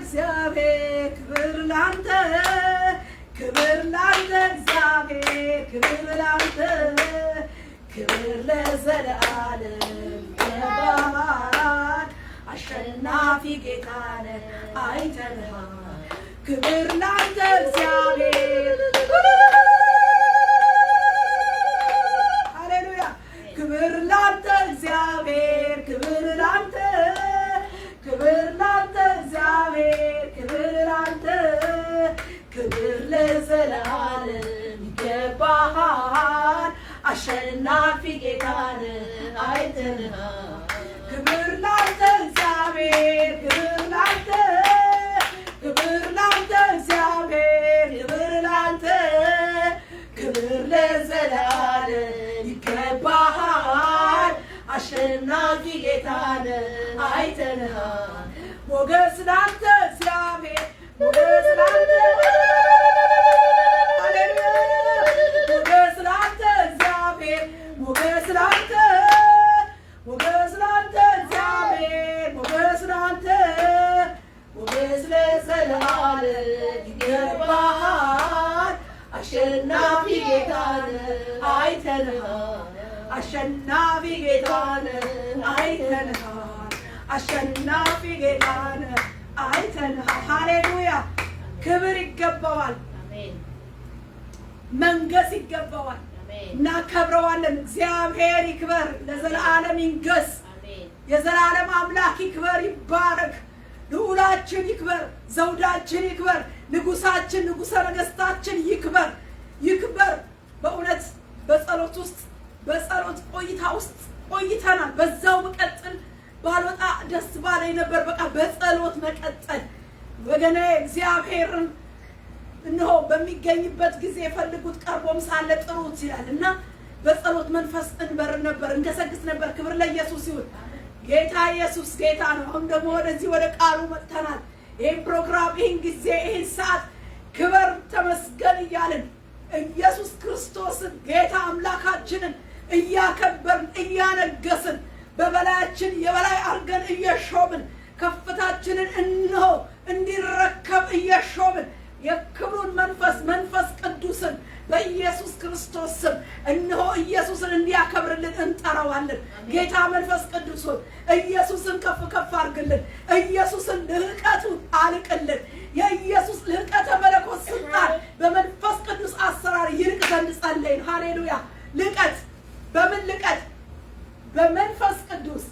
እግዚአብሔር ክብር ላንተ ክብር ላንተ እግዚአብሔር ክብር ላንተ ክብር ለዘለዓለም ይገባሃል አሸናፊ ጌታ ነህ አይተንሃል ክብር ላንተ እግዚአብሔር ሃሌሉያ ክብር ላንተ እግዚአብሔር ክብር ላንተ ክብር ላንተ እግዚአብሔር ክብር ላንተ ክብር ለዘለዓለም ይገባሃል አሸናፊ ጌታ ነህ አይተንሃል ክብር ላንተ እግዚአብሔር ክብር ላንተ ክብር ላንተ እግዚአብሔር ክብር ላንተ ክብር ለዘለዓለም ይገባሃል አሸናፊ ጌታ ነህ አይተንሃል ሞገስ ላንተ እግዚአብሔር ሞገስ ላንተ ሃሌሉያ ሞገስ ላንተ እግዚአብሔር ሞገስ ላንተ ሞገስ ላንተ እግዚአብሔር ሞገስ ላንተ ሞገስ ለዘለዓለም ይገባሃል አሸናፊ ጌታ ነህ አይተንሃል አሸናፊ ጌታ ነህ አይተንሃል አሸናፊ ጌታ ነህ አይተንሃል ሃሌሉያ ክብር ይገባዋል መንገስ ይገባዋል እናከብረዋለን እግዚአብሔር ይክበር ለዘላለም ይንገስ የዘላለም አምላክ ይክበር ይባረክ ልዑላችን ይክበር ዘውዳችን ይክበር ንጉሳችን ንጉሠ ነገሥታችን ይክበር ይክበር በእውነት በጸሎት ውስጥ በጸሎት ቆይታ ውስጥ ቆይተናል በዛው መቀጠል ባልወጣ ደስ ባለኝ ነበር በቃ በጸሎት መቀጠል ወገኔ እግዚአብሔርን እነሆ በሚገኝበት ጊዜ ፈልጉት ቀርቦም ሳለ ጥሩት ይላልና በጸሎት መንፈስ እንበር ነበር እንገሰግስ ነበር ክብር ለኢየሱስ ይሁን ጌታ ኢየሱስ ጌታ ነው አሁን ደግሞ ወደዚህ ወደ ቃሉ መጥተናል ይሄን ፕሮግራም ይሄን ጊዜ ይሄን ሰዓት ክብር ተመስገን እያልን ኢየሱስ ክርስቶስን ጌታ አምላካችንን እያከበርን እያነገስን በበላያችን የበላይ አርገን እየሾምን ከፍታችንን እንሆ እንዲረከብ እየሾምን የክብሩን መንፈስ ቅዱስን በኢየሱስ ክርስቶስ ስም እነሆ ኢየሱስን እንዲያከብርልን እንጠራዋለን ጌታ መንፈስ ቅዱስን ኢየሱስን ከፍ ከፍ አድርግልን ኢየሱስን ልህቀቱን አልቅልን የኢየሱስ ልህቀተ መለኮት ስልጣን በመንፈስ ቅዱስ አሰራር ይልቅ ዘንድ ጸለይን ሃሌሉያ ልቀት በምን ልቀት በመንፈስ ቅዱስ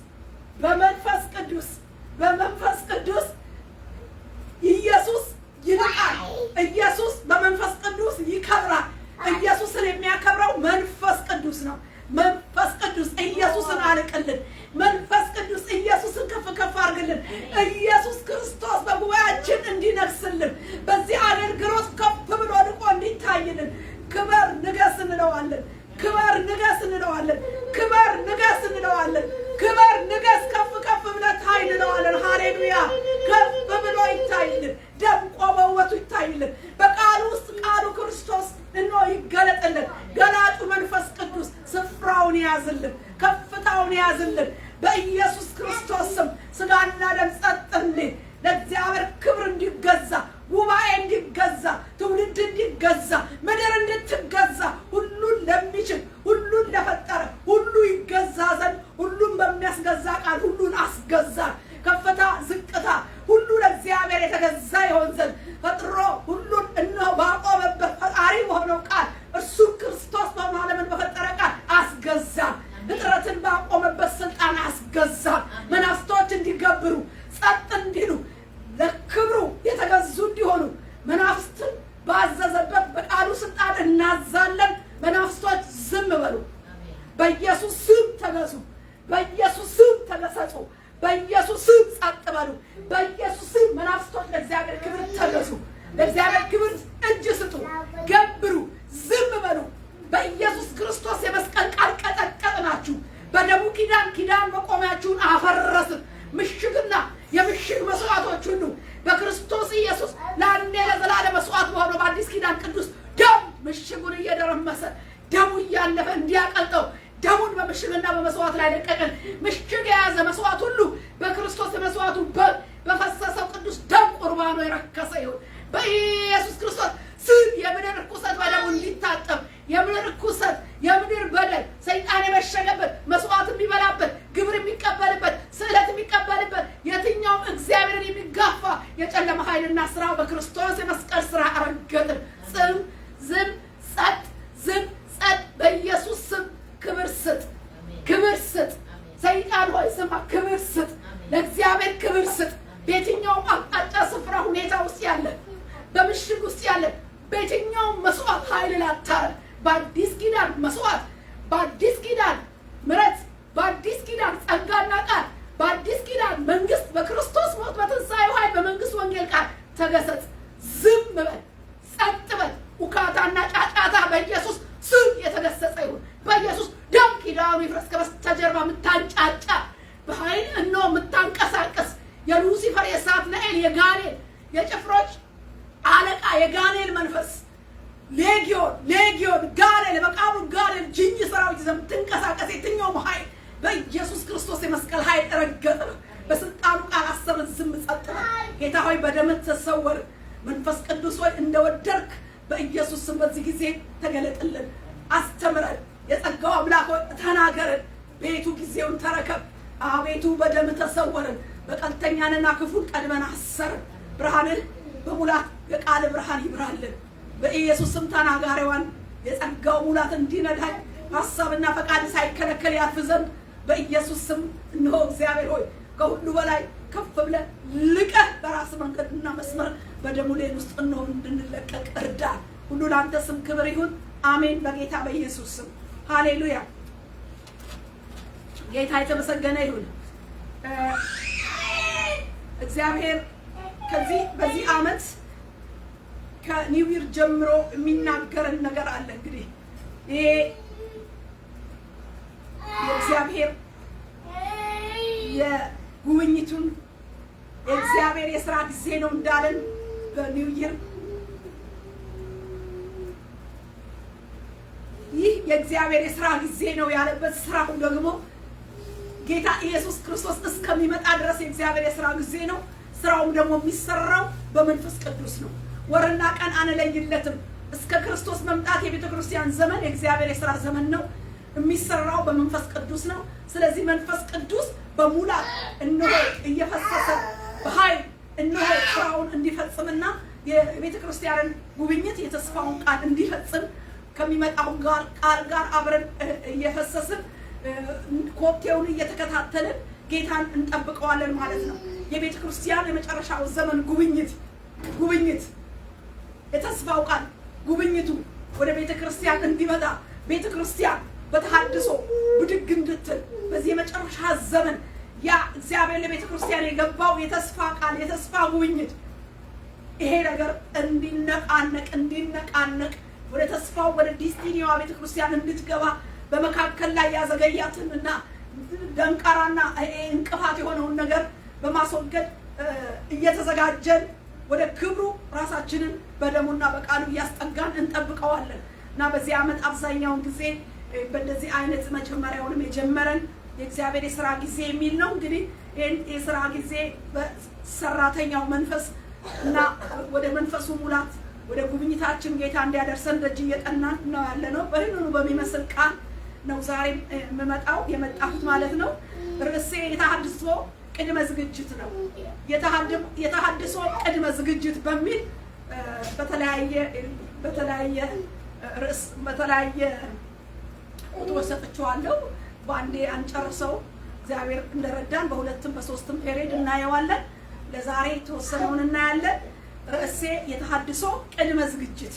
በመንፈስ ቅዱስ በመንፈስ ቅዱስ ኢየሱስ ይልቃል ኢየሱስ በመንፈስ ቅዱስ ይከብራል ኢየሱስን የሚያከብረው መንፈስ ቅዱስ ነው መንፈስ ቅዱስ ኢየሱስን አልቅልን መንፈስ ቅዱስ ኢየሱስን ከፍ ከፍ አድርግልን ኢየሱስ ክርስቶስ በጉባኤያችን እንዲነግስልን በዚህ አገልግሎት ከፍ ብሎ ልቆ እንዲታይልን ክብር ንገስ እንለዋለን ክብር ንገስ እንለዋለን ክብር ንገስ እንለዋለን ክብር ንገስ ከፍ ከፍ ብለህ ታይ እንለዋለን ሃሌሉያ ከፍ ብሎ ይታይልን ደምቆ በውበቱ ይታይልን በቃሉ ውስጥ ቃሉ ክርስቶስ እንሆ ይገለጥልን ገላጩ መንፈስ ቅዱስ ስፍራውን ያዝልን ከፍታውን ያዝልን በኢየሱስ ክርስቶስ ስም ስጋና ደም ጸጥ እንዲል ለእግዚአብሔር ክብር እንዲገዛ ጉባኤ እንዲገዛ ትውልድ እንዲገዛ ምድር እንድትገዛ ሁሉን ለሚችል ሁሉን ለፈጠረ ሁሉ ይገዛ ዘንድ ሁሉን በሚያስገዛ ቃል ሁሉን አስገዛ ከፍታ ዝቅታ ሁሉ ለእግዚአብሔር የተገዛ ይሆን ዘንድ ፈጥሮ ሁሉን እነሆ ባቆመበት ፈጣሪ በሆነው ቃል እርሱ ክርስቶስ በማለምን በፈጠረ ቃል አስገዛ ፍጥረትን ባቆመበት ስልጣን አስገዛ መናፍስቶች እንዲገብሩ ጸጥ እንዲሉ ለክብሩ የተገዙ እንዲሆኑ መናፍስትን ባዘዘበት በቃሉ ስልጣን እናዛለን መናፍስቶች ዝም በሉ በኢየሱስ ስም ተገዙ በኢየሱስ ስም ተገሰጹ በኢየሱስ ስም ጸጥ በሉ በኢየሱስ ስም መናፍስቶች ለእግዚአብሔር ክብር ተገዙ ለእግዚአብሔር ክብር እጅ ስጡ ገብሩ ዝም በሉ በኢየሱስ ክርስቶስ የመስቀል ቃል ቀጠቀጥናችሁ በደሙ ኪዳን መቆሚያችሁን አፈረስን ምሽግና የምሽግ መስዋዕቶች ሁሉ በክርስቶስ ኢየሱስ ለአንዴ ለዘላለም መስዋዕት በሆነው በአዲስ ኪዳን ቅዱስ ደም ምሽጉን እየደረመሰ ደሙ እያለፈ እንዲያቀልጠው ደሙን በምሽግና በመስዋዕት ላይ ለቀቀን ምሽግ የያዘ መስዋዕት ሁሉ በክርስቶስ መስዋዕቱ በፈሰሰው ቅዱስ ደም ቁርባን ስልጣንና ስራው በክርስቶስ የመስቀል ስራ አረገጥን። ዝም ጸጥ በኢየሱስ ስም ክብር ስጥ፣ ክብር ስጥ። ሰይጣን ሆይ ስማ፣ ክብር ስጥ፣ ለእግዚአብሔር ክብር ስጥ። በየትኛውም አቅጣጫ ስፍራ ሁኔታ ውስጥ ያለ በምሽግ ውስጥ ያለ በየትኛውም መስዋዕት ኃይል ላታረ በአዲስ ኪዳን መስዋዕት በአዲስ ኪዳን ምሕረት በአዲስ ኪዳን ጸጋና ቃል በአዲስ ኪዳን መንግስት በክርስቶስ ሞት በትንሣኤው ኃይል በመንግስት ወንጌል ቃል ተገሰጽ። ዝም በል፣ ጸጥ በል። ውካታና ጫጫታ በኢየሱስ ስም የተገሰጸ ይሁን። በኢየሱስ ደም ኪዳኑ ይፍረስ። ከበስተጀርባ የምታንጫጫ በኃይል እነሆ የምታንቀሳቀስ የሉሲፈር የሳትናኤል የጋኔል የጭፍሮች አለቃ የጋኔል መንፈስ ሌጊዮን ጋኔል መቃብሩ ጋኔል ጅኝ ሰራዊት ይዘህ የምትንቀሳቀስ የትኛውም ኃይል በኢየሱስ ክርስቶስ የመስቀል ኃይል ረገጥ ነው። በስልጣኑ ቃል አሰርን። ዝም ጸጥ ነው። ጌታ ሆይ በደምህ ተሰወር። መንፈስ ቅዱስ ሆይ እንደወደድክ በኢየሱስ ስም በዚህ ጊዜ ተገለጥልን፣ አስተምረን። የጸጋው አምላክ ሆይ ተናገረን። ቤቱ ጊዜውን ተረከብ። አቤቱ በደምህ ተሰወርን። በቀልተኛንና ክፉን ቀድመን አሰርን። ብርሃንን በሙላት የቃል ብርሃን ይብራልን። በኢየሱስ ስም ተናጋሪዋን የጸጋው ሙላት እንዲነዳኝ ሐሳብና ፈቃድ ሳይከለከል ያልፍ ዘንድ በኢየሱስ ስም እነሆ እግዚአብሔር ሆይ ከሁሉ በላይ ከፍ ብለህ ልቀህ በራስ መንገድና መስመር በደሙ ሌን ውስጥ እነሆ እንድንለቀቅ እርዳ። ሁሉ ለአንተ ስም ክብር ይሁን። አሜን። በጌታ በኢየሱስ ስም ሃሌሉያ። ጌታ የተመሰገነ ይሁን። እግዚአብሔር በዚህ ዓመት ከኒው ይር ጀምሮ የሚናገረን ነገር አለ። እንግዲህ ይሄ የእግዚአብሔር የጉብኝቱን የእግዚአብሔር የሥራ ጊዜ ነው እንዳለን በኒው ይር ይህ የእግዚአብሔር የሥራ ጊዜ ነው ያለበት ስራው ደግሞ ጌታ ኢየሱስ ክርስቶስ እስከሚመጣ ድረስ የእግዚአብሔር የሥራ ጊዜ ነው። ስራውም ደግሞ የሚሰራው በመንፈስ ቅዱስ ነው። ወርና ቀን አንለይለትም። እስከ ክርስቶስ መምጣት የቤተ ክርስቲያን ዘመን የእግዚአብሔር የሥራ ዘመን ነው። የሚሰራው በመንፈስ ቅዱስ ነው። ስለዚህ መንፈስ ቅዱስ በሙላት እነሆ እየፈሰሰ በኃይል እነሆ ስራውን እንዲፈጽምና የቤተ ክርስቲያንን ጉብኝት የተስፋውን ቃል እንዲፈጽም ከሚመጣው ቃል ጋር አብረን እየፈሰስን ኮቴውን እየተከታተልን ጌታን እንጠብቀዋለን ማለት ነው። የቤተ ክርስቲያን የመጨረሻው ዘመን ጉብኝት የተስፋው ቃል ጉብኝቱ ወደ ቤተ ክርስቲያን እንዲመጣ ቤተ ክርስቲያን በተሐድሶ ብድግ እንድትል በዚህ የመጨረሻ ዘመን ያ እግዚአብሔር ለቤተ ክርስቲያን የገባው የተስፋ ቃል የተስፋ ጉብኝት ይሄ ነገር እንዲነቃነቅ ወደ ተስፋው ወደ ዲስቲኒዋ ቤተ ክርስቲያን እንድትገባ በመካከል ላይ ያዘገያትንና ደንቃራና እንቅፋት የሆነውን ነገር በማስወገድ እየተዘጋጀን ወደ ክብሩ ራሳችንን በደሙና በቃሉ እያስጠጋን እንጠብቀዋለን እና በዚህ ዓመት አብዛኛውን ጊዜ በእንደዚህ አይነት መጀመሪያውንም የጀመረን የእግዚአብሔር የሥራ ጊዜ የሚል ነው። እንግዲህ ይህን የሥራ ጊዜ በሰራተኛው መንፈስ እና ወደ መንፈሱ ሙላት ወደ ጉብኝታችን ጌታ እንዲያደርሰን ደጅ እየጠናን ነው ያለነው። በይህንኑ በሚመስል ቃል ነው ዛሬ የመጣሁት ማለት ነው። ርዕሴ የተሐድሶ ቅድመ ዝግጅት ነው። የተሐድሶ ቅድመ ዝግጅት በሚል በተለያየ ርዕስ በተለያየ ቁጥር ሰጥቼዋለሁ። በአንዴ አንጨርሰው እግዚአብሔር እንደረዳን በሁለትም በሶስትም ፔሪድ እናየዋለን። ለዛሬ ተወሰነውን እናያለን። ርዕሴ የተሐድሶ ቅድመ ዝግጅት።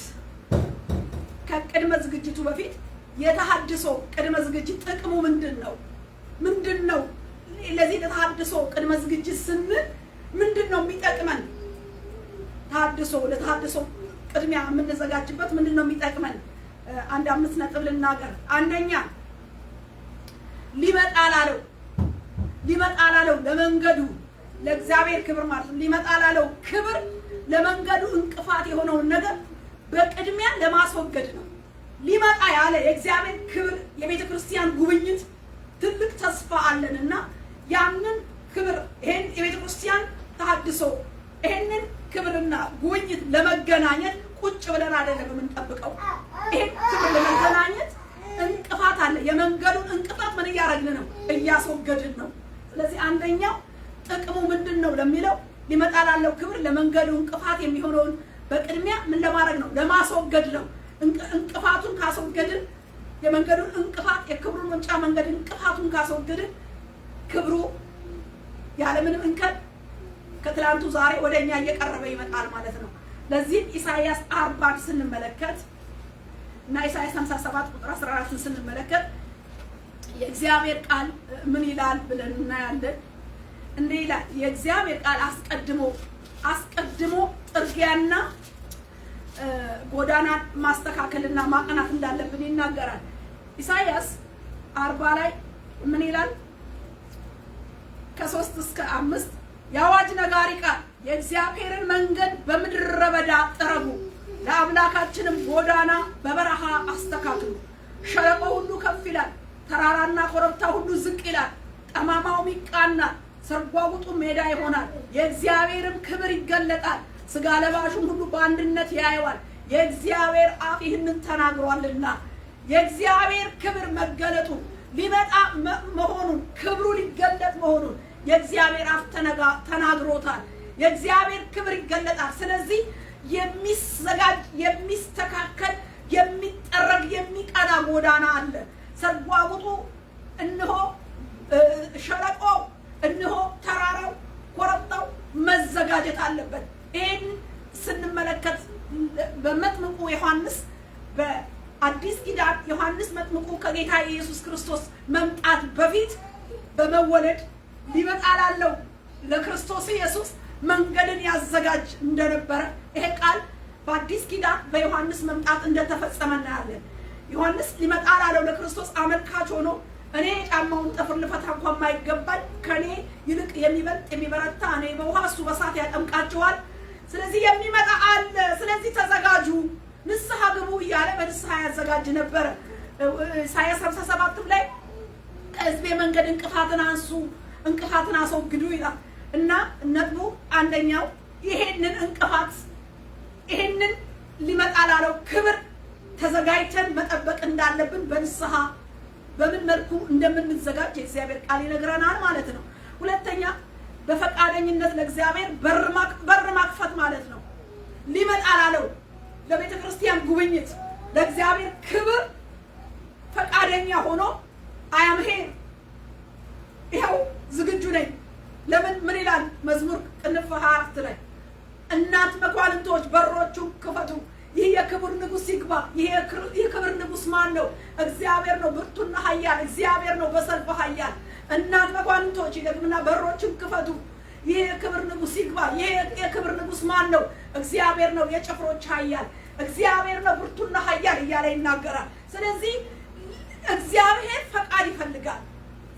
ከቅድመ ዝግጅቱ በፊት የተሐድሶ ቅድመ ዝግጅት ጥቅሙ ምንድን ነው? ለዚህ የተሐድሶ ቅድመ ዝግጅት ስንል ምንድን ነው የሚጠቅመን? ለተሐድሶ ቅድሚያ የምንዘጋጅበት ምንድን ነው የሚጠቅመን? አንድ 5 ነጥብ ልናገር። አንደኛ ሊመጣ ላለው ለመንገዱ ለእግዚአብሔር ክብር ማለት ነው። ሊመጣ ላለው ክብር ለመንገዱ እንቅፋት የሆነውን ነገር በቅድሚያ ለማስወገድ ነው። ሊመጣ ያለ የእግዚአብሔር ክብር የቤተ ክርስቲያን ጉብኝት ትልቅ ተስፋ አለንና ያንን ክብር ይሄን የቤተ ክርስቲያን ተሐድሶ ይሄንን ክብርና ጉብኝት ለመገናኘት ቁጭ ብለን አይደለም የምንጠብቀው። ይሄን ክብር ለመገናኘት እንቅፋት አለ። የመንገዱን እንቅፋት ምን እያደረግን ነው? እያስወገድን ነው። ስለዚህ አንደኛው ጥቅሙ ምንድን ነው ለሚለው ሊመጣ ላለው ክብር ለመንገዱ እንቅፋት የሚሆነውን በቅድሚያ ምን ለማድረግ ነው? ለማስወገድ ነው። እንቅፋቱን ካስወገድን የመንገዱን እንቅፋት የክብሩን መምጫ መንገድ እንቅፋቱን ካስወገድን ክብሩ ያለምንም እንከን ከትላንቱ ዛሬ ወደኛ እየቀረበ ይመጣል ማለት ነው። ለዚህ ኢሳይያስ 40 ስንመለከት እና ኢሳይያስ 57 ቁጥር 14 ስንመለከት የእግዚአብሔር ቃል ምን ይላል ብለን እናያለን። እንዲህ ይላል የእግዚአብሔር ቃል አስቀድሞ ጥርጊያና ጎዳና ማስተካከልና ማቀናት እንዳለብን ይናገራል። ኢሳይያስ 40 ላይ ምን ይላል? ከ3 እስከ 5 የአዋጅ ነጋሪ ቃል የእግዚአብሔርን መንገድ በምድረ በዳ ጥረጉ፣ ለአምላካችንም ጎዳና በበረሃ አስተካክሉ። ሸለቆ ሁሉ ከፍ ይላል፣ ተራራና ኮረብታ ሁሉ ዝቅ ይላል፣ ጠማማውም ይቃናል፣ ሰርጓጉጡ ሜዳ ይሆናል። የእግዚአብሔርም ክብር ይገለጣል፣ ስጋ ለባሹም ሁሉ በአንድነት ያየዋል። የእግዚአብሔር አፍ ይህንን ተናግሯልና። የእግዚአብሔር ክብር መገለጡ ሊመጣ መሆኑን ክብሩ ሊገለጥ መሆኑን የእግዚአብሔር አፍ ተናግሮታል። የእግዚአብሔር ክብር ይገለጣል። ስለዚህ የሚዘጋጅ የሚስተካከል የሚጠረግ የሚቀና ጎዳና አለ። ሰርጓጉጡ እነሆ፣ ሸለቆ እነሆ፣ ተራራው ኮረብታው መዘጋጀት አለበት። ይህን ስንመለከት በመጥምቁ ዮሐንስ በአዲስ ኪዳን ዮሐንስ መጥምቁ ከጌታ ኢየሱስ ክርስቶስ መምጣት በፊት በመወለድ ሊመጣ ላለው ለክርስቶስ ኢየሱስ መንገድን ያዘጋጅ እንደነበረ ይሄ ቃል በአዲስ ኪዳን በዮሐንስ መምጣት እንደተፈጸመ እናያለን። ዮሐንስ ሊመጣ ላለው ለክርስቶስ አመልካች ሆኖ እኔ ጫማውን ጥፍር ልፈታ እንኳን የማይገባኝ ከኔ ይልቅ የሚበልጥ የሚበረታ እኔ በውሃ እሱ በእሳት ያጠምቃችኋል፣ ስለዚህ የሚመጣ አለ፣ ስለዚህ ተዘጋጁ፣ ንስሐ ግቡ እያለ በንስሐ ያዘጋጅ ነበረ። ኢሳይያስ 57 ላይ ከሕዝቤ መንገድ እንቅፋትን አንሱ፣ እንቅፋትን አስወግዱ ይላል እና ነጥቡ አንደኛው ይሄንን እንቅፋት ይሄንን ሊመጣ ላለው ክብር ተዘጋጅተን መጠበቅ እንዳለብን በንስሐ በምን መልኩ እንደምንዘጋጅ የእግዚአብሔር ቃል ይነግረናል ማለት ነው። ሁለተኛ በፈቃደኝነት ለእግዚአብሔር በር ማክፈት ማለት ነው። ሊመጣ ላለው ለቤተ ክርስቲያን ጉብኝት ለእግዚአብሔር ክብር ፈቃደኛ ሆኖ አያምሄር ይኸው ዝግጁ ነኝ። ለምን ምን ይላል መዝሙር ቅንፍ 24 ላይ እናንት መኳንንቶች በሮቹን ክፈቱ፣ ይህ የክብር ንጉሥ ይግባ። ይህ የክብር ንጉሥ ማን ነው? እግዚአብሔር ነው፣ ብርቱና ኃያል እግዚአብሔር ነው፣ በሰልፍ ኃያል። እናንት መኳንንቶች ይደግምና በሮችን ክፈቱ፣ ይህ የክብር ንጉሥ ይግባ። ይህ የክብር ንጉሥ ማን ነው? እግዚአብሔር ነው፣ የጭፍሮች ኃያል እግዚአብሔር ነው፣ ብርቱና ኃያል እያለ ይናገራል። ስለዚህ እግዚአብሔር ፈቃድ ይፈልጋል፣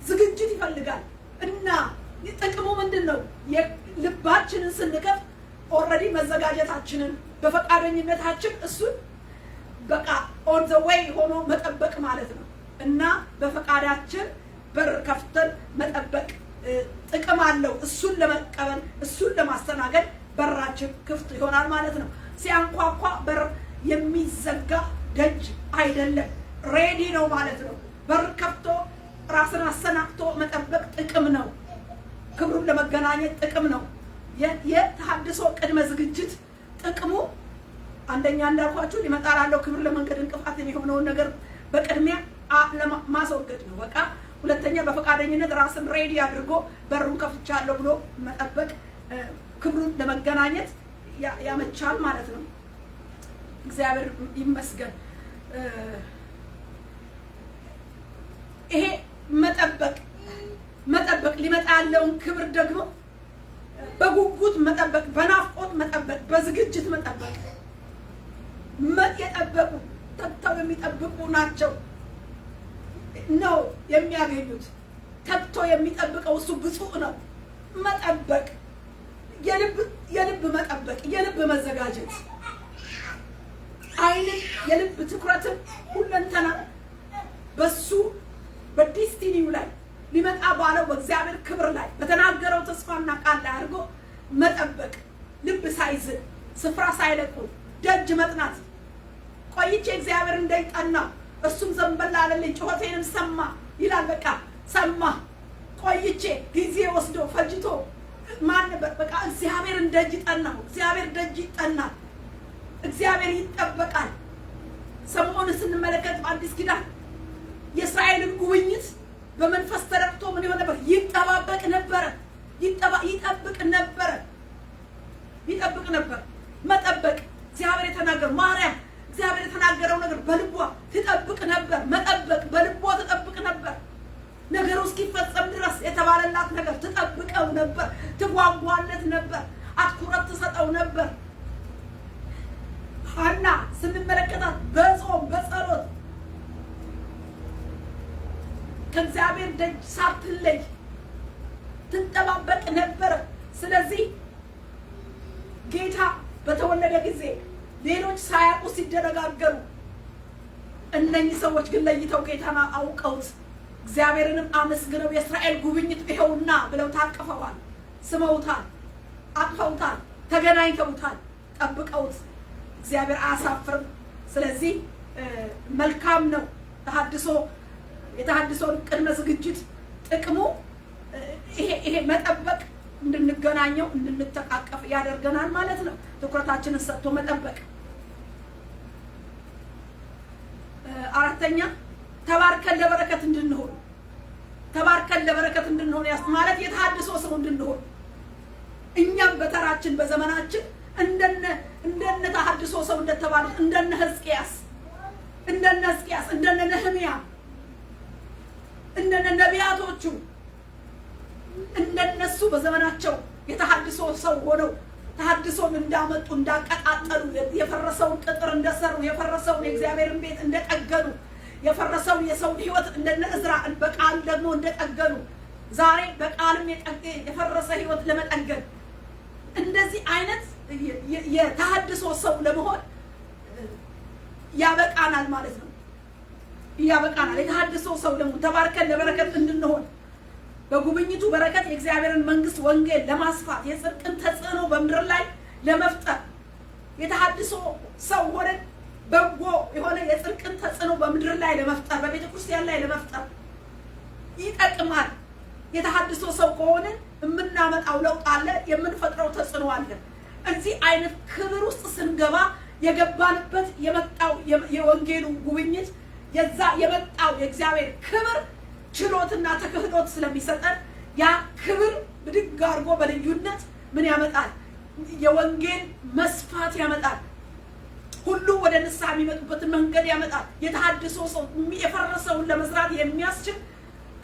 ዝግጅት ይፈልጋል። እና ጥቅሙ ምንድን ነው? ልባችንን ስንከፍት ኦልሬዲ መዘጋጀታችንን በፈቃደኝነታችን እሱን በቃ ኦን ዘ ዌይ ሆኖ መጠበቅ ማለት ነው። እና በፈቃዳችን በር ከፍተን መጠበቅ ጥቅም አለው። እሱን ለመቀበል እሱን ለማስተናገድ በራችን ክፍት ይሆናል ማለት ነው። ሲያንኳኳ በር የሚዘጋ ደጅ አይደለም፣ ሬዲ ነው ማለት ነው። በር ከፍቶ ራስን አሰናክቶ መጠበቅ ጥቅም ነው። ክብሩን ለመገናኘት ጥቅም ነው። የተሐድሶ ቅድመ ዝግጅት ጥቅሙ አንደኛ እንዳልኳችሁ ሊመጣ ላለው ክብር ለመንገድ እንቅፋት የሚሆነውን ነገር በቅድሚያ ማስወገድ ነው። በቃ ሁለተኛ በፈቃደኝነት ራስን ሬዲ አድርጎ በሩን ከፍቻለሁ ብሎ መጠበቅ ክብሩን ለመገናኘት ያመቻል ማለት ነው። እግዚአብሔር ይመስገን። ይሄ መጠበቅ ሊመጣ ያለውን ክብር ደግሞ በጉጉት መጠበቅ፣ በናፍቆት መጠበቅ፣ በዝግጅት መጠበቅ። የጠበቁ ተግተው የሚጠብቁ ናቸው ነው የሚያገኙት። ተግቶ የሚጠብቀው እሱ ብፁዕ ነው። መጠበቅ የልብ መጠበቅ፣ የልብ መዘጋጀት፣ አይንን የልብ ትኩረትን ሁለንተና በሱ በዲስቲኒው ላይ ሊመጣ ባለው በእግዚአብሔር ክብር ላይ በተናገረው ተስፋና ቃል ላይ አድርጎ መጠበቅ፣ ልብ ሳይዝል ስፍራ ሳይለቁ ደጅ መጥናት። ቆይቼ እግዚአብሔር እንዳይጠና እሱም ዘንበል አለልኝ ጩኸቴንም ሰማ ይላል። በቃ ሰማ። ቆይቼ ጊዜ ወስዶ ፈጅቶ ማን ነበር? በቃ እግዚአብሔር ደጅ ጠናው። እግዚአብሔር ደጅ ይጠናል። እግዚአብሔር ይጠበቃል። ሰሞኑን ስንመለከት በአዲስ ኪዳን የእስራኤልን ጉብኝት በመንፈስ ተረድቶ ምን ይሆን ነበር? ይጠባበቅ ነበረ። ይጠብቅ ነበር። መጠበቅ እግዚአብሔር የተናገረው ማርያም እግዚአብሔር የተናገረው ነገር በልቧ ትጠብቅ ነበር። መጠበቅ በልቧ ትጠብቅ ነበር። ነገሩ እስኪፈጸም ድረስ የተባለላት ነገር ትጠብቀው ነበር። ትጓጓለት ነበር። አትኩረት ትሰጠው ነበር። ሐና ስንመለከታት በጾም በጸሎት ከእግዚአብሔር ደጅ ሳትለይ ትጠባበቅ ነበር። ስለዚህ ጌታ በተወለደ ጊዜ ሌሎች ሳያውቁ ሲደረጋገሩ፣ እነኚህ ሰዎች ግን ለይተው ጌታን አውቀውት እግዚአብሔርንም አመስግነው የእስራኤል ጉብኝት ይኸውና ብለው ታቅፈዋል፣ ስመውታል፣ አቅፈውታል፣ ተገናኝተውታል፣ ጠብቀውት። እግዚአብሔር አያሳፍርም። ስለዚህ መልካም ነው። የተሐድሶን ቅድመ ዝግጅት ጥቅሙ ይሄ መጠበቅ እንድንገናኘው እንድንተቃቀፍ ያደርገናል ማለት ነው። ትኩረታችንን ሰጥቶ መጠበቅ። አራተኛ ተባርከን ለበረከት እንድንሆን ማለት የተሐድሶ ሰው እንድንሆን እኛም በተራችን በዘመናችን እንደነ ተሐድሶ ሰው እንደተባሉት እንደነ ሕዝቅያስ እንደነ ነህምያ እንደነ ነቢያቶቹ እንደነሱ በዘመናቸው የተሐድሶ ሰው ሆነው ተሐድሶን እንዳመጡ እንዳቀጣጠሉ፣ የፈረሰውን ቅጥር እንደሰሩ፣ የፈረሰውን የእግዚአብሔርን ቤት እንደጠገኑ፣ የፈረሰውን የሰው ሕይወት እንደነ እዝራ በቃል ደግሞ እንደጠገኑ፣ ዛሬ በቃልም የፈረሰ ሕይወት ለመጠገን እንደዚህ አይነት የተሐድሶ ሰው ለመሆን ያበቃናል ማለት ነው። ያበቃናል። የተሐድሶ ሰው ደግሞ ተባርከን ለበረከት እንድንሆን በጉብኝቱ በረከት የእግዚአብሔርን መንግስት ወንጌል ለማስፋት የጽድቅን ተጽዕኖ በምድር ላይ ለመፍጠር የተሐድሶ ሰው ሆነን በጎ የሆነ የጽድቅን ተጽዕኖ በምድር ላይ ለመፍጠር በቤተ ክርስቲያን ላይ ለመፍጠር ይጠቅማል። የተሐድሶ ሰው ከሆነን የምናመጣው ለውጥ አለ፣ የምንፈጥረው ተጽዕኖ አለ። እዚህ አይነት ክብር ውስጥ ስንገባ የገባንበት የመጣው የወንጌሉ ጉብኝት የዛ የመጣው የእግዚአብሔር ክብር ችሎትና ተክህኖት ስለሚሰጠን ያ ክብር ብድግ አድርጎ በልዩነት ምን ያመጣል? የወንጌል መስፋት ያመጣል። ሁሉ ወደ ንስሐ የሚመጡበትን መንገድ ያመጣል። የተሐድሶ ሰው የፈረሰውን ለመስራት የሚያስችል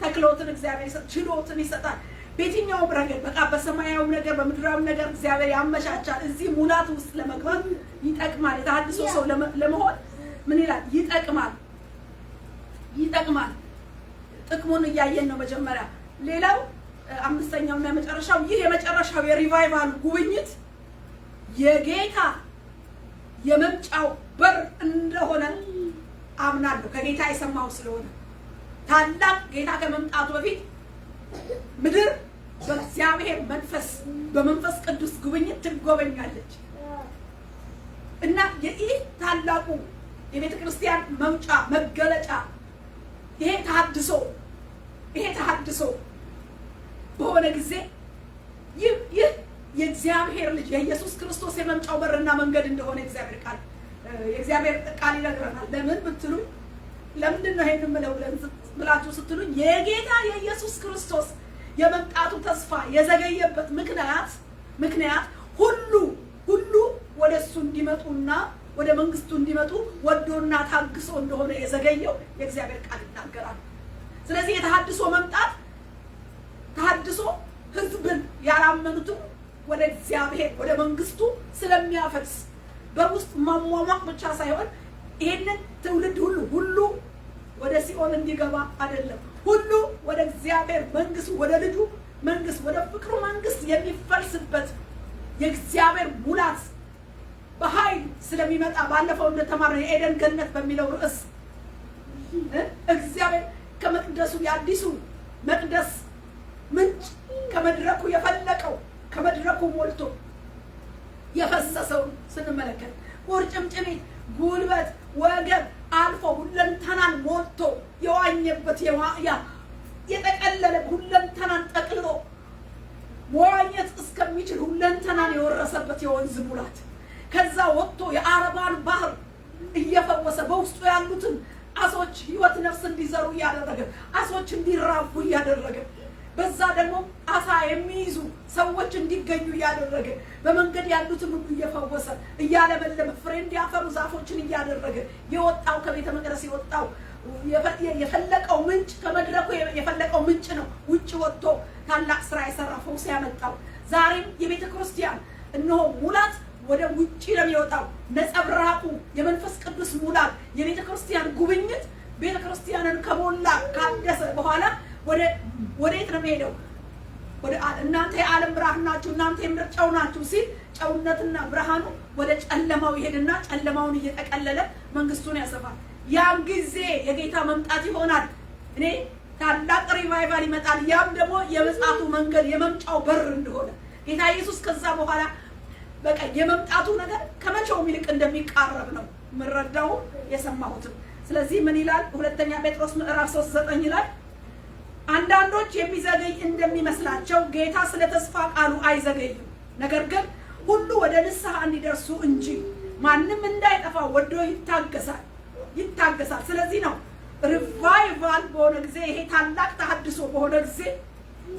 ተክሎትን እግዚአብሔር ችሎትን ይሰጣል። በየትኛውም ረገድ በቃ በሰማያዊ ነገር በምድራዊ ነገር እግዚአብሔር ያመቻቻል። እዚህ ሙላት ውስጥ ለመግባት ይጠቅማል። የተሐድሶ ሰው ለመሆን ምን ይላል? ይጠቅማል። ጥቅሙን እያየን ነው መጀመሪያ። ሌላው አምስተኛውና የመጨረሻው ይህ የመጨረሻው የሪቫይቫል ጉብኝት የጌታ የመምጫው በር እንደሆነ አምናለሁ። ከጌታ የሰማው ስለሆነ ታላቅ ጌታ ከመምጣቱ በፊት ምድር በእግዚአብሔር መንፈስ በመንፈስ ቅዱስ ጉብኝት ትጎበኛለች እና ይህ ታላቁ የቤተ ክርስቲያን መውጫ መገለጫ ይሄ ተሐድሶ በሆነ ጊዜ ይህ የእግዚአብሔር ልጅ የኢየሱስ ክርስቶስ የመምጫው በርና መንገድ እንደሆነ የእግዚአብሔር ቃል ይነግረናል። ለምን ብትሉ ለምንድን ነው ይሄን የምለው ብላችሁ ስትሉኝ የጌታ የኢየሱስ ክርስቶስ የመምጣቱ ተስፋ የዘገየበት ምክንያት ሁሉ ወደሱ እንዲመጡና ወደ መንግስቱ እንዲመጡ ወዶና ታግሶ እንደሆነ የዘገየው የእግዚአብሔር ቃል ይናገራል። ስለዚህ የተሐድሶ መምጣት ተሐድሶ ሕዝብን ያላመኑትን ወደ እግዚአብሔር ወደ መንግስቱ ስለሚያፈስ በውስጥ ማሟሟቅ ብቻ ሳይሆን ይሄንን ትውልድ ሁሉ ወደ ሲኦል እንዲገባ አይደለም፣ ሁሉ ወደ እግዚአብሔር መንግስት ወደ ልጁ መንግስት ወደ ፍቅሩ መንግስት የሚፈልስበት የእግዚአብሔር ሙላት በኃይል ስለሚመጣ ባለፈው እንደተማረው የኤደን ገነት በሚለው ርዕስ እግዚአብሔር ከመቅደሱ የአዲሱ መቅደስ ምንጭ ከመድረኩ የፈለቀው ከመድረኩ ሞልቶ የፈሰሰውን ስንመለከት ቁርጭምጭሚት፣ ጉልበት፣ ወገብ አልፎ ሁለንተናን ሞልቶ የዋኘበት የጠቀለለ ሁለንተናን ጠቅልሎ መዋኘት የደረሰበት የወንዝ ሙላት ከዛ ወጥቶ የአረባን ባህር እየፈወሰ በውስጡ ያሉትን አሶች ህይወት ነፍስ እንዲዘሩ እያደረገ አሶች እንዲራቡ እያደረገ በዛ ደግሞ አሳ የሚይዙ ሰዎች እንዲገኙ እያደረገ በመንገድ ያሉትን ሁሉ እየፈወሰ እያለመለመ ፍሬ እንዲያፈሩ ዛፎችን እያደረገ የወጣው ከቤተ መቅደስ የወጣው የፈለቀው ምንጭ ከመድረኩ የፈለቀው ምንጭ ነው ውጭ ወጥቶ ታላቅ ስራ የሰራ ፈውስ ያመጣው። ዛሬም የቤተ ክርስቲያን እነሆ ሙላት ወደ ውጪ ነው የሚወጣው። ነጸብራቁ የመንፈስ ቅዱስ ሙላት የቤተ ክርስቲያን ጉብኝት ቤተ ክርስቲያንን ከሞላ ካደሰ በኋላ ወዴት ነው የሚሄደው? ወደ እናንተ የዓለም ብርሃን ናችሁ፣ እናንተ የምድር ጨው ናችሁ ሲል ጨውነትና ብርሃኑ ወደ ጨለማው ይሄድና ጨለማውን እየጠቀለለ መንግስቱን ያሰፋል። ያን ጊዜ የጌታ መምጣት ይሆናል። እኔ ታላቅ ሪቫይቫል ይመጣል። ያም ደግሞ የመጽአቱ መንገድ የመምጫው በር እንደሆነ ጌታ ኢየሱስ ከዛ በኋላ በቃ የመምጣቱ ነገር ከመቼውም ይልቅ እንደሚቃረብ ነው የምረዳው የሰማሁትም። ስለዚህ ምን ይላል? ሁለተኛ ጴጥሮስ ምዕራፍ 3:9 ይላል አንዳንዶች የሚዘገይ እንደሚመስላቸው ጌታ ስለ ተስፋ ቃሉ አይዘገይም፣ ነገር ግን ሁሉ ወደ ንስሐ እንዲደርሱ እንጂ ማንም እንዳይጠፋ ወዶ ይታገሳል። ስለዚህ ነው ሪቫይቫል በሆነ ጊዜ ይሄ ታላቅ ተሐድሶ በሆነ ጊዜ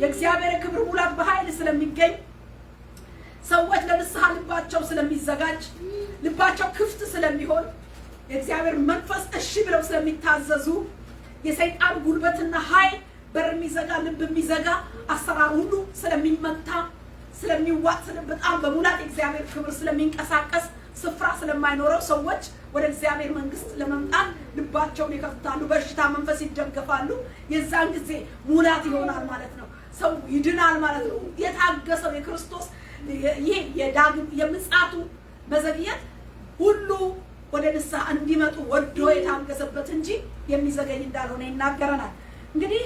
የእግዚአብሔር ክብር ሙላት በኃይል ስለሚገኝ ሰዎች ለንስሐ ልባቸው ስለሚዘጋጅ ልባቸው ክፍት ስለሚሆን የእግዚአብሔር መንፈስ እሺ ብለው ስለሚታዘዙ የሰይጣን ጉልበትና ኃይል በር የሚዘጋ ልብ የሚዘጋ አሰራር ሁሉ ስለሚመታ ስለሚዋጥ በጣም በሙላት የእግዚአብሔር ክብር ስለሚንቀሳቀስ ስፍራ ስለማይኖረው ሰዎች ወደ እግዚአብሔር መንግስት ለመምጣት ልባቸውን ይከፍታሉ፣ በሽታ መንፈስ ይደገፋሉ። የዛን ጊዜ ሙላት ይሆናል ማለት ነው። ሰው ይድናል ማለት ነው። የታገሰው የክርስቶስ ይሄ የምጽአቱ መዘግየት ሁሉ ወደ ንስሐ እንዲመጡ ወዶ የታገሰበት እንጂ የሚዘገይ እንዳልሆነ ይናገረናል። እንግዲህ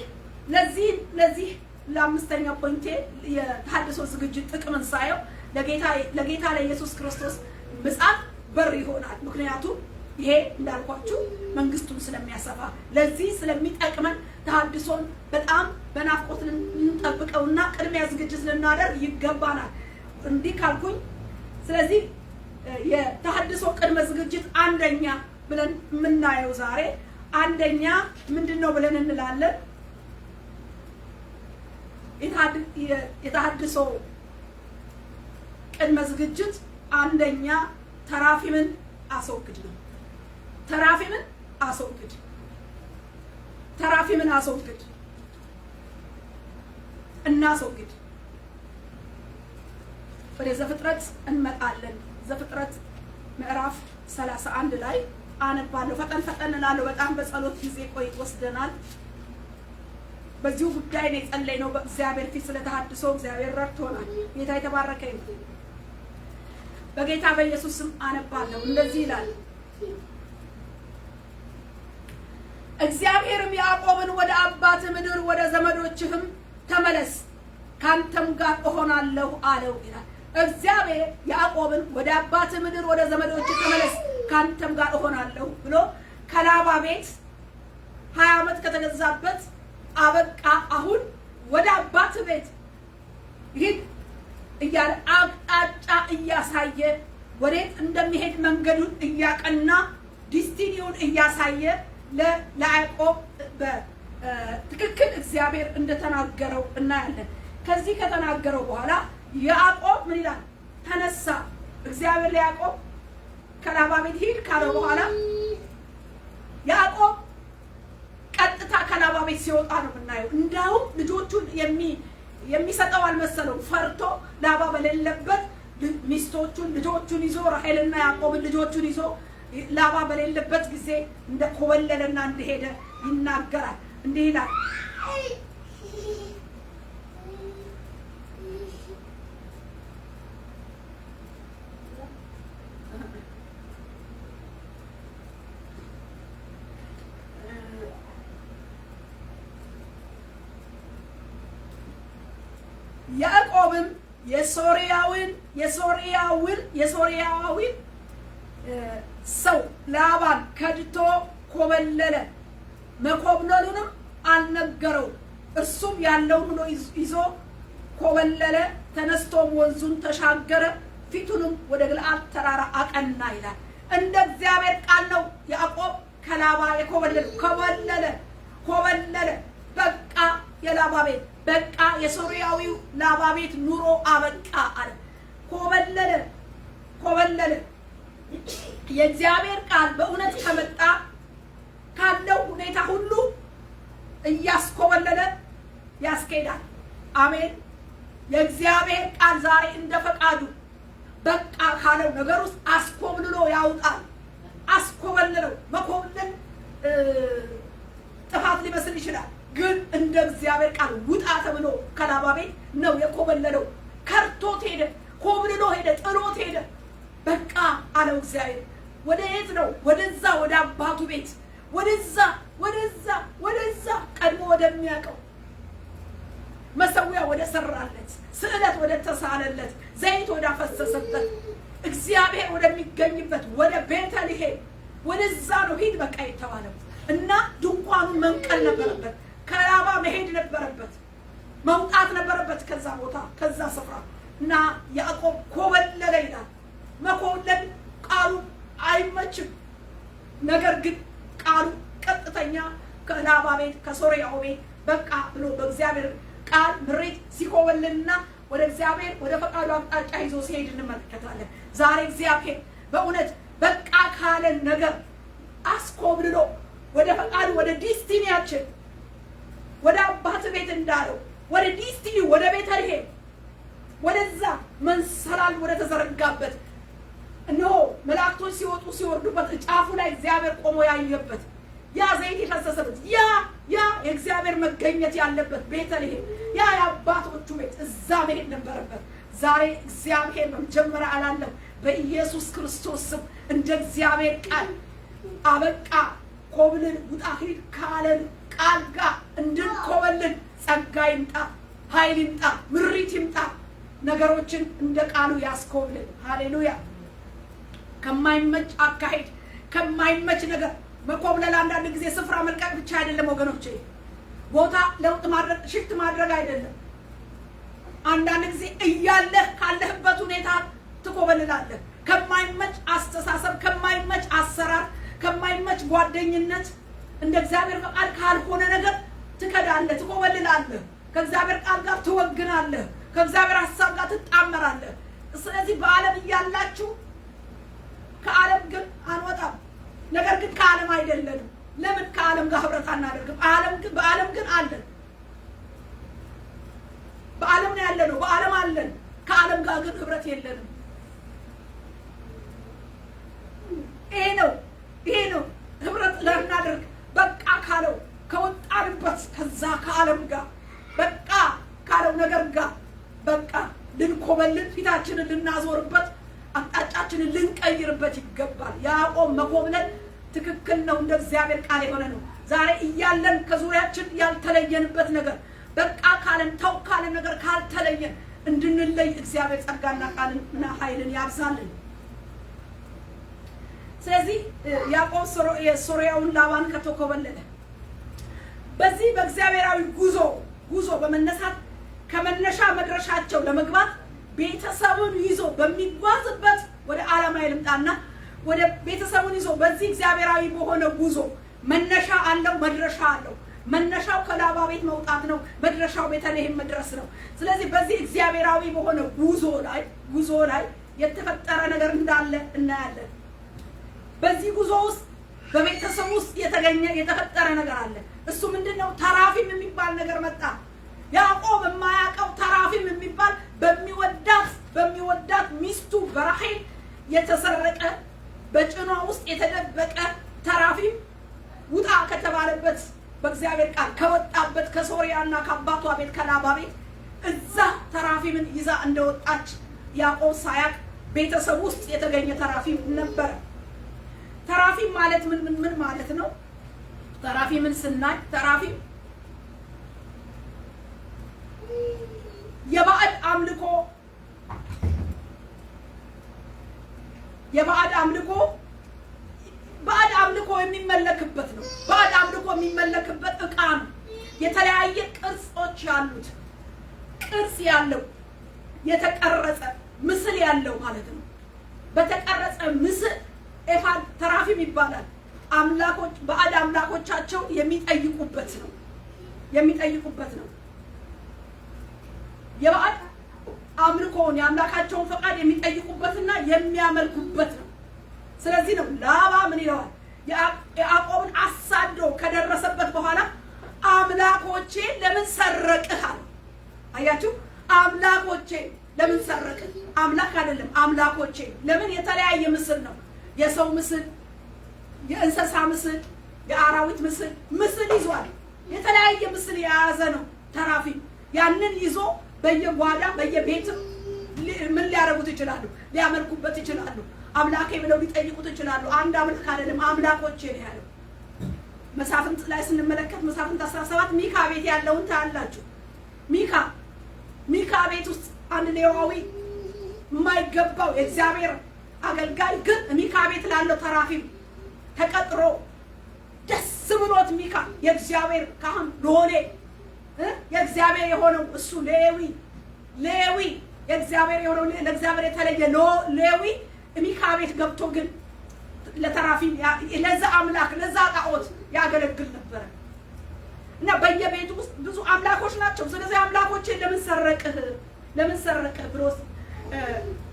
ለዚህ ለአምስተኛ ፖይንቴ የተሐድሶ ዝግጅት ጥቅምን ሳየው ለጌታ ለኢየሱስ ክርስቶስ ምጽአት በር ይሆናል። ምክንያቱም ይሄ እንዳልኳችሁ መንግስቱን ስለሚያሰፋ ለዚህ ስለሚጠቅመን ተሐድሶን በጣም በናፍቆት ልንጠብቀውና ቅድሚያ ዝግጅት ልናደርግ ይገባናል። እንዲህ ካልኩኝ ስለዚህ የተሐድሶ ቅድመ ዝግጅት አንደኛ ብለን የምናየው ዛሬ አንደኛ ምንድነው ብለን እንላለን? የተሐድሶ ቅድመ ዝግጅት አንደኛ ተራፊምን አስወግድ ነው። ተራፊምን አስወግድ እናስወግድ። ወደ ዘፍጥረት እንመጣለን። ዘፍጥረት ምዕራፍ 31 ላይ አነባለሁ። ፈጠን እላለሁ። በጣም በጸሎት ጊዜ ወስደናል። በዚሁ ጉዳይ ነው የጸለይነው በእግዚአብሔር ፊት ስለተሐድሶ እግዚአብሔር ረድቶናል። ጌታ የተባረከ ይሁን። በጌታ በኢየሱስ ስም አነባለሁ። እንደዚህ ይላል፣ እግዚአብሔርም ያዕቆብን ወደ አባትህ ምድር ወደ ዘመዶችህም ተመለስ ካንተም ጋር እሆናለሁ አለው ይላል። እግዚአብሔር ያዕቆብን ወደ አባትህ ምድር ወደ ዘመዶችህ ተመለስ ካንተም ጋር እሆናለሁ ብሎ ከላባ ቤት 20 ዓመት ከተገዛበት አበቃ። አሁን ወደ አባትህ ቤት ሂድ እያለ አቅጣጫ እያሳየ ወዴት እንደሚሄድ መንገዱን እያቀና ዲስቲኒውን እያሳየ ለያዕቆብ በትክክል እግዚአብሔር እንደተናገረው እናያለን። ከዚህ ከተናገረው በኋላ ያዕቆብ ምን ይላል? ተነሳ። እግዚአብሔር ለያዕቆብ ከላባ ቤት ሂድ ካለው በኋላ ያዕቆብ ቀጥታ ከላባ ቤት ሲወጣ ነው የምናየው። እንዳውም ልጆቹን የሚሰጠው አልመሰለው። ፈርቶ ላባ በሌለበት ሚስቶቹን ልጆቹን ይዞ ራሔልና ያዕቆብን ልጆቹን ይዞ ላባ በሌለበት ጊዜ እንደኮበለለና እንደሄደ ይናገራል። እንዲህ ይላል፣ ያዕቆብም የሶርያዊን ሰው ላባን ከድቶ ኮበለለ። መኮብለሉንም አልነገረው። እርሱም ያለውን ሁሉ ይዞ ኮበለለ። ተነስቶም ወንዙን ተሻገረ፣ ፊቱንም ወደ ገለዓድ ተራራ አቀና ይላል። እንደ እግዚአብሔር ቃል ነው ያዕቆብ ከላባ የኮበለለው። ኮበለለ። በቃ የላባ ቤት በቃ፣ የሶርያዊው ላባ ቤት ኑሮ አበቃ አለ። ኮበለለ። የእግዚአብሔር ቃል በእውነት ከመጣ ካለው ሁኔታ ሁሉ እያስኮበለለ ያስኬዳል። አሜን። የእግዚአብሔር ቃል ዛሬ እንደ ፈቃዱ በቃ ካለው ነገር ውስጥ አስኮብልሎ ያውጣል። አስኮበልለው። መኮብለል ጥፋት ሊመስል ይችላል፣ ግን እንደ እግዚአብሔር ቃል ውጣ ተብሎ ከላባ ቤት ነው የኮበለለው። ከርቶት ሄደ፣ ኮብልሎ ሄደ፣ ጥሎት ሄደ። በቃ አለው እግዚአብሔር። ወደ የት ነው? ወደዛ ወደ አባቱ ቤት፣ ወደዛ ቀድሞ ወደሚያውቀው መሰዊያ ወደ ሰራለት፣ ስዕለት ወደ ተሳለለት፣ ዘይት ወደ አፈሰሰበት፣ እግዚአብሔር ወደሚገኝበት ወደ ቤተልሔም ወደዛ ነው ሂድ በቃ የተባለው። እና ድንኳኑን መንቀል ነበረበት፣ ከላባ መሄድ ነበረበት፣ መውጣት ነበረበት ከዛ ቦታ ከዛ ስፍራ። እና ያዕቆብ ኮበለለ ይላል። መኮብለል ቃሉ አይመችም፣ ነገር ግን ቃሉ ቀጥተኛ ከላባ ቤት ከሶርያው ቤት በቃ ብሎ በእግዚአብሔር ቃል ምሬት ሲኮበልልና ወደ እግዚአብሔር ወደ ፈቃዱ አቅጣጫ ይዞ ሲሄድ እንመለከታለን። ዛሬ እግዚአብሔር በእውነት በቃ ካለን ነገር አስኮብልሎ ወደ ፈቃዱ ወደ ዲስቲኒያችን ወደ አባት ቤት እንዳለው ወደ ዲስቲኒ ወደ ቤተልሔም ወደዛ መንሰላል ወደ ተዘረጋበት እነሆ መላእክቶች ሲወጡ ሲወርዱበት ጫፉ ላይ እግዚአብሔር ቆሞ ያየበት ያ ዘይት የፈሰሰበት ያ የእግዚአብሔር መገኘት ያለበት ቤተልሔም ያ የአባቶቹ ቤት እዛ መሄድ ነበረበት። ዛሬ እግዚአብሔር በመጀመሪያ አላለም በኢየሱስ ክርስቶስ ስም እንደ እግዚአብሔር ቃል አበቃ ኮብልን ውጣ ሂድ ካለን ቃል ጋር እንድንኮበልን ጸጋ ይምጣ፣ ኃይል ይምጣ፣ ምሪት ይምጣ፣ ነገሮችን እንደ ቃሉ ያስኮብልን። ሃሌሉያ። ከማይመች አካሄድ ከማይመች ነገር መኮብለል አንዳንድ ጊዜ ስፍራ መልቀቅ ብቻ አይደለም ወገኖቼ፣ ቦታ ለውጥ ማድረግ ሽፍት ማድረግ አይደለም። አንዳንድ ጊዜ እያለህ ካለህበት ሁኔታ ትኮበልላለህ። ከማይመች አስተሳሰብ፣ ከማይመች አሰራር፣ ከማይመች ጓደኝነት፣ እንደ እግዚአብሔር ፈቃድ ካልሆነ ነገር ትከዳለህ፣ ትኮበልላለህ። ከእግዚአብሔር ቃል ጋር ትወግናለህ፣ ከእግዚአብሔር ሐሳብ ጋር ትጣመራለህ። ስለዚህ በዓለም እያላችሁ ከዓለም ግን አንወጣም። ነገር ግን ከዓለም አይደለንም። ለምን ከዓለም ጋር ህብረት አናደርግም? በዓለም ግን አለን። በዓለም ነው ያለነው፣ በዓለም አለን። ከዓለም ጋር ግን ህብረት የለንም። ይሄ ነው ህብረት ለናደርግ በቃ ካለው ከወጣንበት ከዛ ከዓለም ጋር በቃ ካለው ነገር ጋር በቃ ልንኮበልን ፊታችንን ልናዞርበት አቅጣጫችንን ልንቀይርበት ይገባል። ያዕቆብ መኮብለል ትክክል ነው፣ እንደ እግዚአብሔር ቃል የሆነ ነው። ዛሬ እያለን ከዙሪያችን ያልተለየንበት ነገር በቃ ካለን ተው ካለን ነገር ካልተለየን እንድንለይ እግዚአብሔር ጸጋና ቃልና ኃይልን ያብዛልን። ስለዚህ ያዕቆብ የሶርያውን ላባን ከተኮበለለ በዚህ በእግዚአብሔራዊ ጉዞ በመነሳት ከመነሻ መድረሻቸው ለመግባት ቤተሰቡን ይዞ በሚጓዝበት ወደ ዓላማ ይልምጣና ወደ ቤተሰቡን ይዞ በዚህ እግዚአብሔራዊ በሆነ ጉዞ መነሻ አለው፣ መድረሻ አለው። መነሻው ከላባ ቤት መውጣት ነው፣ መድረሻው ቤተልሔም መድረስ ነው። ስለዚህ በዚህ እግዚአብሔራዊ በሆነ ጉዞ ላይ የተፈጠረ ነገር እንዳለ እናያለን። በዚህ ጉዞ ውስጥ በቤተሰብ ውስጥ የተፈጠረ ነገር አለ። እሱ ምንድነው? ተራፊም የሚባል ነገር መጣ። ያዕቆብ የማያውቀው ተራፊም የሚባል በሚወዳት ሚስቱ በራሔል የተሰረቀ በጭኗ ውስጥ የተደበቀ ተራፊም ውጣ ከተባለበት በእግዚአብሔር ቃል ከወጣበት ከሶርያና ከአባቷ ቤት ከላባ ቤት እዛ ተራፊምን ይዛ እንደወጣች ያዕቆብ ሳያውቅ ቤተሰብ ውስጥ የተገኘ ተራፊም ነበረ። ተራፊም ማለት ምን ማለት ነው? ተራፊምን ስናይ ተራፊም የባዕድ አምልኮ የሚመለክበት ነው። ባዕድ አምልኮ የሚመለክበት ዕቃ ነው። የተለያየ ቅርጾች ያሉት ቅርጽ ያለው የተቀረጸ ምስል ያለው ማለት ነው። በተቀረጸ ምስል ኤፋድ ተራፊም ይባላል። አምላኮች ባዕድ አምላኮቻቸው የሚጠይቁበት ነው። የባዕድ አምልኮውን የአምላካቸውን ፈቃድ የሚጠይቁበትና የሚያመልኩበት ነው። ስለዚህ ነው ላባ ምን ይለዋል? ያዕቆብን አሳዶ ከደረሰበት በኋላ አምላኮቼ ለምን ሰረቅህ አለ። አያችሁ፣ አምላኮቼ ለምን ሰረቅህ? አምላክ አይደለም፣ አምላኮቼ ለምን? የተለያየ ምስል ነው። የሰው ምስል፣ የእንስሳ ምስል፣ የአራዊት ምስል ይዟል። የተለያየ ምስል የያዘ ነው ተራፊም። ያንን ይዞ በየጓዳ በየቤትም ምን ሊያደርጉት ይችላሉ? ሊያመልኩበት ይችላሉ። አምላኬ ብለው ሊጠይቁት ይችላሉ። አንድ አምላክ አይደለም፣ አምላኮቼ ነው ያለው። መሳፍንት ላይ ስንመለከት መሳፍንት 17 ሚካ ቤት ያለውን ታያላችሁ። ሚካ ቤት ውስጥ አንድ ሌዋዊ የማይገባው የእግዚአብሔር አገልጋይ ግን ሚካ ቤት ላለው ተራፊም ተቀጥሮ ደስ ብሎት ሚካ የእግዚአብሔር ካህን ሎሌ የእግዚአብሔር የሆነው እሱ ሌዊ የእግዚአብሔር የሆነው ለእግዚአብሔር የተለየ ሌዊ ሚካ ቤት ገብቶ ግን ለተራፊም ለዛ አምላክ ለዛ ጣዖት ያገለግል ነበር። እና በየቤቱ ውስጥ ብዙ አምላኮች ናቸው። ስለዚህ አምላኮቼ ለምን ሰረቅህ ብሎ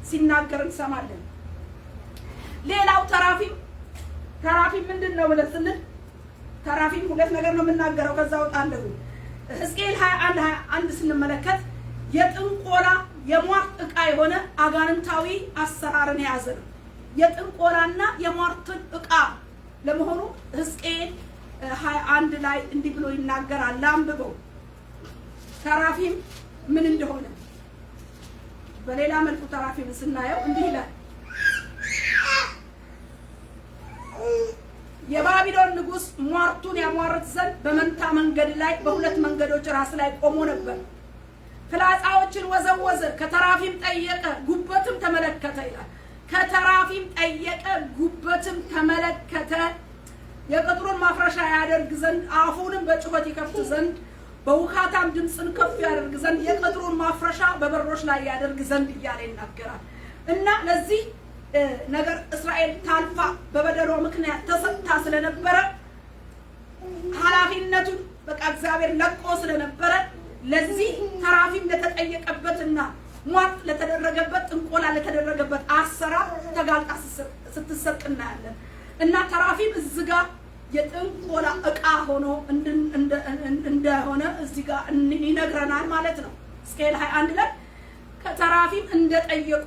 ሲናገር እንሰማለን። ሌላው ተራፊም ምንድን ነው ብለን ስንል ተራፊም ሁለት ነገር ነው የምናገረው። ከዛ ወጣለሁ ሕዝቅኤል 21 ስንመለከት የጥንቆላ የሟርት ዕቃ የሆነ አጋንንታዊ አሰራርን የያዘ ነው። የጥንቆላና የሟርትን ዕቃ ለመሆኑ ሕዝቅኤል 21 ላይ እንዲህ ብሎ ይናገራል። ላንብበው ተራፊም ምን እንደሆነ። በሌላ መልኩ ተራፊም ስናየው እንዲህ ይላል። የባቢሎን ንጉሥ ሟርቱን ያሟርት ዘንድ በመንታ መንገድ ላይ በሁለት መንገዶች ራስ ላይ ቆሞ ነበር። ፍላጻዎችን ወዘወዘ፣ ከተራፊም ጠየቀ፣ ጉበትም ተመለከተ ይላል። ከተራፊም ጠየቀ፣ ጉበትም ተመለከተ። የቅጥሩን ማፍረሻ ያደርግ ዘንድ አፉንም በጩኸት ይከፍት ዘንድ በውካታም ድምፅን ከፍ ያደርግ ዘንድ የቅጥሩን ማፍረሻ በበሮች ላይ ያደርግ ዘንድ እያለ ይናገራል። እና ለዚህ ነገር እስራኤል ታልፋ በበደሏ ምክንያት ተሰጥታ ስለነበረ ኃላፊነቱን በቃ እግዚአብሔር ለቆ ስለነበረ ለዚህ ተራፊም ለተጠየቀበትና ሟርት ለተደረገበት ጥንቆላ ለተደረገበት አሰራር ተጋልጣ ስትሰቅ እናያለን። እና ተራፊም እዚህ ጋር የጥንቆላ ዕቃ ሆኖ እንደሆነ እዚህ ጋር ይነግረናል ማለት ነው። ሕዝቅኤል 21 ላይ ከተራፊም እንደጠየቁ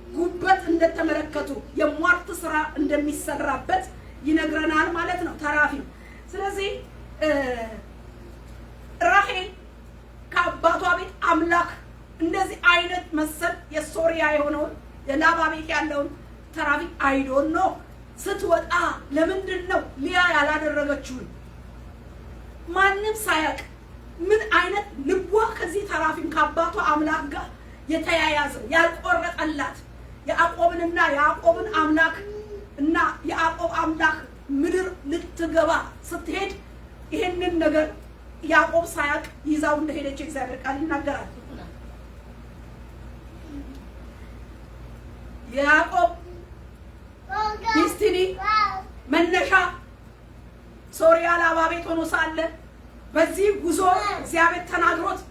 ጉበት እንደተመለከቱ የሟርት ስራ እንደሚሰራበት ይነግረናል ማለት ነው ተራፊም። ስለዚህ ራሔል ከአባቷ ቤት አምላክ እንደዚህ አይነት መሰል የሶሪያ የሆነውን የላባ ቤት ያለውን ተራፊም አይዶን ነው ስትወጣ ለምንድን ነው ሊያ ያላደረገችውን ማንም ሳያውቅ ምን አይነት ልቧ ከዚህ ተራፊም ከአባቷ አምላክ ጋር የተያያዘ ያልቆረጠላት ያዕቆብንና ያዕቆብን አምላክ እና ያዕቆብ አምላክ ምድር ልትገባ ስትሄድ ይሄንን ነገር ያዕቆብ ሳያውቅ ይዛው እንደሄደች እግዚአብሔር ቃል ይናገራል። ያዕቆብ ሚስቲኒ መነሻ ሶሪያ ላባ ቤት ሆኖ ሳለ በዚህ ጉዞ እግዚአብሔር ተናግሮት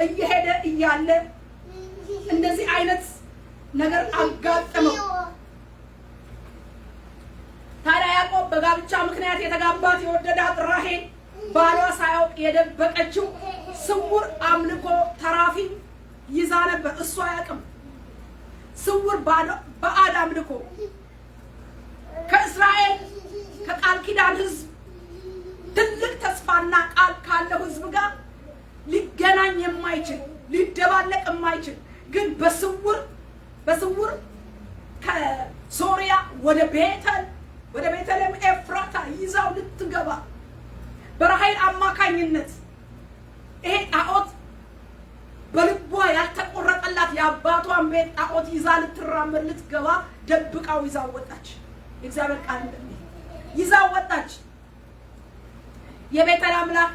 እየሄደ እያለ እንደዚህ አይነት ነገር አጋጠመው። ታዲያ ያዕቆብ በጋብቻ ምክንያት የተጋባት የወደዳት ራሔል ባሏ ሳያውቅ የደበቀችው ስውር አምልኮ ተራፊም ይዛ ነበር። እሷ አያውቅም። ስውር ባዕድ አምልኮ ከእስራኤል ከቃል ኪዳን ሕዝብ ትልቅ ተስፋና ቃል ካለው ሕዝብ ጋር ሊገናኝ የማይችል ሊደባለቅ የማይችል ግን በስውር ከሶሪያ ወደ ቤተልሔም ኤፍራታ ይዛው ልትገባ በራሔል አማካኝነት ይሄ ጣዖት በልቧ ያልተቆረጠላት የአባቷን ቤት ጣዖት ይዛ ልትራመድ ልትገባ ደብቃው ይዛው ወጣች። የእግዚአብሔር ቃል እንደሚል ይዛው ወጣች። የቤተል አምላክ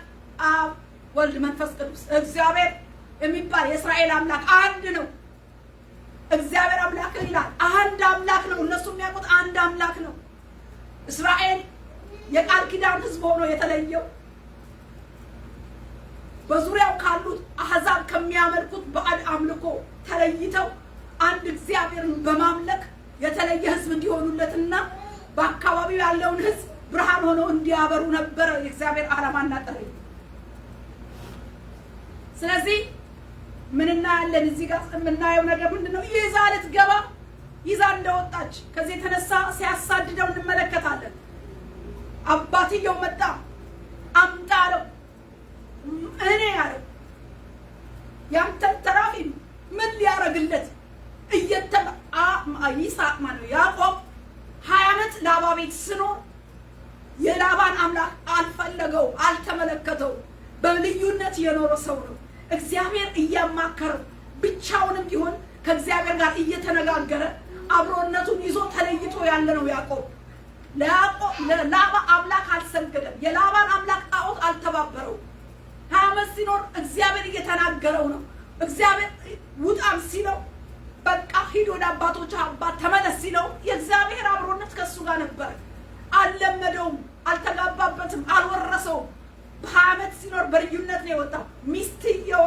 አብ ወልድ መንፈስ ቅዱስ እግዚአብሔር የሚባል የእስራኤል አምላክ አንድ ነው። እግዚአብሔር አምላክ ይላል። አንድ አምላክ ነው። እነሱ የሚያውቁት አንድ አምላክ ነው። እስራኤል የቃል ኪዳን ሕዝብ ሆኖ የተለየው በዙሪያው ካሉት አሕዛብ ከሚያመልኩት ባዕድ አምልኮ ተለይተው አንድ እግዚአብሔርን በማምለክ የተለየ ሕዝብ እንዲሆኑለትና በአካባቢው ያለውን ሕዝብ ብርሃን ሆነው እንዲያበሩ ነበረ የእግዚአብሔር ዓላማና ጥሪ። ስለዚህ ምን እናያለን? እዚህ ጋር የምናየው ነገር ምንድነው? ይዛ ልትገባ ይዛ እንደወጣች ከዚህ የተነሳ ሲያሳድደው እንመለከታለን። አባትየው መጣ፣ አምጣ አለው። እኔ ያለው ያንተን ተራፊም ምን ሊያረግለት ይስሐቅ ማለት ያዕቆብ 20 ዓመት ላባ ቤት ስኖር የላባን አምላክ አልፈለገው፣ አልተመለከተው። በልዩነት የኖረ ሰው ነው። እግዚአብሔር እያማከረ ብቻውንም ቢሆን ከእግዚአብሔር ጋር እየተነጋገረ አብሮነቱን ይዞ ተለይቶ ያለ ነው ያዕቆብ። ለላባ አምላክ አልሰገደም። የላባን አምላክ ጣዖት አልተባበረው። 20 ዓመት ሲኖር እግዚአብሔር እየተናገረው ነው። እግዚአብሔር ውጣም ሲለው በቃ ሂድ ወደ አባቶች አባት ተመለስ ሲለው የእግዚአብሔር አብሮነት ከሱ ጋር ነበር። አልለመደውም፣ አልተጋባበትም፣ አልወረሰውም። በ20 ዓመት ሲኖር በልዩነት ነው የወጣው። ሚስትየዋ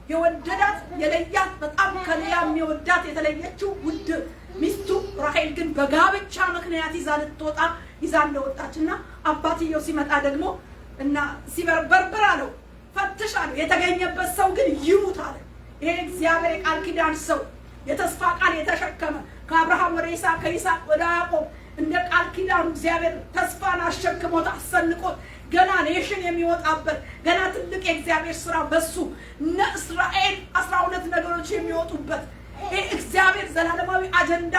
የወደዳት የለያት በጣም ከልያ የሚወዳት የተለየችው ውድ ሚስቱ ራሔል ግን በጋብቻ ምክንያት ይዛ ልትወጣ ይዛ እንደወጣችና አባትየው ሲመጣ ደግሞ እና ሲበርበር አለው፣ ፈትሽ አለው። የተገኘበት ሰው ግን ይሙት አለ። ይሄ እግዚአብሔር የቃል ኪዳን ሰው የተስፋ ቃል የተሸከመ ከአብርሃም ወደ ይስሐቅ ከይስሐቅ ወደ ያዕቆብ እንደ ቃል ኪዳኑ እግዚአብሔር ተስፋን አሸክሞት አሰንቆት ገና ኔሽን የሚወጣበት ገና ትልቅ የእግዚአብሔር ስራ በሱ እስራኤል 12 ነገሮች የሚወጡበት ይሄ እግዚአብሔር ዘላለማዊ አጀንዳ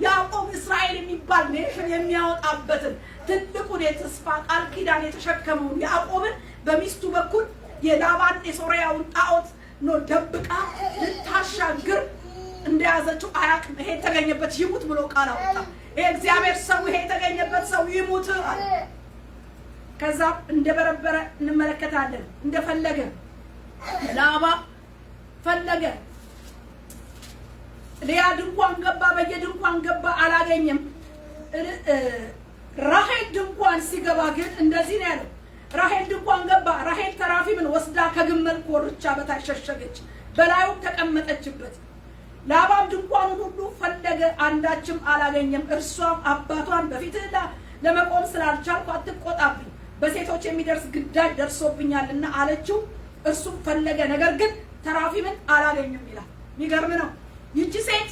ያዕቆብ እስራኤል የሚባል ኔሽን የሚያወጣበትን ትልቁን የተስፋ ቃል ኪዳን የተሸከመውን ያዕቆብን በሚስቱ በኩል የላባን የሶርያውን ጣዖት ነው ደብቃ ልታሻግር እንደያዘችው አያውቅም። ይሄ የተገኘበት ይሙት ብሎ ቃል አወጣ። ይሄ እግዚአብሔር ሰው ይሄ የተገኘበት ሰው ይሙት አለ። ከዛ እንደበረበረ እንመለከታለን። እንደፈለገ ላባ ፈለገ። ሊያ ድንኳን ገባ፣ በየድንኳን ገባ፣ አላገኘም። ራሔል ድንኳን ሲገባ ግን እንደዚህ ነው ያለው። ራሔል ድንኳን ገባ። ራሔል ተራፊምን ወስዳ ከግመል ኮርቻ በታች ሸሸገች፣ በላዩም ተቀመጠችበት። ላባም ድንኳኑን ሁሉ ፈለገ፣ አንዳችም አላገኘም። እርሷም አባቷን በፊትህ ለመቆም ስላልቻልኩ አትቆጣብኝ፣ በሴቶች የሚደርስ ግዳጅ ደርሶብኛልና አለችው። እርሱም ፈለገ፣ ነገር ግን ተራፊምን አላገኘም ይላል። የሚገርም ነው። ይቺ ሴት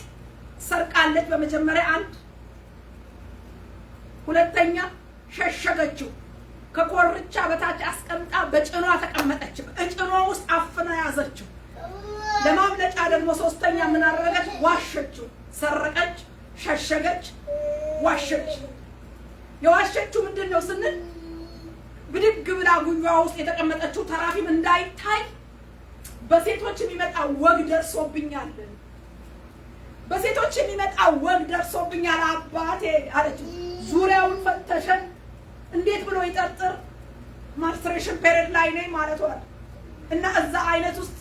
ሰርቃለች። በመጀመሪያ አንድ፣ ሁለተኛ ሸሸገችው፣ ከኮርቻ በታች አስቀምጣ በጭኗ ተቀመጠችበት፣ እጭኗ ውስጥ አፍና ያዘችው። ለማምለጫ ደግሞ ሶስተኛ ምን አደረገች? ዋሸችው። ሰረቀች፣ ሸሸገች፣ ዋሸች። የዋሸችው ምንድን ነው ስንል ብድግ ብላ ጉኛዋ ውስጥ የተቀመጠችው ተራፊም እንዳይታይ በሴቶች የሚመጣ ወግ ደርሶብኛል፣ በሴቶች የሚመጣ ወግ ደርሶብኛል አባቴ አለችው። ዙሪያውን ፈተሸን። እንዴት ብሎ ይጠርጥር? ማስትሬሽን ፔሪድ ላይ ነኝ ማለት ነው። እና እዛ አይነት ውስጥ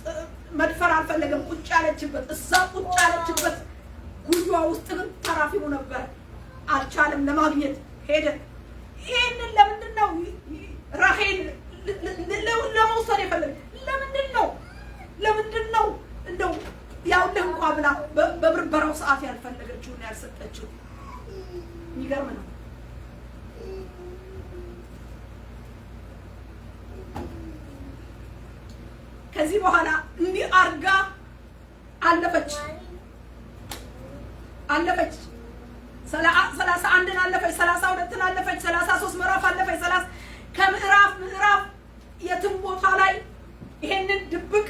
መድፈር አልፈለገም። ቁጭ ያለችበት እዛ ቁጭ ያለችበት ጉያዋ ውስጥ ግን ተራፊሙ ነበር። አልቻለም ለማግኘት ሄደ። ይሄንን ለምንድን ነው ራሔል ለመውሰድ የፈለገ? ለምንድን ነው እንደው ያውልህ እንኳ ብላ በብርበራው ሰዓት ያልፈለገችውና ያልሰጠችው? የሚገርም ነው። ከዚህ በኋላ እንዲህ አርጋ አለፈች 31ን አለፈች፣ 32ን አለፈች፣ 33 ምዕራፍ አለፈች። 30 ከምዕራፍ የትም ቦታ ላይ ይሄንን ድብቅ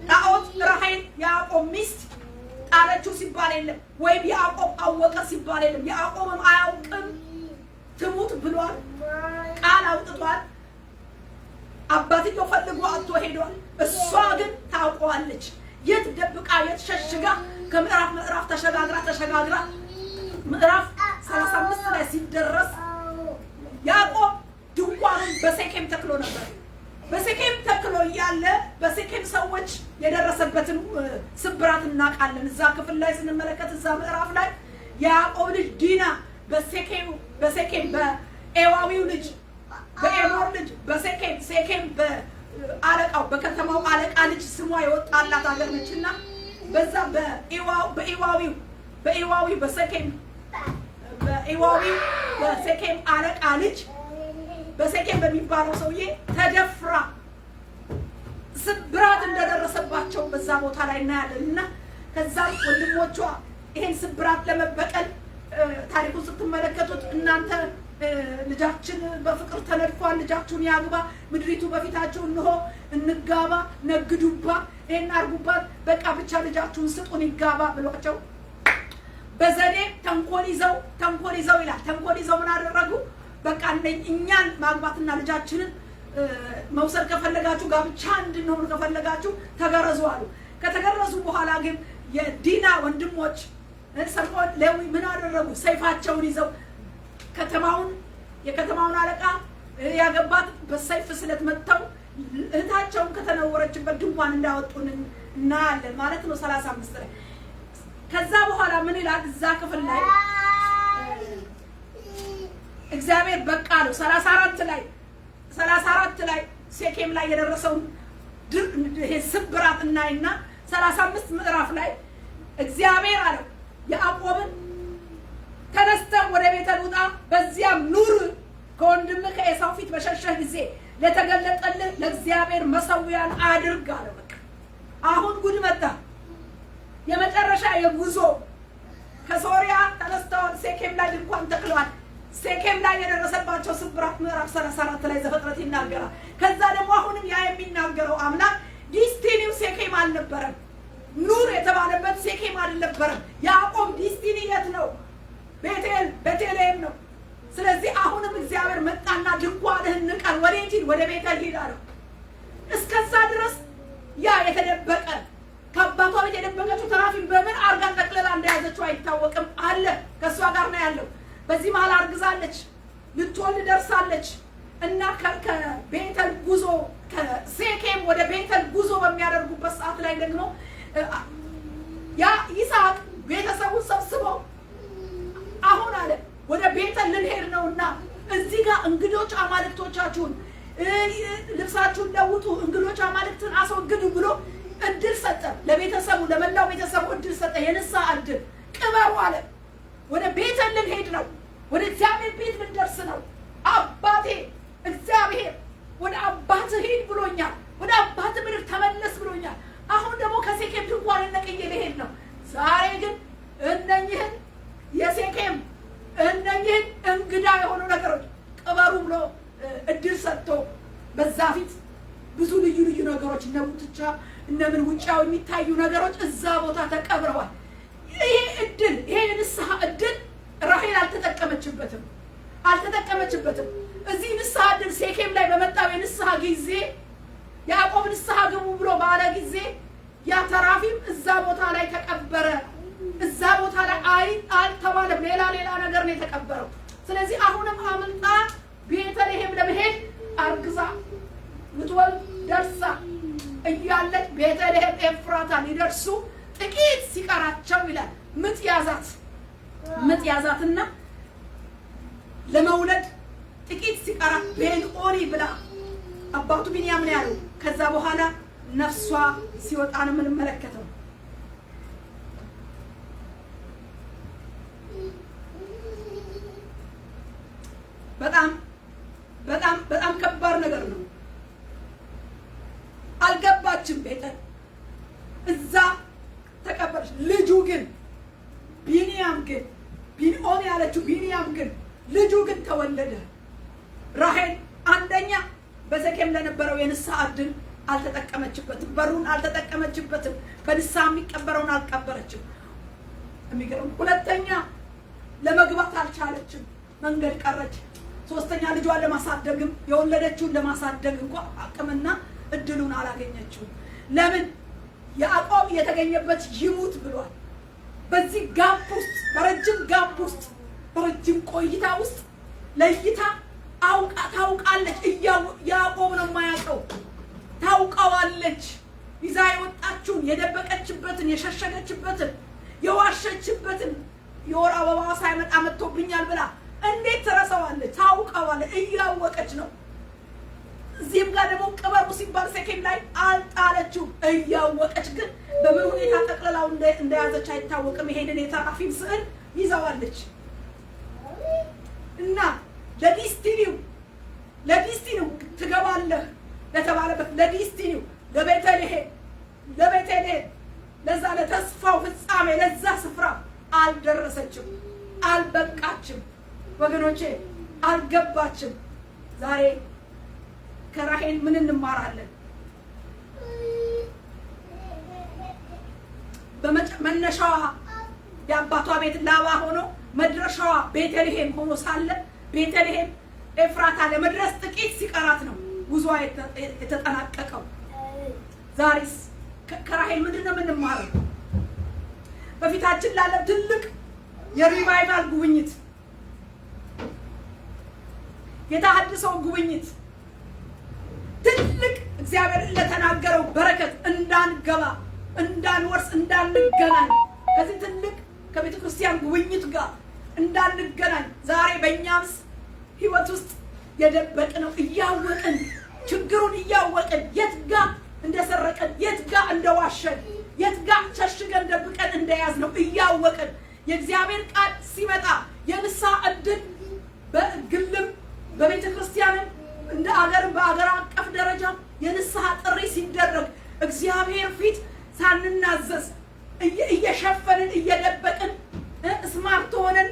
ጣዖት ራሔል ያዕቆብ ሚስት ጣለችው ሲባል የለም፣ ወይም ያዕቆብ አወቀ ሲባል የለም። ያዕቆብም አያውቅም፣ ትሙት ብሏል፣ ቃል አውጥቷል። አባትየው ፈልጎ አጥቶ ሄዷል። እሷ ግን ታውቀዋለች። የት ደብቃ የት ሸሽጋ ከምዕራፍ ተሸጋግራ ምዕራፍ 35 ላይ ሲደረስ ያዕቆብ ድንኳኑን በሴኬም ተክሎ ነበር። በሴኬም ተክሎ እያለ በሴኬም ሰዎች የደረሰበትን ስብራት እናውቃለን። እዛ ክፍል ላይ ስንመለከት እዛ ምዕራፍ ላይ የያዕቆብ ልጅ ዲና በሴኬም በኤዋዊው ልጅ በኤሞር ልጅ ሴኬም በአለቃው በከተማው አለቃ ልጅ ስሟ የወጣላት ሀገር ነችና በዛ በኤዋዊው በሴኬም አለቃ ልጅ በሴኬም በሚባለው ሰውዬ ተደፍራ ስብራት እንደደረሰባቸው በዛ ቦታ ላይ እናያለንና ከዛም ወንድሞቿ ይሄን ስብራት ለመበቀል ታሪኩን ስትመለከቱት እናንተ ልጃችን በፍቅር ተነድፏል፣ ልጃችሁን ያግባ፣ ምድሪቱ በፊታችሁ እንሆ፣ እንጋባ፣ ነግዱባ፣ ይሄን አርጉባት፣ በቃ ብቻ ልጃችሁን ስጡን ይጋባ ብሏቸው በዘዴ ተንኮል ይዘው ይላል። ተንኮል ይዘው ምን አደረጉ? በቃ እኛን ማግባትና ልጃችንን መውሰድ ከፈለጋችሁ ጋብቻ እንድንሆን ከፈለጋችሁ ተገረዙ አሉ። ከተገረዙ በኋላ ግን የዲና ወንድሞች ሰምዖን፣ ሌዊ ምን አደረጉ? ሰይፋቸውን ይዘው የከተማውን አለቃ ያገባት በሰይፍ ስለት መጥተው እህታቸውን ከተነወረችበት ድንኳን እንዳወጡን እናያለን ማለት ነው 35 ላይ። ከዛ በኋላ ምን ይላል እዛ ክፍል ላይ እግዚአብሔር በቃ አለው 34 ላይ ሴኬም ላይ የደረሰውን ይሄ ስብራት እናይና 35 ምዕራፍ ላይ እግዚአብሔር አለው ያዕቆብን ተነስተህ ወደ ቤተል ውጣ፣ በዚያም ኑር፣ ከወንድምህ ከኤሳው ፊት በሸሸህ ጊዜ ለተገለጠልህ ለእግዚአብሔር መሠዊያን አድርግ አለው። በቃ አሁን ጉድ መጣ። የመጨረሻ የጉዞ ከሶሪያ ተነስተው ሴኬም ላይ ድንኳን ተክለዋል። ሴኬም ላይ የደረሰባቸው ስብራት ምዕራፍ 34 ላይ ዘፍጥረት ይናገራል። ከዛ ደግሞ አሁንም ያ የሚናገረው አምላክ ዲስቲኒው ሴኬም አልነበረም፣ ኑር የተባለበት ሴኬም አልነበረም። ያዕቆብ ዲስቲኒ የት ነው? ቤተልሔም ነው። ስለዚህ አሁንም እግዚአብሔር መጣና ድንኳንህን ንቀል፣ ወዴት ሂድ? ወደ ቤተል ሂድ አለው። እስከዛ ድረስ ያ የተደበቀ ከአባቷ ቤት የደበቀችው ተራፊም በምን አርጋ ጠቅልላ እንደያዘችው አይታወቅም አለ። ከእሷ ጋር ነው ያለው። በዚህ መሀል አርግዛለች፣ ልትወልድ ደርሳለች እና ከቤተል ጉዞ ከሴኬም ወደ ቤተል ጉዞ በሚያደርጉበት ሰዓት ላይ ደግሞ ያ ይስሐቅ ቤተሰቡን ሰብስበው አሁን አለ ወደ ቤተል ልንሄድ ነውና እዚህ ጋር እንግዶች አማልክቶቻችሁን ልብሳችሁን ለውጡ፣ እንግዶች አማልክትን አስወግዱ ብሎ እድል ሰጠ። ለቤተሰቡ ለመላው ቤተሰቡ እድል ሰጠ። የንስሐ እድል ቅበሩ አለ። ወደ ቤተል ልንሄድ ነው፣ ወደ እግዚአብሔር ቤት ልንደርስ ነው። አባቴ እግዚአብሔር ወደ አባትህ ሂድ ብሎኛል፣ ወደ አባትህ ምድር ተመለስ ብሎኛል። አሁን ደግሞ ከሴኬም ድንኳን ነቅዬ ልሄድ ነው። ዛሬ ግን እነኝህን እንግዳ የሆኑ ነገሮች ቅበሩ ብሎ እድል ሰጥቶ በዛ ፊት ብዙ ልዩ ነገሮች እነ ቡትቻ እነምን ውጫው የሚታዩ ነገሮች እዛ ቦታ ተቀብረዋል። ይሄ የንስሐ እድል ራሔል አልተጠቀመችበትም። እዚህ ንስሐ እድል ሴኬም ላይ በመጣው የንስሐ ጊዜ ያዕቆብ ንስሐ ግቡ ብሎ ባለ ጊዜ ያ ተራፊም እዛ ቦታ ላይ ተቀበረ። እዛ ቦታ ላይ አልተባለም፣ ሌላ ነገር ነው የተቀበረው። ስለዚህ አሁንም አምልጣ ቤተልሔም ለመሄድ አርግዛ ልትወልድ ደርሳ እያለች ቤተልሔም ኤፍራታ ሊደርሱ ጥቂት ሲቀራቸው ይላል ምጥ ያዛትና ለመውለድ ጥቂት ሲቀራት ቤንኦኒ ብላ አባቱ ቢንያም ነው ያለው። ከዛ በኋላ ነፍሷ ሲወጣ ነው የምንመለከተው። በጣም ከባድ ነገር ነው። አልገባችም ቤተል እዛ ተቀበለች። ልጁ ግን ቢንኦኒ ያለችው ቢንያም ግን ልጁ ግን ተወለደ። ራሔል አንደኛ በሴኬም ለነበረው የንስሐ እድል አልተጠቀመችበትም፣ በሩን አልተጠቀመችበትም፣ በንስሐ የሚቀበረውን አልቀበረችም። የሚገርም። ሁለተኛ ለመግባት አልቻለችም፣ መንገድ ቀረች። ሶስተኛ ልጇን ለማሳደግም የወለደችውን ለማሳደግ እንኳን አቅምና እድሉን አላገኘችውም። ለምን? ያዕቆብ የተገኘበት ይሙት ብሏል። በዚህ ጋፕ ውስጥ በረጅም ቆይታ ውስጥ ለይታ ታውቃለች። ያዕቆብ ነው የማያውቀው። ታውቀዋለች። ይዛ የወጣችውን የደበቀችበትን የሸሸገችበትን የዋሸችበትን የወር አበባዋ ሳይመጣ መጥቶብኛል ብላ እንዴት ትረሳዋለች? ታውቀዋለች። እያወቀች ነው። እዚህም ጋር ደግሞ ቅበሩ ሲባል ሴኬም ላይ አልጣለችው። እያወቀች ግን በምን ሁኔታ ጠቅልላው እንደያዘች አይታወቅም። ይሄንን የተራፊም ስዕል ይዘዋለች እና ለዲስቲኒው ትገባለህ ለተባለበት ለዲስቲኒው ለቤተልሔም ለዛ ለተስፋው ፍጻሜ ለዛ ስፍራ አልደረሰችም፣ አልበቃችም። ወገኖቼ አልገባችም። ዛሬ ከራሔል ምን እንማራለን? መነሻዋ የአባቷ ቤት ላባ ሆኖ መድረሻዋ ቤተልሔም ሆኖ ሳለ ቤተልሔም ኤፍራታ ለመድረስ ጥቂት ሲቀራት ነው ጉዞዋ የተጠናቀቀው። ዛሬስ ከራሔል ምንድን ነው የምንማረው? በፊታችን ላለ ትልቅ የሪቫይቫል ጉብኝት፣ የተሐድሶ ጉብኝት፣ ትልቅ እግዚአብሔር ለተናገረው በረከት እንዳንገባ፣ እንዳንወርስ፣ እንዳንገናኝ ከዚህ ትልቅ ከቤተ ክርስቲያን ጉብኝት ጋር እንዳንገናኝ ዛሬ በእኛም ህይወት ውስጥ የደበቅነው እያወቅን ችግሩን እያወቅን የት ጋር እንደሰረቀን የት ጋር እንደዋሸን የት ጋር ሸሽገን ደብቀን እንደያዝነው እያወቅን የእግዚአብሔር ቃል ሲመጣ የንስሐ ዕድል በግልም በቤተ ክርስቲያንም እንደ አገርም በአገር አቀፍ ደረጃ የንስሐ ጥሪ ሲደረግ እግዚአብሔር ፊት ሳንናዘዝ እየሸፈንን እየደበቅን ስማርት ሆነን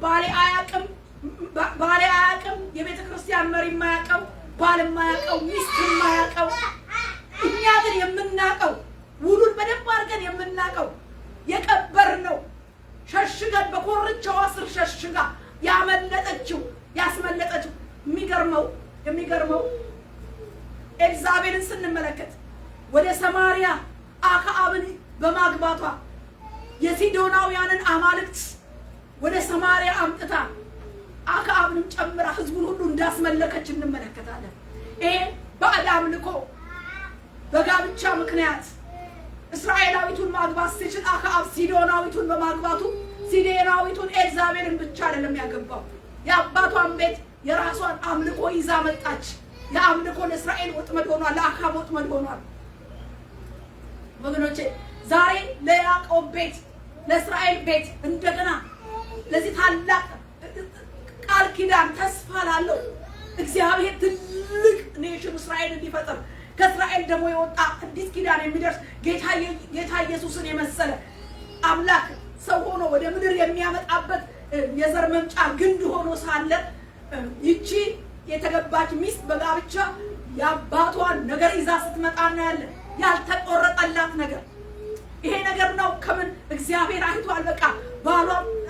ባሌ አያውቅም የቤተ ክርስቲያን መሪ የማያውቀው ባል የማያውቀው ሚስት የማያውቀው እኛ ግን የምናውቀው ውሉን በደንብ አድርገን የምናውቀው የቀበርነው ሸሽገን በኮርቻዋ ስር ሸሽጋ ያስመለጠችው የሚገርመው ኤልዛቤልን ስንመለከት ወደ ሰማርያ አክዓብን በማግባቷ የሲዶናውያንን አማልክት ወደ ሰማርያ አምጥታ አክዓብንም ጨምራ ህዝቡን ሁሉ እንዳስመለከች እንመለከታለን። ይሄ ባዕድ አምልኮ በጋብቻ ምክንያት እስራኤላዊቱን ማግባት ሲችል አክዓብ ሲዶናዊቱን በማግባቱ ሲዶናዊቱን ኤልዛቤልን ብቻ አይደለም ያገባው፣ የአባቷን ቤት የራሷን አምልኮ ይዛ መጣች። ለአምልኮ ለእስራኤል ወጥመድ ሆኗል፣ ለአክዓብ ወጥመድ ሆኗል። ወገኖቼ ዛሬ ለያዕቆብ ቤት ለእስራኤል ቤት እንደገና ለዚህ ታላቅ ቃል ኪዳን ተስፋ ላለው እግዚአብሔር ትልቅ ኔሽን እስራኤል እንዲፈጥር ከእስራኤል ደግሞ የወጣ አዲስ ኪዳን የሚደርስ ጌታ ኢየሱስን የመሰለ አምላክ ሰው ሆኖ ወደ ምድር የሚያመጣበት የዘር መምጫ ግንድ ሆኖ ሳለ ይቺ የተገባች ሚስት በጋብቻ የአባቷን ነገር ይዛ ስትመጣ እናያለን። ያልተቆረጠላት ነገር ይሄ ነገር ነው። ከምን እግዚአብሔር አይቷል። በቃ ባሏ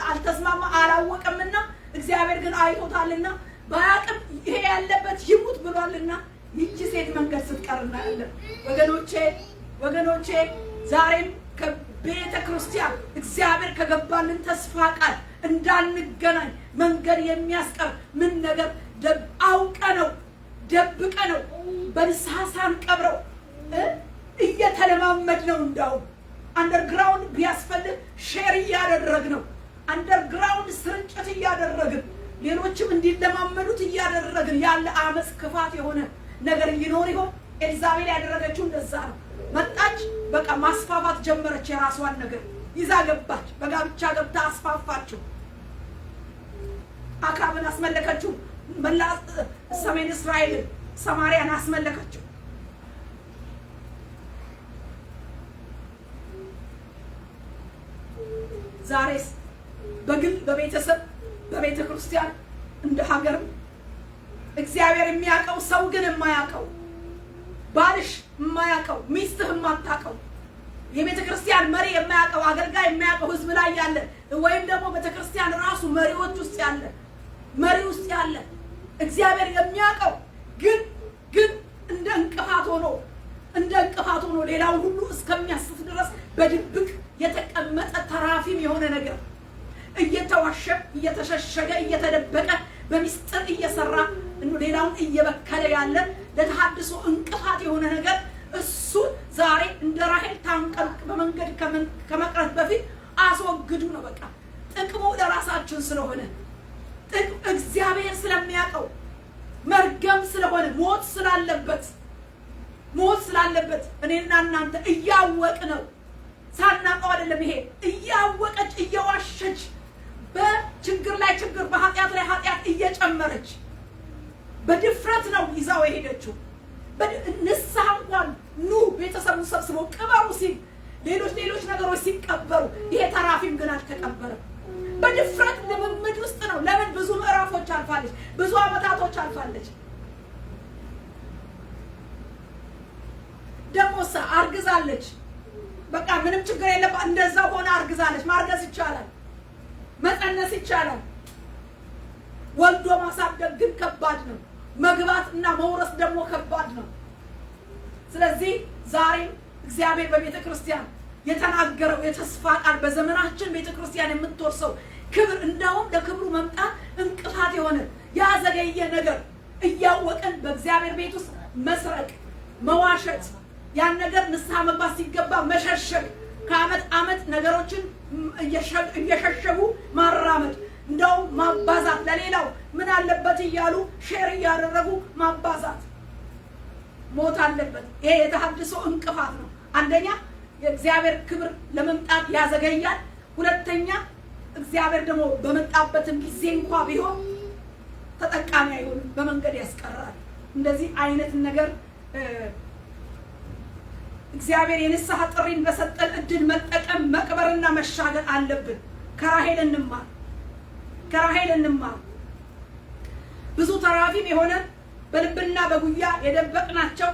አልተስማማ አላወቀምና እግዚአብሔር ግን አይቶታልና ባያቅም ይሄ ያለበት ይሙት ብሏልና ይቺ ሴት መንገድ ስትቀር እናያለን። ወገኖቼ ዛሬም ከቤተ ክርስቲያን እግዚአብሔር ከገባልን ተስፋ ቃል እንዳንገናኝ መንገድ የሚያስቀር ምን ነገር ደብቀ ነው በንስሐ ሳንቀብረው እየተለማመድ ነው። እንዳውም አንደርግራውንድ ቢያስፈልግ ሼር እያደረግነው አንደርግራውንድ ስርጭት እያደረግን ሌሎችም እንዲለማመዱት እያደረግን ያለ አመጽ ክፋት የሆነ ነገር ይኖር ይሆን? ኤልዛቤል ያደረገችው እንደዛ ነው። መጣች፣ በቃ ማስፋፋት ጀመረች። የራሷን ነገር ይዛ ገባች። በጋብቻ ገብታ አስፋፋችው። አክዓብን አስመለከችው። መላ ሰሜን እስራኤልን ሰማርያን አስመለከችው። ዛሬስ በግል በቤተሰብ በቤተ ክርስቲያን እንደ ሀገርም እግዚአብሔር የሚያውቀው ሰው ግን የማያውቀው ባልሽ የማያውቀው ሚስትህ የማታውቀው የቤተ ክርስቲያን መሪ የማያውቀው አገልጋይ የማያውቀው ህዝብ ላይ ያለ ወይም ደግሞ ቤተ ክርስቲያን ራሱ መሪዎች ውስጥ ያለ እግዚአብሔር የሚያውቀው ግን እንደ እንቅፋት ሆኖ ሌላውን ሁሉ እስከሚያስፍ ድረስ በድብቅ የተቀመጠ ተራፊም የሆነ ነገር እየተዋሸ እየተሸሸገ እየተደበቀ በሚስጥር እየሰራ ሌላውን እየበከለ ያለ ለተሐድሶ እንቅፋት የሆነ ነገር እሱ ዛሬ እንደ ራሔል ታንቀልቅ በመንገድ ከመቅረት በፊት አስወግዱ ነው። በቃ ጥቅሙ ለራሳችን ስለሆነ እግዚአብሔር ስለሚያውቀው መርገም ስለሆነ ሞት ስላለበት እኔና እናንተ እያወቅ ነው ሳናውቀው አይደለም። ይሄ እያወቀች እየዋሸች በችግር ላይ ችግር በኃጢአት ላይ ኃጢአት እየጨመረች በድፍረት ነው ይዛው የሄደችው። ንስሐ እንኳን ኑ ቤተሰቡን ሰብስበው ቅበሩ ሲል ሌሎች ነገሮች ሲቀበሩ ይሄ ተራፊም ግን አልተቀበረም። በድፍረት ልምምድ ውስጥ ነው። ለምን ብዙ ምዕራፎች አልፋለች፣ ብዙ ዓመታቶች አልፋለች። ደሞሳ አርግዛለች። በቃ ምንም ችግር የለባት። እንደዛው ሆነ አርግዛለች። ማርገዝ ይቻላል፣ መጸነስ ይቻላል። ወልዶ ማሳደግ ግን ከባድ ነው። መግባት እና መውረስ ደግሞ ከባድ ነው። ስለዚህ ዛሬም እግዚአብሔር በቤተ ክርስቲያን የተናገረው የተስፋ ቃል በዘመናችን ቤተ ክርስቲያን የምትወርሰው ክብር እንደውም ለክብሩ መምጣት እንቅፋት የሆነ ያዘገየ ነገር እያወቀን በእግዚአብሔር ቤት ውስጥ መስረቅ፣ መዋሸት፣ ያን ነገር ንስሐ መግባት ሲገባ መሸሸግ፣ ከዓመት ዓመት ነገሮችን እየሸሸጉ ማራመድ፣ እንደውም ማባዛት፣ ለሌላው ምን አለበት እያሉ ሼር እያደረጉ ማባዛት ሞት አለበት። ይሄ የተሐድሶ እንቅፋት ነው። አንደኛ የእግዚአብሔር ክብር ለመምጣት ያዘገያል። ሁለተኛ እግዚአብሔር ደግሞ በመጣበትም ጊዜ እንኳ ቢሆን ተጠቃሚ አይሆንም፣ በመንገድ ያስቀራል። እንደዚህ አይነት ነገር እግዚአብሔር የንስሐ ጥሪን በሰጠን እድል መጠቀም መቅበርና መሻገር አለብን። ከራሔል እንማር። ብዙ ተራፊም የሆነ በልብና በጉያ የደበቅናቸው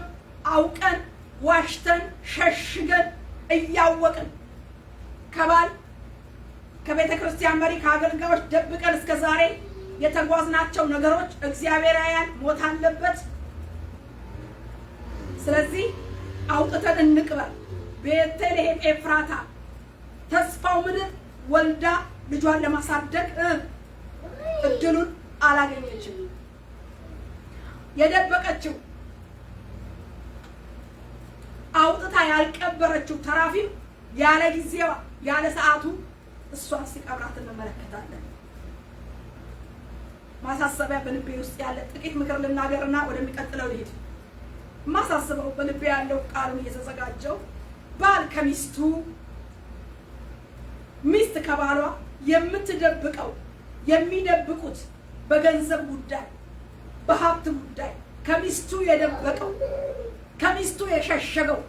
አውቀን ዋሽተን ሸሽገን እያወቅን ከባል ከቤተ ክርስቲያን መሪ ከአገልጋዮች ደብቀን እስከ ዛሬ የተጓዝናቸው ነገሮች እግዚአብሔር ያያል፣ ሞት አለበት። ስለዚህ አውጥተን እንቅበር። ቤተልሔም ኤፍራታ ተስፋው ምድር ወልዳ ልጇን ለማሳደግ እድሉን አላገኘችም። የደበቀችው አውጥታ ያልቀበረችው ተራፊም ያለ ጊዜዋ ያለ ሰዓቱ እሷን ሲቀብራት እንመለከታለን። ማሳሰቢያ በልቤ ውስጥ ያለ ጥቂት ምክር ልናገርና ወደሚቀጥለው ልሂድ። ማሳሰበው በልቤ ያለው ቃሉን እየተዘጋጀው ባል ከሚስቱ፣ ሚስት ከባሏ የምትደብቀው የሚደብቁት በገንዘብ ጉዳይ በሀብት ጉዳይ ከሚስቱ የደበቀው ከሚስቱ የሸሸገው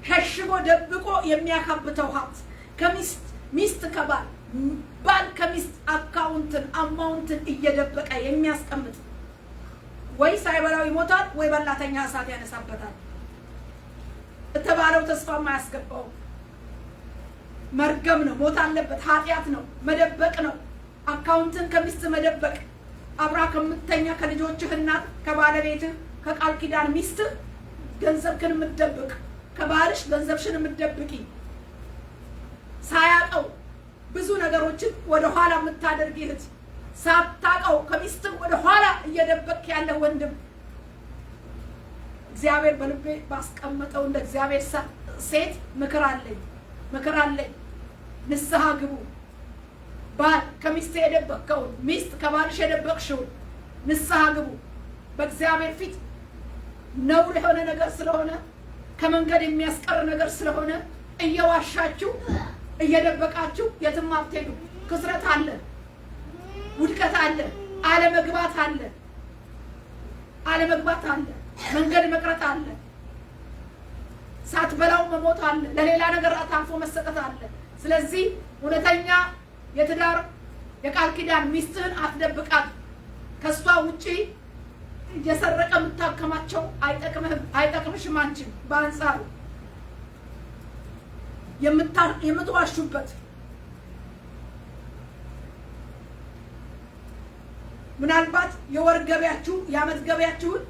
ሸሽጎ ደብቆ የሚያካብተው ሀብት ሚስት ከባል ባል ከሚስት አማውንትን እየደበቀ የሚያስቀምጥ ወይ ሳይበላው ይሞታል ወይ በላተኛ እሳት ያነሳበታል። የተባለው ተስፋ የማያስገባው መርገም ነው። ሞት አለበት። ኃጢአት ነው። መደበቅ ነው። አካውንትን ከሚስት መደበቅ፣ አብራ ከምትተኛ ከልጆችህ እናት ከባለቤትህ ከቃል ኪዳን ሚስትህ ገንዘብክን የምትደብቅ፣ ከባልሽ ገንዘብሽን የምትደብቂ፣ ሳያውቀው ብዙ ነገሮችን ወደ ኋላ የምታደርግ እህት፣ ሳታውቀው ከሚስትህ ወደ ኋላ እየደበቅ ያለ ወንድም፣ እግዚአብሔር በልቤ ባስቀመጠው እንደ እግዚአብሔር ሴት ምክር አለኝ። ንስሐ ግቡ። ባል ከሚስት የደበቅከውን፣ ሚስት ከባልሽ የደበቅሽውን ንስሐ ግቡ። በእግዚአብሔር ፊት ነውር የሆነ ነገር ስለሆነ፣ ከመንገድ የሚያስቀር ነገር ስለሆነ እየዋሻችሁ እየደበቃችሁ የትም አትሄዱ። ክስረት አለ፣ ውድቀት አለ፣ አለመግባት አለ፣ መንገድ መቅረት አለ፣ ሳትበላው መሞት አለ፣ ለሌላ ነገር አታልፎ መሰጠት አለ። ስለዚህ እውነተኛ የትዳር የቃል ኪዳን ሚስትህን አትደብቃት። ከሷ ውጪ እየሰረቀ የምታከማቸው አይጠቅምሽም። አንቺም በአንጻሩ የምትዋሹበት ምናልባት የወር ገቢያችሁ የዓመት ገቢያችሁን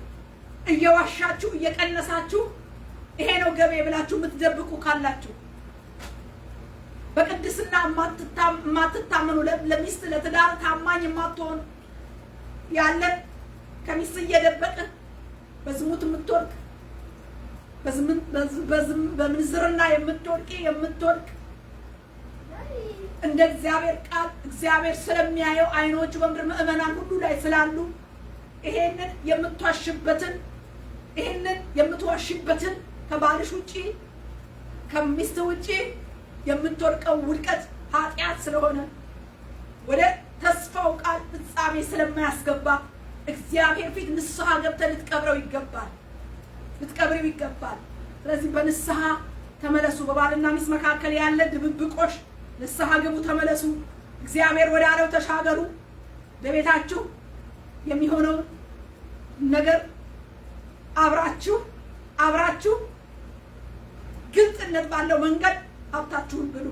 እየዋሻችሁ እየቀነሳችሁ ይሄ ነው ገቢ ብላችሁ የምትደብቁ ካላችሁ፣ በቅድስና የማትታመኑ ለሚስት ለትዳር ታማኝ የማትሆኑ ያለን ከሚስት እየደበቀ በዝሙት የምትወድቅ በምንዝርና የምትወድቅ እንደ እግዚአብሔር ቃል እግዚአብሔር ስለሚያየው አይኖቹ በምድር ምእመናን ሁሉ ላይ ስላሉ ይሄንን የምትዋሽበትን ከባልሽ ውጪ ከሚስት ውጪ የምትወድቀው ውድቀት ኃጢአት ስለሆነ ወደ ተስፋው ቃል ፍጻሜ ስለማያስገባ እግዚአብሔር ፊት ንስሐ ገብተህ ልትቀብረው ይገባል። ስለዚህ በንስሐ ተመለሱ። በባልና ሚስት መካከል ያለ ድብብቆሽ ንስሐ ግቡ፣ ተመለሱ። እግዚአብሔር ወደ አለው ተሻገሩ። በቤታችሁ የሚሆነው ነገር አብራችሁ ግልጽነት ባለው መንገድ ሀብታችሁን ብሉ፣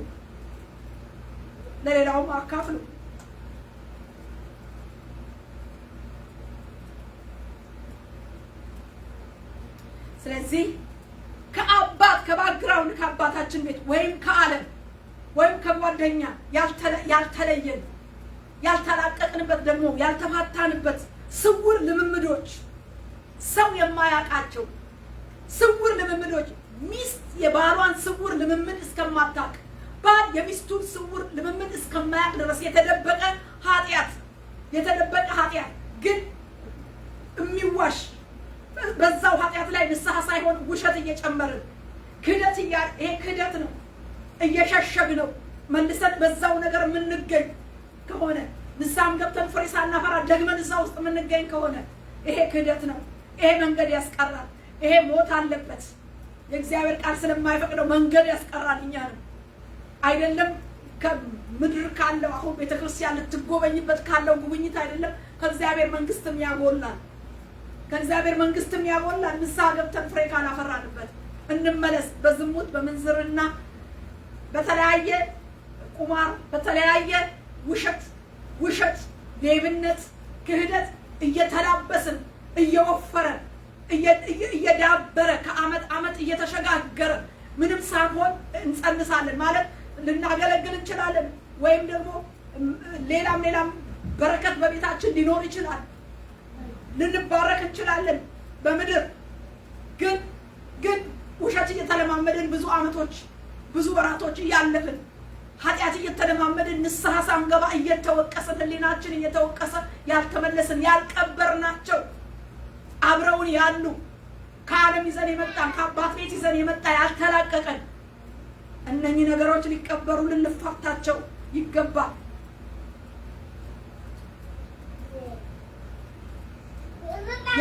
ለሌላውም አካፍሉ። ስለዚህ ከባክግራውንድ ከአባታችን ቤት ወይም ከዓለም ወይም ከጓደኛ ያልተለየን ያልተላቀቅንበት ደግሞ ያልተፋታንበት ስውር ልምምዶች፣ ሰው የማያውቃቸው ስውር ልምምዶች፣ ሚስት የባሏን ስውር ልምምድ እስከማታውቅ፣ ባል የሚስቱን ስውር ልምምድ እስከማያውቅ ድረስ የተደበቀ ኃጢአት ግን የሚዋሽ በዛው ኃጢአት ላይ ንስሐ ሳይሆን ውሸት እየጨመርን ይሄ ክህደት ነው። እየሸሸግነው መልሰን በዛው ነገር የምንገኝ ከሆነ ንስሐም ገብተን ፍሬ ሳናፈራ ደግመን እዛ ውስጥ የምንገኝ ከሆነ ይሄ ክህደት ነው። ይሄ መንገድ ያስቀራል። ይሄ ሞት አለበት። የእግዚአብሔር ቃል ስለማይፈቅደው መንገድ ያስቀራል። እኛ ነው አይደለም ከምድር ካለው አሁን ቤተክርስቲያን ልትጎበኝበት ካለው ጉብኝት አይደለም ከእግዚአብሔር መንግስትም ያጎላል። ንስሐ ገብተን ፍሬ ካላፈራንበት እንመለስ። በዝሙት በምንዝርና በተለያየ ቁማር በተለያየ ውሸት ሌብነት ክህደት እየተላበስን እየወፈረን እየዳበረ ከአመት እየተሸጋገረ ምንም ሳይሆን እንጸንሳለን ማለት ልናገለግል እንችላለን። ወይም ደግሞ ሌላም በረከት በቤታችን ሊኖር ይችላል። ልንባረክ እንችላለን። በምድር ግን ውሸት እየተለማመድን ብዙ ወራቶች እያለፍን ኃጢአት እየተለማመድን ንስሐ ሳንገባ እየተወቀሰን ህሊናችን እየተወቀሰ ያልተመለስን ያልቀበርናቸው አብረውን ያሉ ከዓለም ይዘን የመጣን ከአባት ቤት ይዘን የመጣ ያልተላቀቀን እነኚህ ነገሮች ሊቀበሩ ልንፋታቸው ይገባል።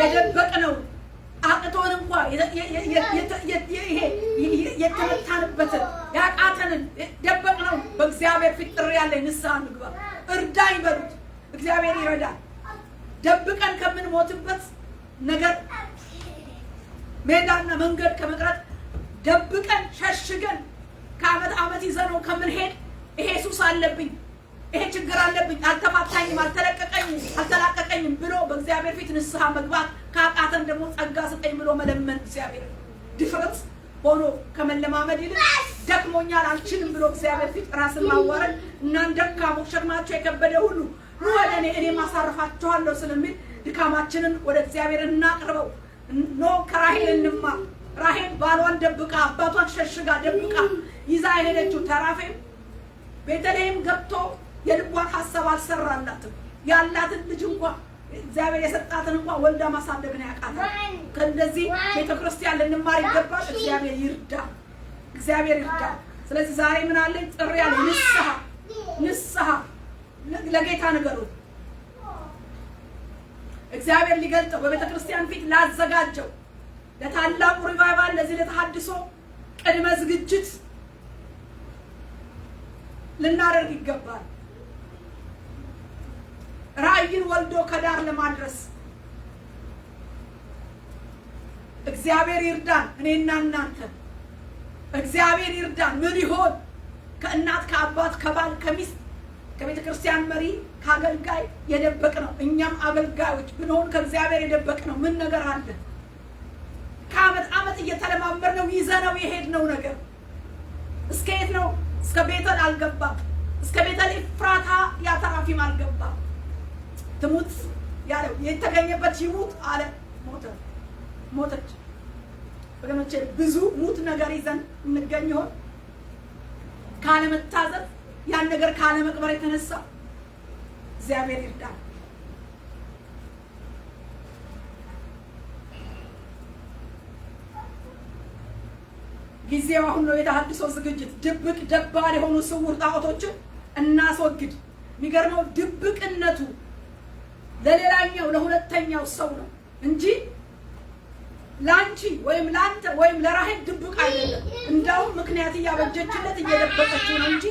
የደበቅነው አቅቶን እንኳን የተመታንበትን ያቃተንን ደበቅነው በእግዚአብሔር ፊት ጥሪ ያለኝ ንስሐ እንግባ። እርዳኝ በሉት፣ እግዚአብሔር ይረዳል። ደብቀን ከምንሞትበት ነገር ሜዳና መንገድ ከመቅረት ደብቀን ሸሽገን ከዓመት ይዘነው ከምንሄድ ይሄ ሱስ አለብኝ፣ ይሄ ችግር አለብኝ፣ አልተፋታኝም፣ አልተላቀቀኝም ብሎ በእግዚአብሔር ፊት ንስሐ መግባት፣ ካቃተን ደግሞ ጸጋ ስጠኝ ብሎ መለመን እግዚአብሔር ድፍረት ሆኖ ከመለማመድ ይልቅ ደክሞኛል አልችልም ብሎ እግዚአብሔር ፊት ራስን ማዋረድ እናንተ ደካሞች ሸክማችሁ የከበደ ሁሉ ኑ ወደ እኔ ማሳረፋችኋለሁ ስለሚል ድካማችንን ወደ እግዚአብሔር እናቅርበው። ከራሄል እንማር። ራሄል ባሏን ደብቃ አባቷን ሸሽጋ ደብቃ ይዛ የሄደችው ተራፌም ቤተልሔም ገብቶ የልቧን ሐሳብ አልሰራላትም። ያላትን ልጅ እንኳን እግዚአብሔር የሰጣትን እንኳን ወልዳ ማሳደግ ነው ያቃተው። ከእንደዚህ ቤተክርስቲያን ልንማር ይገባል። እግዚአብሔር ይርዳ። ስለዚህ ዛሬ ምን አለኝ ጥሪ ያለ ንስሐ ለጌታ ነገሩ እግዚአብሔር ሊገልጠው በቤተክርስቲያን ፊት ላዘጋጀው ለታላቁ ሪቫይቫል ለዚህ ለተሐድሶ ቅድመ ዝግጅት ልናደርግ ይገባል። ራእይን ወልዶ ከዳር ለማድረስ እግዚአብሔር ይርዳን። እኔና እናንተ እግዚአብሔር ይርዳን። ምን ይሆን ከእናት ከአባት ከባል ከሚስት ከቤተክርስቲያን መሪ ከአገልጋይ የደበቅነው እኛም አገልጋዮች ብንሆን ከእግዚአብሔር የደበቅነው ምን ነገር አለ? ከዓመት እየተለማመድነው ይዘነው የሄድነው ነገር እስከ የት ነው? እስከ ቤተል አልገባም። እስከ ቤተል ኤፍራታ ያ ተራፊም አልገባም። ትሙት ያለው የተገኘበት ይሙት አለ። ሞተች። ወገኖቼ ብዙ ሙት ነገር ይዘን እንገኝ ይሆን? ካለመታዘዝ ያን ነገር ካለመቅበር የተነሳ እግዚአብሔር ይርዳል። ጊዜው አሁን ነው። የተሐድሶ ዝግጅት ድብቅ ደባል የሆኑ ስውር ጣዖቶችን እናስወግድ። የሚገርመው ድብቅነቱ ለሌላኛው ለሁለተኛው ሰው ነው እንጂ ላንቺ ወይም ላንተ ወይም ለራሔል ድብቅ አይደለም። እንዳውም ምክንያት እያበጀችለት እየደበቀችው ነው እንጂ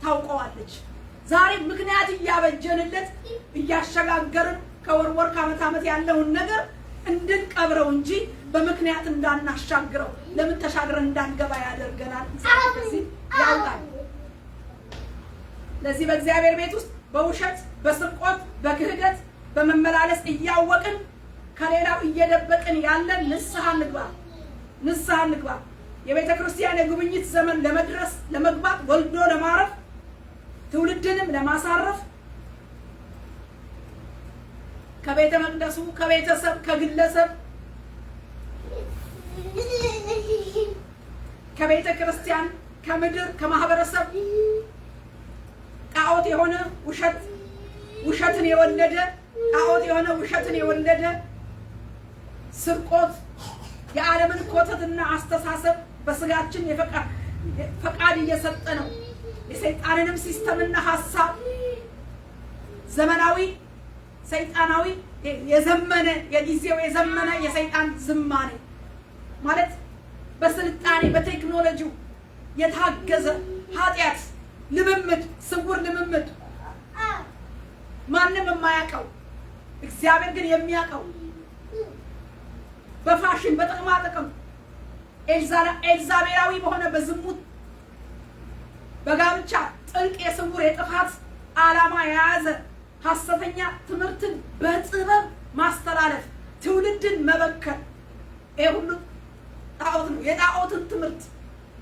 ታውቀዋለች። ዛሬ ምክንያት እያበጀንለት እያሸጋገርን ከወርወር ከዓመት ዓመት ያለውን ነገር እንድንቀብረው እንጂ በምክንያት እንዳናሻግረው ለምን ተሻግረን እንዳንገባ ያደርገናል። ስለዚህ ያውቃል። ለዚህ በእግዚአብሔር ቤት ውስጥ በውሸት በስርቆት በክህደት በመመላለስ እያወቅን ከሌላው እየደበቅን ያለን ንስሐ እንግባ። የቤተ ክርስቲያን የጉብኝት ዘመን ለመድረስ ለመግባት ወልዶ ለማረፍ ትውልድንም ለማሳረፍ ከቤተ መቅደሱ ከቤተሰብ ከግለሰብ ከቤተ ክርስቲያን ከምድር ከማህበረሰብ ጣዖት የሆነ ውሸትን የወለደ ጣዖት የሆነ ውሸትን የወለደ ስርቆት የዓለምን ኮተትና አስተሳሰብ በስጋችን ፈቃድ እየሰጠ ነው። የሰይጣንንም ሲስተምና ሐሳብ ዘመናዊ ሰይጣናዊ የዘመነ የጊዜው የዘመነ የሰይጣን ዝማኔ ማለት በስልጣኔ በቴክኖሎጂው የታገዘ ኃጢአት ልምምድ ስውር ልምምድ ማንም የማያውቀው እግዚአብሔር ግን የሚያውቀው በፋሽን በጥቅማ ጥቅም ኤልዛቤላዊ በሆነ በዝሙት በጋብቻ ጥልቅ የስውር የጥፋት ዓላማ የያዘ ሐሰተኛ ትምህርትን በጥበብ ማስተላለፍ ትውልድን መበከል ይሄ ሁሉ ጣዖት ነው። የጣዖትን ትምህርት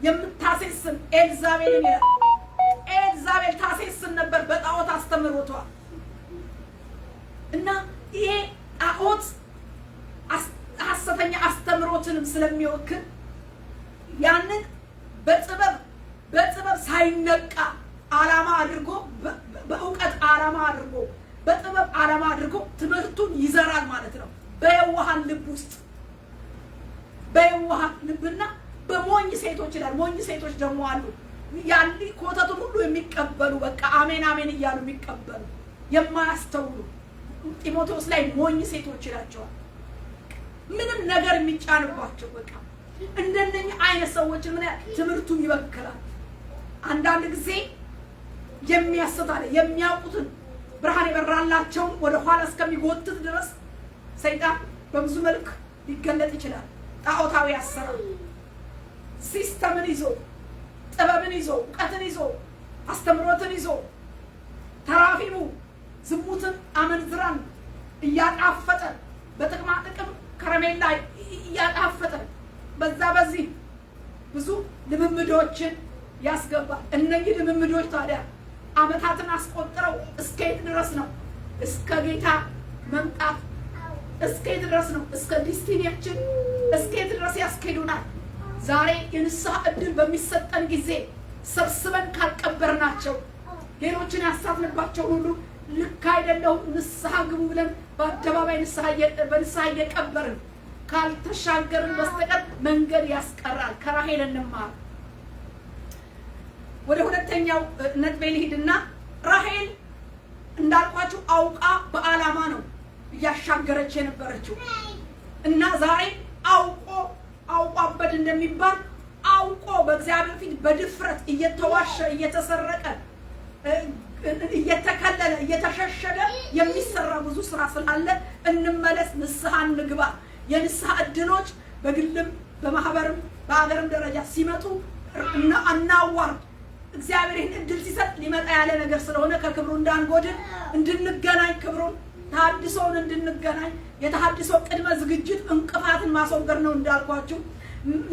የምታሴስን ኤልዛቤልን ይላል። ኤልዛቤል ታሴስን ነበር በጣዖት አስተምሮቷ እና ይሄ ጣዖት ሐሰተኛ አስተምሮትንም ስለሚወክል ያንን በጥበብ ሳይነቃ ዓላማ አድርጎ በእውቀት ዓላማ አድርጎ በጥበብ ዓላማ አድርጎ ትምህርቱን ይዘራል ማለት ነው። በየዋሃን ልብ ውስጥ በየዋሃን ልብና በሞኝ ሴቶች ይላል። ሞኝ ሴቶች ደግሞ አሉ ያሊ ኮተቱን ሁሉ የሚቀበሉ በቃ አሜን አሜን እያሉ የሚቀበሉ የማያስተውሉ ጢሞቴዎስ ላይ ሞኝ ሴቶች ይላቸዋል። ምንም ነገር የሚጫንባቸው በቃ እንደነኛ አይነት ሰዎች ምን ትምህርቱ ይበክላል። አንዳንድ ጊዜ የሚያስታለ የሚያውቁትን ብርሃን የበራላቸውን ወደ ኋላ እስከሚጎትት ድረስ ሰይጣን በብዙ መልክ ሊገለጥ ይችላል። ጣዖታዊ አሰራር ሲስተምን ይዞ ጥበብን ይዞ እውቀትን ይዞ አስተምሮትን ይዞ ተራፊሙ ዝሙትን አመንዝራን እያጣፈጠ በጥቅማ ጥቅም ከረሜላ እያጣፈጠ በዚህ ብዙ ልምምዶችን ያስገባል። እነዚህ ልምምዶች ታዲያ ዓመታትን አስቆጥረው እስከየት ድረስ ነው? እስከ ጌታ መምጣት እስከየት ድረስ ነው? እስከ ዲስቲኒያችን እስከየት ድረስ ያስኬዱናል? ዛሬ የንስሐ ዕድል በሚሰጠን ጊዜ ሰብስበን ካልቀበርናቸው ሌሎችን ያሳትንባቸው ሁሉ ልክ አይደለሁም ንስሐ ግቡ ብለን በአደባባይ በንስሐ እየቀበርን ካልተሻገርን በስተቀር መንገድ ያስቀራል። ከራሔል እንማር። ወደ ሁለተኛው ነጥቤ ልሂድና ራሔል እንዳልኳችሁ አውቃ በዓላማ ነው እያሻገረች የነበረችው እና ዛሬ አውቋበት እንደሚባል አውቆ በእግዚአብሔር ፊት በድፍረት እየተዋሸ እየተሰረቀ እየተከለለ እየተሸሸገ የሚሰራ ብዙ ስራ ስላለ እንመለስ፣ ንስሐ እንግባ። የንስሐ ዕድሎች በግልም በማህበርም በአገርም ደረጃ ሲመጡ እናዋርድ። እግዚአብሔር ይህን ዕድል ሲሰጥ ሊመጣ ያለ ነገር ስለሆነ ከክብሩ እንዳንጎድል እንድንገናኝ ክብሩን ተሐድሶውን እንድንገናኝ የተሐድሶ ቅድመ ዝግጅት እንቅፋትን ማስወገድ ነው እንዳልኳችሁ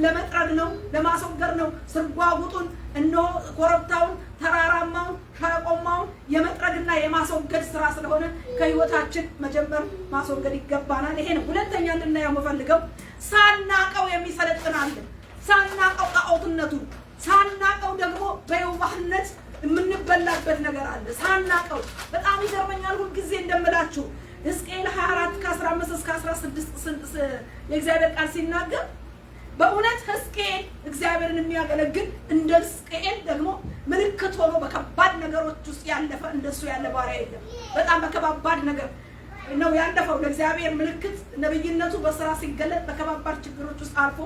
ለመጥረግ ነው ለማስወገድ ነው። ስርጓጉጡን እነሆ ኮረብታውን ተራራማውን ሸለቆማውን የመጥረግና የማስወገድ ስራ ስለሆነ ከህይወታችን መጀመር ማስወገድ ይገባናል። ይሄ ነው። ሁለተኛ እንድናየው የምፈልገው ሳናቀው የሚሰለጥናለን። ሳናቀው ጣዖትነቱን ሳናቀው ደግሞ በየዋህነት የምንበላበት ነገር አለ። ሳናቀው በጣም ይገርመኛል። ሁልጊዜ እንደምላችሁ ሕዝቅኤል 24 ከ15 እስከ 16 የእግዚአብሔር ቃል ሲናገር በእውነት ሕዝቅኤል እግዚአብሔርን የሚያገለግል እንደ ሕዝቅኤል ደግሞ ምልክት ሆኖ በከባድ ነገሮች ውስጥ ያለፈ እንደሱ ያለ ባሪያ የለም። በጣም በከባድ ነገር ነው ያለፈው። ለእግዚአብሔር ምልክት ነብይነቱ በስራ ሲገለጥ በከባድ ችግሮች ውስጥ አልፎ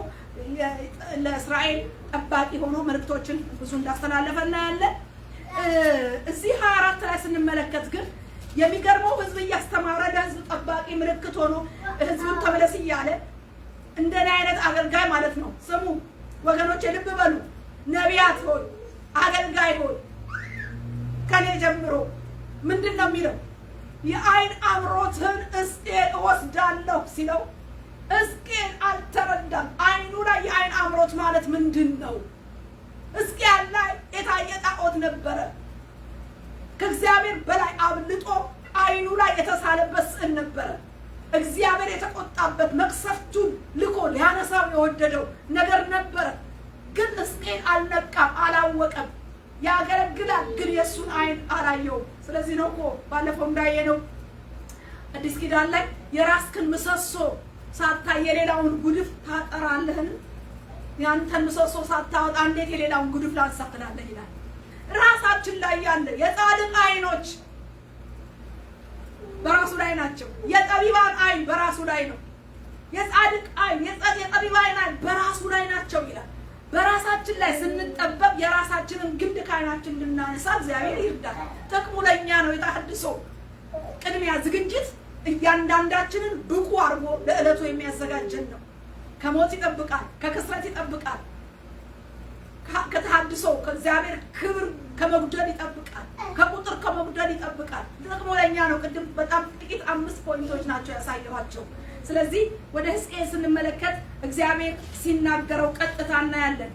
ለእስራኤል ጠባቂ ሆኖ መልእክቶችን ብዙ እንዳስተላለፈ እናያለን። እዚህ 24 ላይ ስንመለከት ግን የሚገርመው ህዝብ እያስተማረ ለህዝብ ጠባቂ ምልክት ሆኖ ህዝብን ተመለስ እያለ እንደኔ አይነት አገልጋይ ማለት ነው። ስሙ ወገኖች፣ ልብ በሉ። ነቢያት ሆይ አገልጋይ ሆይ ከኔ ጀምሮ ምንድን ነው የሚለው? የአይን አምሮትን ሕዝቅኤል እወስዳለሁ ሲለው ሕዝቅኤል አልተረዳም። አይኑ ላይ የአይን አምሮት ማለት ምንድን ነው? ሕዝቅኤል ላይ የታየ ጣዖት ነበረ። ከእግዚአብሔር በላይ አብልጦ አይኑ ላይ የተሳለበት ስዕል ነበረ። እግዚአብሔር የተቆጣበት መቅሰፍቱን ልኮ ሊያነሳው የወደደው ነገር ነበረ። ግን ሕዝቅኤል አልነቃም፣ አላወቀም። ያገለግላል ግን የእሱን አይን አላየውም። ስለዚህ ነው እኮ ባለፈው እንዳየነው አዲስ ኪዳን ላይ የራስክን ምሰሶ ሳታይ የሌላውን ጉድፍ ታጠራለህን? ያንተን ምሰሶ ሳታወጣ እንዴት የሌላውን ጉድፍ ላንሳክላለህ ይላል። ራሳችን ላይ ያለ የጻድቅ አይኖች በራሱ ላይ ናቸው። የጠቢባን አይን በራሱ ላይ ነው። የጻድቅ አይን የጠቢባን አይን በራሱ ላይ ናቸው ይላል። በራሳችን ላይ ስንጠበብ የራሳችንን ግንድ ከዓይናችን እንድናነሳ እግዚአብሔር ይርዳል። ጥቅሙ ለእኛ ነው። የተሐድሶ ቅድሚያ ዝግጅት እያንዳንዳችንን ብቁ አድርጎ ለዕለቱ የሚያዘጋጀን ነው። ከሞት ይጠብቃል፣ ከክስረት ይጠብቃል፣ ከተሐድሶ ከእግዚአብሔር ክብር ከመጉደል ይጠብቃል፣ ከቁጥር ከመጉደል ይጠብቃል። ጥቅሙ ለእኛ ነው። ቅድም በጣም ጥቂት 5 ፖይንቶች ናቸው ያሳየኋቸው። ስለዚህ ወደ ሕዝቅኤል ስንመለከት እግዚአብሔር ሲናገረው ቀጥታ እናያለን።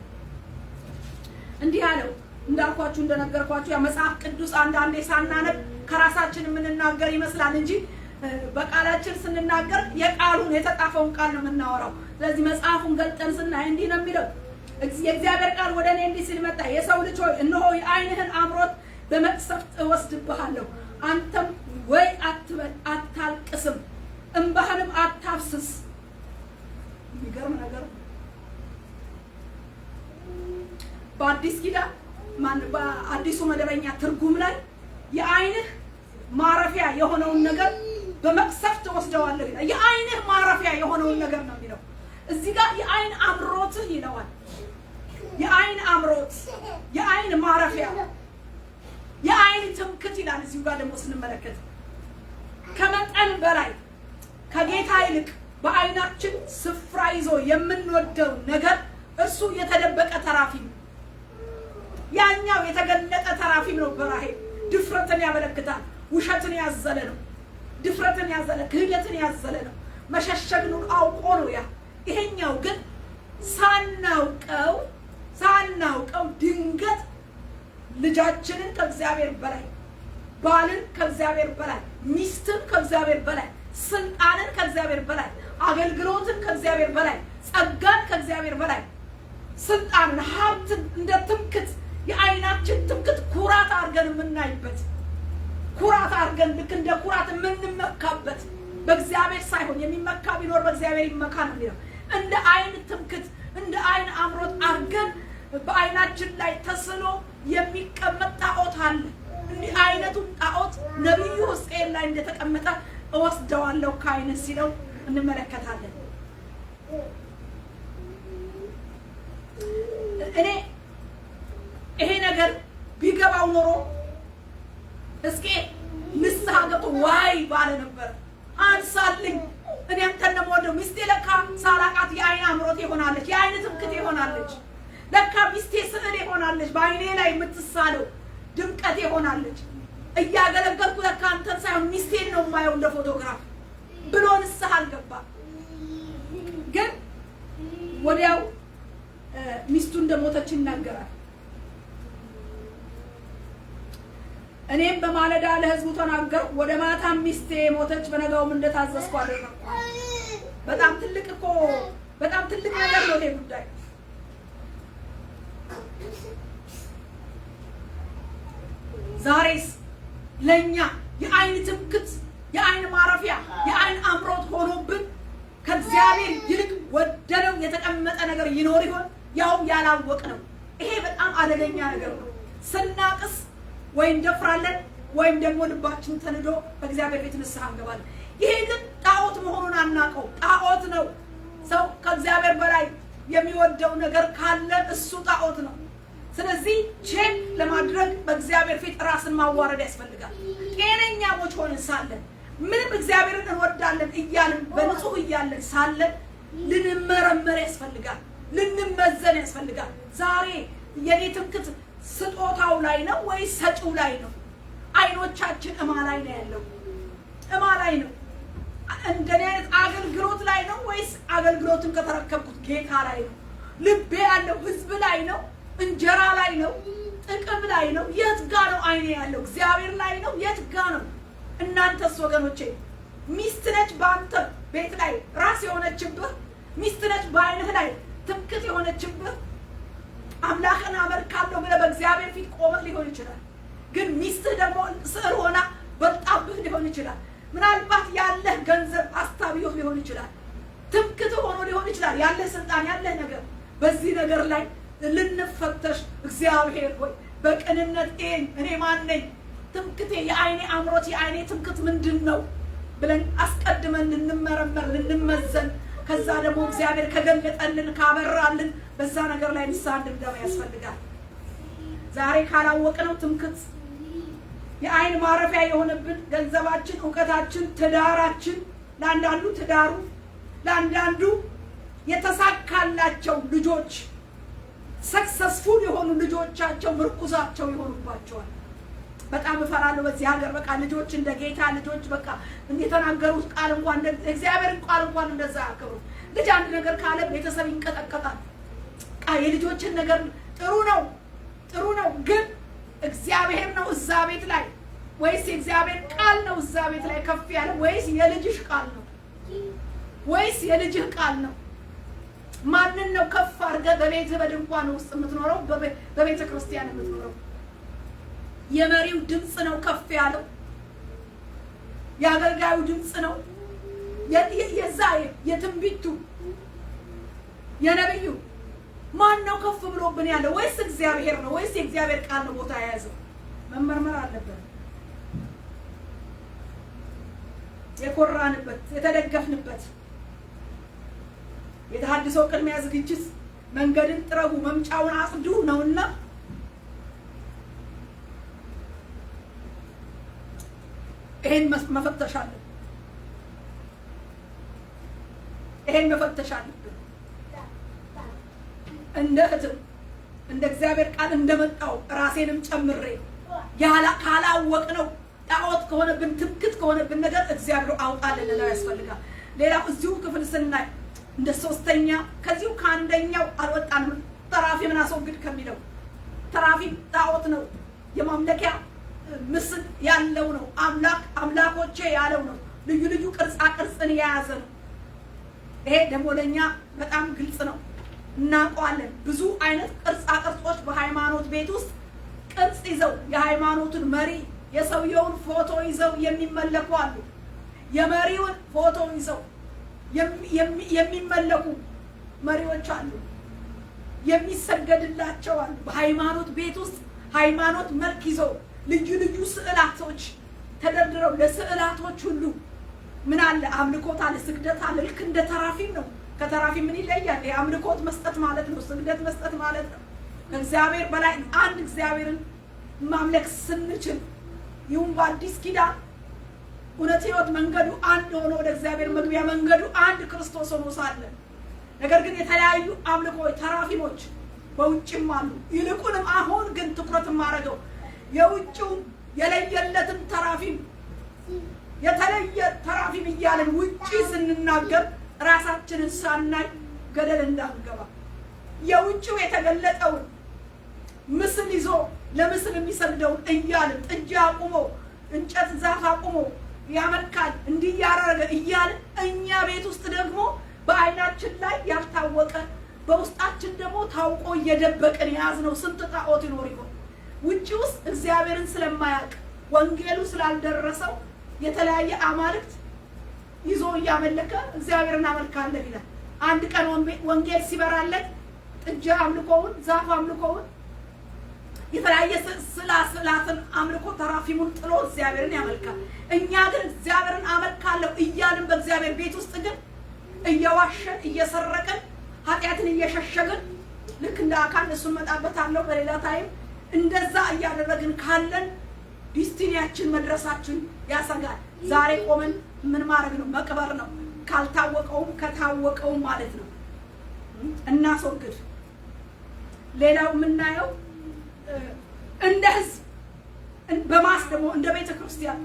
እንዲህ አለው። እንዳልኳችሁ እንደነገርኳችሁ ያ መጽሐፍ ቅዱስ አንዳንዴ ሳናነብ ከራሳችን የምንናገር ይመስላል እንጂ በቃላችን ስንናገር የቃሉን የተጻፈውን ቃል ነው የምናወራው። ስለዚህ መጽሐፉን ገልጠን ስናይ እንዲህ ነው የሚለው። የእግዚአብሔር ቃል ወደ እኔ እንዲህ ሲል መጣ። የሰው ልጅ ሆይ እነሆ የዓይንህን አምሮት በመቅሰፍት እወስድብሃለሁ። አንተም ወይ አትበል አታልቅስም፣ እንባህንም አታፍስስ። የሚገርም ነገር በአዲስ ኪዳን በአዲሱ መደበኛ ትርጉም ላይ የዓይንህ ማረፊያ የሆነውን ነገር በመቅሰፍት ወስደዋለሁ ይላል። የዓይንህ ማረፊያ የሆነውን ነገር ነው የሚለው። እዚህ ጋር የዓይን አምሮትህ ይለዋል። የዓይን አምሮት፣ የዓይን ማረፊያ፣ የዓይን ትምክት ይላል። እዚሁ ጋር ደግሞ ስንመለከት ከመጠን በላይ ከጌታ ይልቅ በዓይናችን ስፍራ ይዞ የምንወደው ነገር እርሱ የተደበቀ ተራፊም፣ ያኛው የተገለጠ ተራፊም ነው። በራሄል ድፍረትን ያመለክታል። ውሸትን ያዘለ ነው። ድፍረትን ያዘለ፣ ክህደትን ያዘለ ነው። መሸሸግን አውቆ ነው ያ። ይሄኛው ግን ሳናውቀው ድንገት ልጃችንን ከእግዚአብሔር በላይ፣ ባልን ከእግዚአብሔር በላይ፣ ሚስትን ከእግዚአብሔር በላይ፣ ስልጣንን ከእግዚአብሔር በላይ፣ አገልግሎትን ከእግዚአብሔር በላይ፣ ጸጋን ከእግዚአብሔር በላይ፣ ስልጣንን፣ ሀብትን እንደ ትምክት የዓይናችን ትምክት ኩራት አድርገን የምናይበት፣ ኩራት አድርገን ልክ እንደ ኩራት የምንመካበት፣ በእግዚአብሔር ሳይሆን የሚመካ ቢኖር በእግዚአብሔር ይመካ ነው የሚለው። እንደ ዓይን ትምክት እንደ ዓይን አምሮት አድርገን በዓይናችን ላይ ተስሎ የሚቀመጥ ጣዖት አለ። እንዲህ አይነቱን ጣዖት ነቢዩ ሕዝቅኤል ላይ እንደተቀመጠ እወስደዋለሁ ከዓይንህ ሲለው እንመለከታለን። እኔ ይሄ ነገር ቢገባው ኖሮ ሕዝቅኤል ንስሐ ገብቶ ዋይ ባለ ነበር። አንሳልኝ፣ እኔ አንተን ነው የምወደው። ሚስቴ ለካ ሳላቃት የዓይን አምሮት ይሆናለች፣ የዓይን ትምክት ይሆናለች። ለካ ሚስቴ ስዕል ይሆናለች፣ በዓይኔ ላይ የምትሳለው ድምቀት ይሆናለች። እያገለገልኩ ለካ አንተን ሳይሆን ሚስቴን ነው የማየው እንደ ፎቶግራፍ ብሎ ንስሐ አልገባ። ግን ወዲያው ሚስቱ እንደሞተች ይናገራል። እኔም በማለዳ ለሕዝቡ ተናገርኩ፣ ወደ ማታ ሚስቴ ሞተች፣ በነጋውም እንደታዘዝኩ አደረግኩ። በጣም ትልቅ እኮ በጣም ትልቅ ነገር ነው ይሄ ጉዳይ። ዛሬስ ለኛ የአይን ትምክት፣ የአይን ማረፊያ፣ የአይን አምሮት ሆኖብን ከእግዚአብሔር ይልቅ ወደነው የተቀመጠ ነገር ይኖር ይሆን? ያው ያላወቅነው። ይሄ በጣም አደገኛ ነገር ነው። ስናቅስ ወይ እንደፍራለን ወይም ደግሞ ልባችን ተንዶ በእግዚአብሔር ቤት ንስሐ እንገባለን። ይሄ ግን ጣዖት መሆኑን አናውቀው። ጣዖት ነው። ሰው ከእግዚአብሔር በላይ የሚወደው ነገር ካለ እሱ ጣዖት ነው። ስለዚህ ቼክ ለማድረግ በእግዚአብሔር ፊት ራስን ማዋረድ ያስፈልጋል። ጤነኛሞች ሆነን ሳለን ምንም እግዚአብሔርን እንወዳለን እያልን በንጹህ እያለን ሳለን ልንመረመር ያስፈልጋል፣ ልንመዘን ያስፈልጋል። ዛሬ የኔ ትምክት ስጦታው ላይ ነው ወይስ ሰጪው ላይ ነው? አይኖቻችን እማ ላይ ነው ያለው? እማ ላይ ነው? እንደኔ አይነት አገልግሎት ላይ ነው ወይስ አገልግሎትን ከተረከብኩት ጌታ ላይ ነው? ልቤ ያለው ህዝብ ላይ ነው? እንጀራ ላይ ነው? ጥቅም ላይ ነው? የት ጋ ነው አይኔ ያለው? እግዚአብሔር ላይ ነው? የት ጋ ነው? እናንተስ ወገኖቼ ሚስት ነች በአንተ ቤት ላይ ራስ የሆነችብህ? ሚስት ነች በአይንህ ላይ ትምክት የሆነችብህ? አምላክን አመልካለሁ ብለህ በእግዚአብሔር ፊት ቆመህ ሊሆን ይችላል። ግን ሚስትህ ደግሞ ስዕል ሆና በልጣብህ ሊሆን ይችላል። ምናልባት ያለህ ገንዘብ አስታብዮህ ሊሆን ይችላል። ትምክትህ ሆኖ ሊሆን ይችላል። ያለህ ስልጣን፣ ያለህ ነገር። በዚህ ነገር ላይ ልንፈተሽ፣ እግዚአብሔር ሆይ በቅንነት እኔ ማን ነኝ? ትምክቴ፣ የአይኔ አምሮት፣ የአይኔ ትምክት ምንድን ነው ብለን አስቀድመን ልንመረመር፣ ልንመዘን። ከዛ ደግሞ እግዚአብሔር ከገለጠልን ካበራልን በዛ ነገር ላይ ንስሐ እንድንገባ ያስፈልጋል። ዛሬ ካላወቅነው ትምክት የአይን ማረፊያ የሆነብን ገንዘባችን፣ እውቀታችን፣ ትዳራችን፣ ለአንዳንዱ ትዳሩ፣ ለአንዳንዱ የተሳካላቸው ልጆች፣ ሰክሰስፉል የሆኑ ልጆቻቸው ምርኩዛቸው ይሆኑባቸዋል። በጣም እፈራለሁ በዚህ ሀገር። በቃ ልጆች እንደ ጌታ ልጆች በቃ የተናገሩት ቃል እንኳን እግዚአብሔርን ቃል እንኳን እንደዛ ያከብሩ። ልጅ አንድ ነገር ካለ ቤተሰብ ይንቀጠቀጣል። የልጆችን ነገር ጥሩ ነው፣ ግን እግዚአብሔር ነው እዛ ቤት ላይ ወይስ የእግዚአብሔር ቃል ነው እዛ ቤት ላይ ከፍ ያለ? ወይስ የልጅሽ ቃል ነው? ወይስ የልጅህ ቃል ነው? ማንን ነው ከፍ አድርገህ በቤትህ በድንኳን ውስጥ የምትኖረው? በቤተ ክርስቲያን የምትኖረው? የመሪው ድምፅ ነው ከፍ ያለው? የአገልጋዩ ድምፅ ነው? የዛ የትንቢቱ የነብዩ ማን ነው ከፍ ብሎብን ያለው? ወይስ እግዚአብሔር ነው? ወይስ የእግዚአብሔር ቃል ነው ቦታ የያዘው? መመርመር አለበት። የኮራንበት የተደገፍንበት የተሐድሶ ቅድሚያ ዝግጅት መንገድን ጥረጉ መምጫውን አጽዱ ነውና ይሄን መፈተሽ አለብን። ይሄን መፈተሽ አለብን። እንደ እህትም እንደ እግዚአብሔር ቃል እንደመጣው ራሴንም ጨምሬ ካላወቅነው ጣዖት ከሆነብን ትምክት ከሆነብን ነገር እግዚአብሔር አውጣልን ነው ያስፈልጋል። ሌላው እዚሁ ክፍል ስናይ እንደ ሶስተኛ ከዚሁ ከአንደኛው አልወጣንም። ተራፊምን አስወግድ ከሚለው ተራፊም ጣዖት ነው፣ የማምለኪያ ምስል ያለው ነው። አምላኮቼ ያለው ነው። ልዩ ልዩ ቅርጻ ቅርጽን የያዘ ነው። ይሄ ደግሞ ለኛ በጣም ግልጽ ነው፣ እናውቀዋለን። ብዙ አይነት ቅርጻ ቅርጾች በሃይማኖት ቤት ውስጥ ቅርጽ ይዘው የሃይማኖቱን መሪ የሰውየውን ፎቶ ይዘው የሚመለኩ አሉ። የመሪውን ፎቶ ይዘው የሚመለኩ መሪዎች አሉ። የሚሰገድላቸው አሉ። በሃይማኖት ቤት ውስጥ ሃይማኖት መልክ ይዘው ልዩ ልዩ ስዕላቶች ተደርድረው ለስዕላቶች ሁሉ ምን አለ? አምልኮት አለ፣ ስግደት አለ። ልክ እንደ ተራፊም ነው። ከተራፊም ምን ይለያል? የአምልኮት መስጠት ማለት ነው፣ ስግደት መስጠት ማለት ነው። ከእግዚአብሔር በላይ አንድ እግዚአብሔርን ማምለክ ስንችል ይሁን በአዲስ ኪዳን እውነት ሕይወት መንገዱ አንድ ሆኖ ወደ እግዚአብሔር መግቢያ መንገዱ አንድ ክርስቶስ ሆኖ ሳለ ነገር ግን የተለያዩ አምልኮች ተራፊሞች በውጭም አሉ። ይልቁንም አሁን ግን ትኩረት ማረገው የውጭው የለየለትን ተራፊም የተለየ ተራፊም እያለን ውጪ ስንናገር ራሳችንን ሳናይ ገደል እንዳንገባ የውጭው የተገለጠውን ምስል ይዞ ለምስል የሚሰግደውን እያልን ጥጃ አቁሞ እንጨት ዛፍ አቁሞ ያመልካል እንዲህ ያደረገ እያልን እኛ ቤት ውስጥ ደግሞ በአይናችን ላይ ያልታወቀ በውስጣችን ደግሞ ታውቆ እየደበቅን የያዝነው ስንት ጣዖት ይኖር ይሆን? ውጪ ውስጥ እግዚአብሔርን ስለማያውቅ ወንጌሉ ስላልደረሰው የተለያየ አማልክት ይዞ እያመለከ እግዚአብሔርን አመልካለን ይላል። አንድ ቀን ወንጌል ሲበራለት ጥጃ አምልኮውን ዛፍ አምልኮውን የተለያየ ስላትን አምልኮ ተራፊሙን ጥሎ እግዚአብሔርን ያመልካል። እኛ ግን እግዚአብሔርን አመልካለሁ እያልን በእግዚአብሔር ቤት ውስጥ ግን እየዋሸን እየሰረቅን ኃጢአትን እየሸሸግን ልክ እንደ አካል እሱን መጣበታለሁ በሌላ ታይም እንደዛ እያደረግን ካለን ዲስቲኒያችን መድረሳችን ያሰጋል። ዛሬ ቆመን ምን ማድረግ ነው? መቅበር ነው። ካልታወቀውም ከታወቀውም ማለት ነው እናስወግድ። ሌላው የምናየው እንደ ህዝብ በማስ ደግሞ እንደ ቤተ ክርስቲያን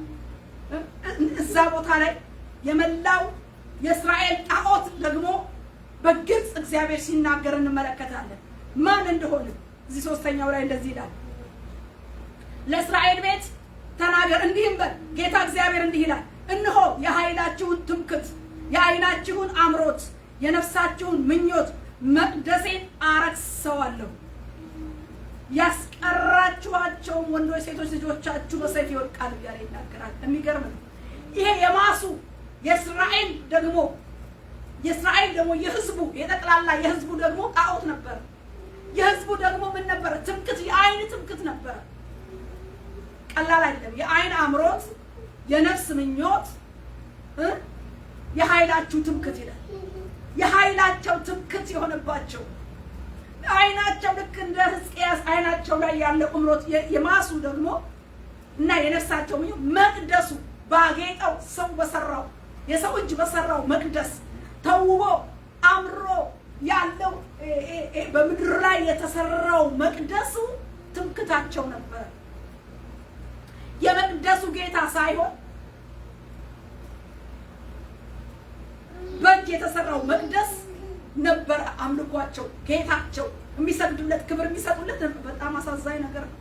እዛ ቦታ ላይ የመላው የእስራኤል ጣዖት ደግሞ በግልጽ እግዚአብሔር ሲናገር እንመለከታለን። ማን እንደሆነ እዚህ ሶስተኛው ላይ እንደዚህ ይላል፣ ለእስራኤል ቤት ተናገር እንዲህም በል ጌታ እግዚአብሔር እንዲህ ይላል፣ እነሆ የኃይላችሁን ትምክህት፣ የዓይናችሁን አምሮት፣ የነፍሳችሁን ምኞት መቅደሴን አረክሰዋለሁ። ያስቀራችኋቸውም ወንዶች ሴቶች ልጆቻችሁ በሰይፍ ይወድቃሉ እያለ ይናገራል። የሚገርም ነው። ይሄ የማሱ የእስራኤል ደግሞ የህዝቡ የጠቅላላ የህዝቡ ደግሞ ጣዖት ነበር። የህዝቡ ደግሞ ምን ነበር? ትምክህት፣ የዓይን ትምክህት ነበር። ቀላል አይደለም። የዓይን አምሮት፣ የነፍስ ምኞት፣ የኃይላችሁ ትምክህት ይላል። የኃይላቸው ትምክህት የሆነባቸው አይናቸው ልክ እንደ ሕዝቅያስ አይናቸው ላይ ያለው እምሮት የማሱ ደግሞ እና የነፍሳቸው ምኞት መቅደሱ ባጌጠው ሰው በሰራው የሰው እጅ በሰራው መቅደስ ተውቦ አምሮ ያለው በምድር ላይ የተሰራው መቅደሱ ትምክህታቸው ነበር። የመቅደሱ ጌታ ሳይሆን በእጅ የተሰራው መቅደስ ነበር አምልኳቸው፣ ጌታቸው፣ የሚሰግዱለት ክብር የሚሰጡለት። በጣም አሳዛኝ ነገር ነው።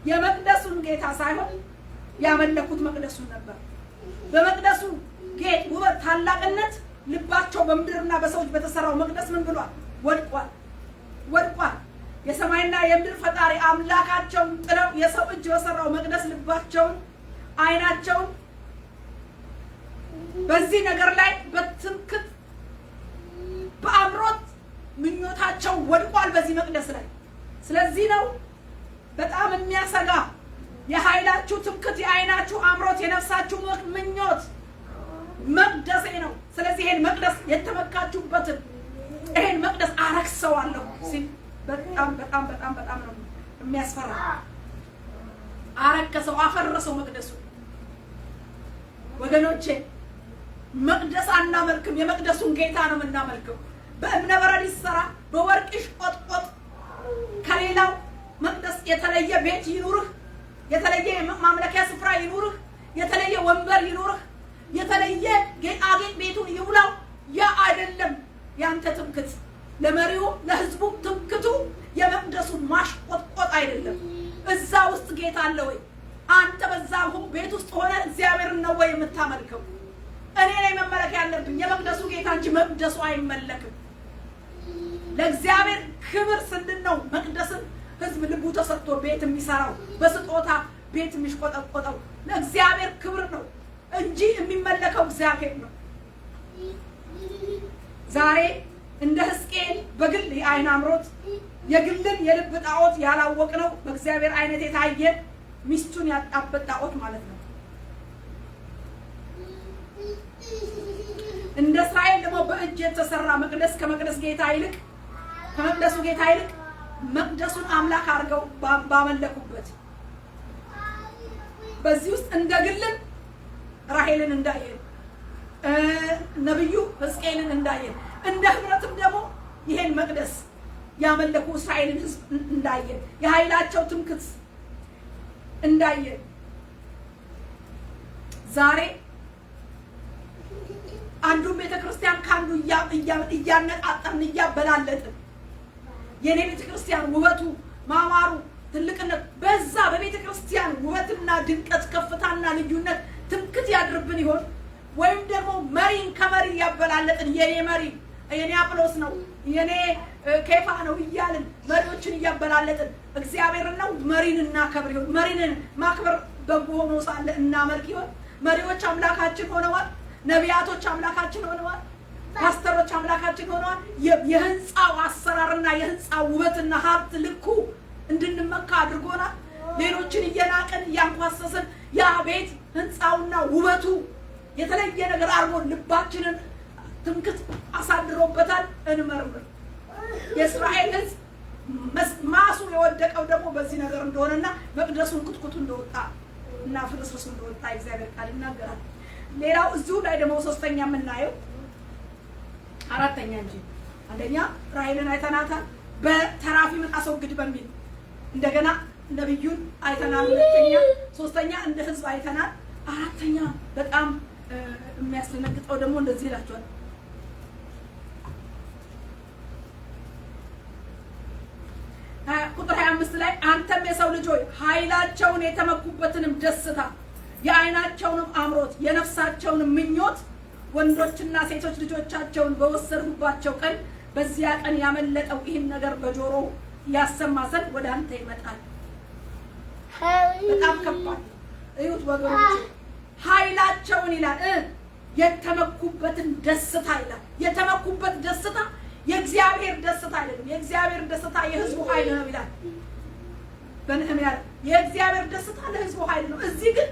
የመቅደሱን ጌታ ሳይሆን ያመለኩት መቅደሱን ነበር። በመቅደሱ ጌጥ፣ ውበት፣ ታላቅነት ልባቸው በምድርና በሰዎች በተሰራው መቅደስ ምን ብሏል? ወድቋል። የሰማይና የምድር ፈጣሪ አምላካቸውን ጥለው የሰው እጅ በሰራው መቅደስ ልባቸውን፣ አይናቸውን በዚህ ነገር ላይ በትምክህት በአምሮት ምኞታቸው ወድቋል በዚህ መቅደስ ላይ። ስለዚህ ነው በጣም የሚያሰጋ የኃይላችሁ ትምክህት፣ የዓይናችሁ አምሮት፣ የነፍሳችሁ ምኞት መቅደሴ ነው። ስለዚህ ይሄን መቅደስ የተመካችሁበትን ይሄን መቅደስ አረክሰዋለሁ ሲል በጣም በጣም በጣም በጣም ነው የሚያስፈራ። አረከሰው፣ አፈረሰው መቅደሱ። ወገኖቼ መቅደስ አናመልክም፣ የመቅደሱን ጌታ ነው የምናመልከው። በእብነ በረድ ይሰራ፣ በወርቅ ይሽቆጥቆጥ፣ ከሌላው መቅደስ የተለየ ቤት ይኑርህ፣ የተለየ ማምለኪያ ስፍራ ይኑርህ፣ የተለየ ወንበር ይኑርህ፣ የተለየ ጌጣጌጥ ቤቱን ይሙላው። ያ አይደለም ያንተ ትምክህት። ለመሪው ለህዝቡ ትምክህቱ የመቅደሱ ማሽቆጥቆጥ አይደለም። እዛ ውስጥ ጌታ አለ ወይ? አንተ በዛ ቤት ውስጥ ሆነ እግዚአብሔርን ነው ወይ የምታመልከው? እኔ ነኝ መመለክ ያለብኝ የመቅደሱ ጌታ እንጂ መቅደሱ አይመለክም። ለእግዚአብሔር ክብር ስንል ነው መቅደስን ህዝብ ልቡ ተሰጥቶ ቤት የሚሰራው፣ በስጦታ ቤት የሚሽቆጠቆጠው ለእግዚአብሔር ክብር ነው እንጂ የሚመለከው እግዚአብሔር ነው። ዛሬ እንደ ሕዝቅኤል በግል የዓይን አምሮት የግልን የልብ ጣዖት ያላወቅነው በእግዚአብሔር አይነት የታየ ሚስቱን ያጣበት ጣዖት ማለት ነው። እንደ እስራኤል ደግሞ በእጅ የተሰራ መቅደስ ከመቅደሱ ጌታ ይልቅ መቅደሱን አምላክ አድርገው ባመለኩበት በዚህ ውስጥ እንደ ግልን ራሔልን እንዳየን፣ ነብዩ ሕዝቅኤልን እንዳየን፣ እንደ ህብረትም ደግሞ ይሄን መቅደስ ያመለኩ እስራኤልን ህዝብ እንዳየን፣ የኃይላቸው ትምክህት እንዳየን ዛሬ አንዱን ቤተክርስቲያን ካንዱ እያነጣጠርን እያበላለጥን የኔ ቤተክርስቲያን ውበቱ ማማሩ ትልቅነት በዛ በቤተክርስቲያን ውበትና ድንቀት ከፍታና ልዩነት ትምክት ያድርብን ይሆን? ወይም ደግሞ መሪን ከመሪ ያበላለጥን የኔ መሪ የኔ አጵሎስ ነው የኔ ኬፋ ነው እያልን መሪዎችን እያበላለጥን እግዚአብሔርን ነው መሪን እናከብር ይሆን? መሪን ማክበር በጎ ሆኖ ሳለ እናመልክ ይሆን? መሪዎች አምላካችን ሆነዋል። ነቢያቶች አምላካችን ሆነዋል። ፓስተሮች አምላካችን ሆነዋል። የህንጻው አሰራርና የህንጻው ውበትና ሀብት ልኩ እንድንመካ አድርጎናል። ሌሎችን እየናቅን እያንኳሰስን ያ ቤት ህንጻውና ውበቱ የተለየ ነገር አድርጎ ልባችንን ትምክት አሳድሮበታል። እንመርምር። የእስራኤል ህዝብ ማሱ የወደቀው ደግሞ በዚህ ነገር እንደሆነና መቅደሱን ቁጥቁጡ እንደወጣ እና ፍርስርሱ እንደወጣ እግዚአብሔር ቃል ይናገራል። ሌላው እዚሁ ላይ ደግሞ ሶስተኛ የምናየው አራተኛ እንጂ አንደኛ ራሔልን አይተናታል በተራፊምን አስወግድ በሚል እንደገና ነብዩን አይተናል። ሁለተኛ ሶስተኛ እንደ ህዝብ አይተናል። አራተኛ በጣም የሚያስደነግጠው ደግሞ እንደዚህ ይላቸዋል። ቁጥር 25 ላይ አንተም የሰው ልጅ ሆይ ኃይላቸውን የተመኩበትንም ደስታ የዓይናቸውንም አምሮት የነፍሳቸውንም ምኞት ወንዶችና ሴቶች ልጆቻቸውን በወሰድሁባቸው ቀን በዚያ ቀን ያመለጠው ይህን ነገር በጆሮ ያሰማ ዘንድ ወደ አንተ ይመጣል። በጣም ከባድ እዩት ወገኖች። ኃይላቸውን ይላል የተመኩበትን ደስታ ይላል። የተመኩበት ደስታ የእግዚአብሔር ደስታ አይደለም። የእግዚአብሔር ደስታ የህዝቡ ኃይል ነው ይላል በነህምያ። የእግዚአብሔር ደስታ ለህዝቡ ኃይል ነው። እዚህ ግን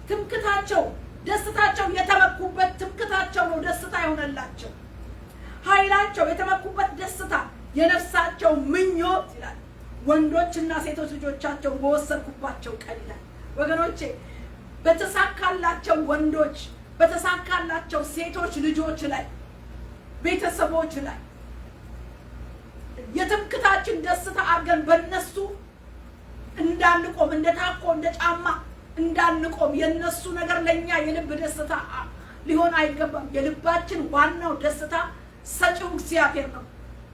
ትምክታቸው ደስታቸው የተመኩበት ትምክታቸው ነው ደስታ የሆነላቸው። ኃይላቸው የተመኩበት ደስታ የነፍሳቸው ምኞት ይላል ወንዶችና ሴቶች ልጆቻቸው በወሰድኩባቸው ቀን ይላል። ወገኖቼ በተሳካላቸው ወንዶች በተሳካላቸው ሴቶች ልጆች ላይ ቤተሰቦች ላይ የትምክታችን ደስታ አድርገን በእነሱ እንዳንቆም እንደ ታኮ እንደ ጫማ እንዳንቆም የነሱ ነገር ለኛ የልብ ደስታ ሊሆን አይገባም። የልባችን ዋናው ደስታ ሰጪው እግዚአብሔር ነው።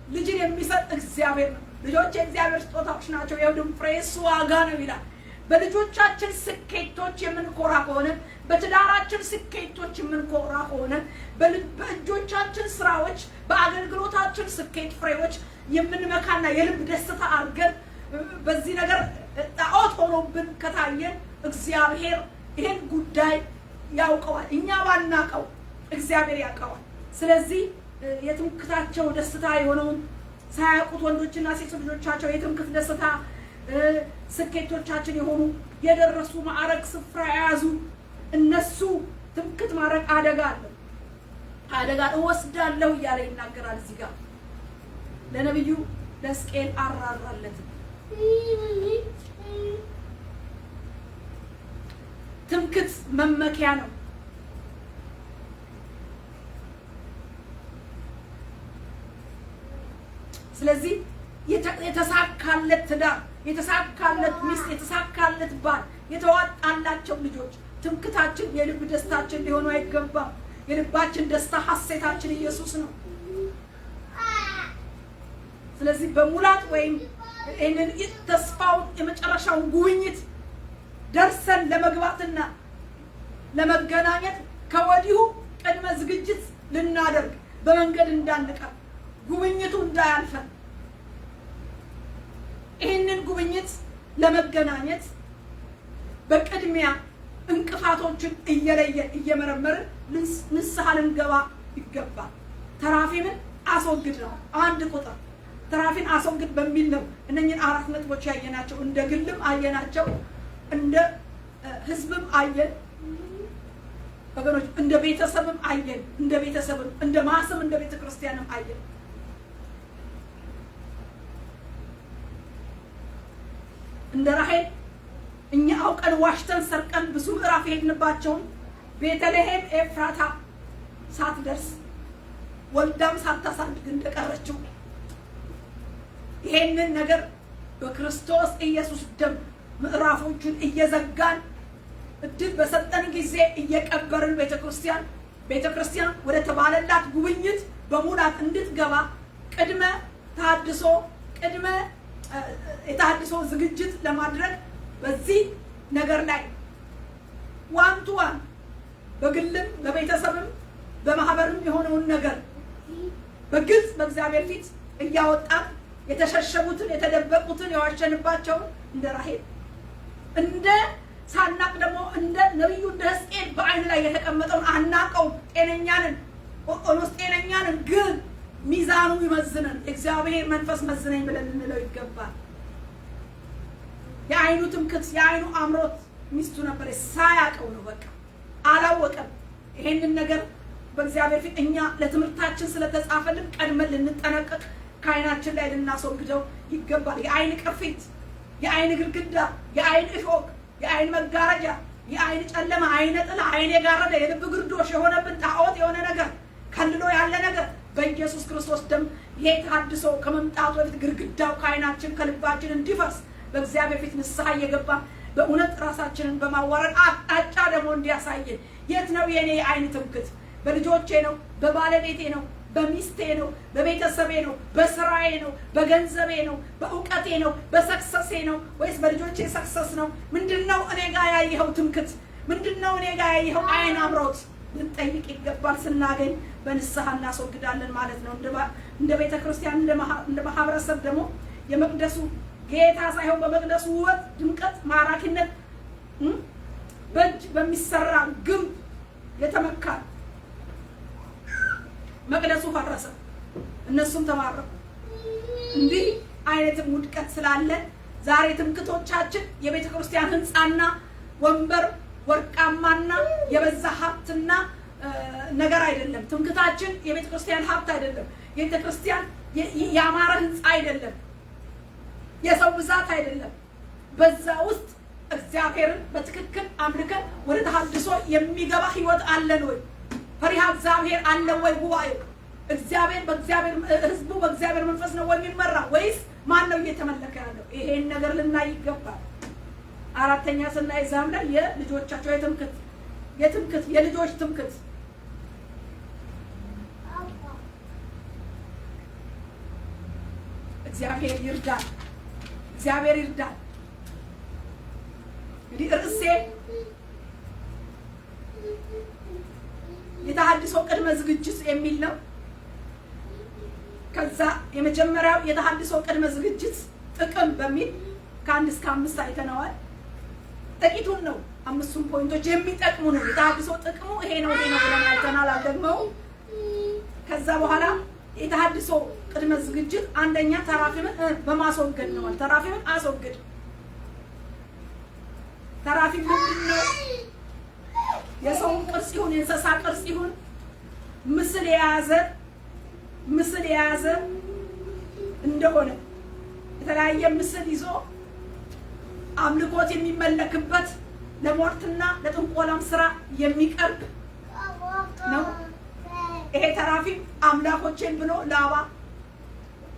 ልጅን የሚሰጥ እግዚአብሔር ነው። ልጆች የእግዚአብሔር ስጦታዎች ናቸው። የሁሉም ፍሬ እሱ ዋጋ ነው ይላል። በልጆቻችን ስኬቶች የምንኮራ ከሆነ በትዳራችን ስኬቶች የምንኮራ ከሆነ በእጆቻችን ስራዎች በአገልግሎታችን ስኬት ፍሬዎች የምንመካና የልብ ደስታ አድርገን በዚህ ነገር ጣዖት ሆኖብን ከታየን እግዚአብሔር ይሄን ጉዳይ ያውቀዋል። እኛ ባናውቀው እግዚአብሔር ያውቀዋል። ስለዚህ የትምክታቸው ደስታ የሆነውን ሳያውቁት ወንዶችና ሴቶች ልጆቻቸው የትምክት ደስታ ስኬቶቻችን የሆኑ የደረሱ ማዕረግ ስፍራ የያዙ እነሱ ትምክት ማድረግ አደጋ አለው። አደጋ እወስዳለሁ እያለ ይናገራል። እዚህ ጋር ለነብዩ ለሕዝቅኤል አራራለት። ትምክት መመኪያ ነው። ስለዚህ የተሳካለት ትዳር፣ የተሳካለት ሚስት፣ የተሳካለት ባል፣ የተዋጣላቸው ልጆች ትምክታችን የልብ ደስታችን ሊሆኑ አይገባም። የልባችን ደስታ ሐሴታችን ኢየሱስ ነው። ስለዚህ በሙላት ወይም እነን ተስፋው የመጨረሻውን ጉብኝት ደርሰን ለመግባትና ለመገናኘት ከወዲሁ ቅድመ ዝግጅት ልናደርግ በመንገድ እንዳንቀር ጉብኝቱ እንዳያልፈን ይህንን ጉብኝት ለመገናኘት በቅድሚያ እንቅፋቶችን እየለየን እየመረመርን ንስሐ ልንገባ ይገባል። ተራፊምን አስወግድ ነው አንድ ቁጥር። ተራፊን አስወግድ በሚል ነው እነኝን አራት ነጥቦች ያየናቸው። እንደ ግልም አየናቸው፣ እንደ ህዝብም አየን ወገኖች፣ እንደ ቤተሰብም አየን፣ እንደ ቤተሰብም እንደ ማስም እንደ ቤተክርስቲያንም አየን። እንደ ራሔል እኛ አውቀን ዋሽተን ሰርቀን ብዙ ምዕራፍ ሄድንባቸውን ቤተልሔም ኤፍራታ ሳትደርስ ወልዳም ሳታሳድግ እንደቀረችው ይሄንን ነገር በክርስቶስ ኢየሱስ ደም ምዕራፎቹን እየዘጋን እድል በሰጠን ጊዜ እየቀበርን ቤተክርስቲያን ወደ ተባለላት ጉብኝት በሙላት እንድትገባ ቅድመ ታድሶ ቅድመ የተሐድሶ ዝግጅት ለማድረግ በዚህ ነገር ላይ ዋን ቱ ዋን በግልም በቤተሰብም በማህበርም የሆነውን ነገር በግልጽ በእግዚአብሔር ፊት እያወጣን የተሸሸጉትን የተደበቁትን የዋሸንባቸውን እንደ ራሔል እንደ ሳናቅ ደግሞ እንደ ነብዩ እንደ ሕዝቅኤል በአይን ላይ የተቀመጠውን አናቀው ጤነኛንን ኦኖስ ጤነኛንን ግን ሚዛኑ ይመዝነን እግዚአብሔር መንፈስ መዝነኝ ብለን እንለው ይገባል። የአይኑ ትምክህት የአይኑ አምሮት ሚስቱ ነበር ሳያቀው ነው በቃ አላወቀም። ይሄንን ነገር በእግዚአብሔር ፊት እኛ ለትምህርታችን ስለተጻፈልን ቀድመን ልንጠነቀቅ ከአይናችን ላይ ልናስወግደው ይገባል። የአይን ቅርፊት፣ የአይን ግድግዳ፣ የአይን እሾክ፣ የአይን መጋረጃ፣ የአይን ጨለማ፣ አይነ ጥላ፣ አይን የጋረደ የልብ ግርዶሽ የሆነብን ጣዖት የሆነ ነገር ከልሎ ያለ ነገር በኢየሱስ ክርስቶስ ደም ይሄ ተሐድሶ ከመምጣቱ በፊት ግድግዳው ከአይናችን ከልባችን እንዲፈርስ በእግዚአብሔር ፊት ንስሐ እየገባ በእውነት ራሳችንን በማዋረድ አቅጣጫ ደግሞ እንዲያሳየን። የት ነው የኔ የአይን ትምክህት? በልጆቼ ነው? በባለቤቴ ነው? በሚስቴ ነው? በቤተሰቤ ነው? በስራዬ ነው? በገንዘቤ ነው? በእውቀቴ ነው? በሰክሰሴ ነው? ወይስ በልጆቼ ሰክሰስ ነው? ምንድነው እኔ ጋር ያየኸው ትምክህት? ምንድነው እኔ ጋር ያየኸው አይን አምሮት? ልንጠይቅ ይገባል። ስናገኝ በንስሐ እናስወግዳለን ማለት ነው። እንደ ቤተ ክርስቲያን እንደ ማህበረሰብ ደግሞ የመቅደሱ ጌታ ሳይሆን በመቅደሱ ውበት፣ ድምቀት፣ ማራኪነት በእጅ በሚሰራ ግንብ የተመካ መቅደሱ ፈረሰ፣ እነሱም ተማረኩ። እንዲህ አይነትም ውድቀት ስላለ ዛሬ ትምክህቶቻችን የቤተ ክርስቲያን ህንጻና ወንበር ወርቃማና የበዛ ሀብትና ነገር አይደለም። ትምክህታችን የቤተ ክርስቲያን ሀብት አይደለም። የቤተ ክርስቲያን ያማረ ህንጻ አይደለም። የሰው ብዛት አይደለም። በዛ ውስጥ እግዚአብሔርን በትክክል አምልከን ወደ ተሐድሶ የሚገባ ህይወት አለን ወይ? ፈሪሃ እግዚአብሔር አለ ወይ? ጉባኤው እግዚአብሔር በእግዚአብሔር ህዝቡ በእግዚአብሔር መንፈስ ነው ወይ የሚመራ ወይስ ማን ነው እየተመለከ ያለው? ይሄን ነገር ልናይ ይገባል። አራተኛ ስናይ እዛም ላይ የልጆቻቸው የትምክህት የልጆች ትምክህት እግዚአብሔር ይርዳል። እግዚአብሔር ይርዳል። እንግዲህ ርዕሴ የተሐድሶ ቅድመ ዝግጅት የሚል ነው። ከዛ የመጀመሪያው የተሐድሶ ቅድመ ዝግጅት ጥቅም በሚል ከ1 እስከ 5 አይተነዋል። ጥቂቱን ነው 5ቱን ፖይንቶች የሚጠቅሙ ነው። የተሐድሶ ጥቅሙ ይሄ ነው ብለን አይተናል። አልደግመውም። ከዛ በኋላ የተሐድሶ ቅድመ ዝግጅት አንደኛ ተራፊምን በማስወገድ ነው። ተራፊምን አስወግድ። ተራፊም ምንድነው? የሰው ቅርጽ ይሁን የእንስሳ ቅርጽ ይሁን ምስል የያዘ እንደሆነ የተለያየ ምስል ይዞ አምልኮት የሚመለክበት ለሞርትና ለጥንቆላም ስራ የሚቀርብ ነው። ይሄ ተራፊም አምላኮቼን ብሎ ላባ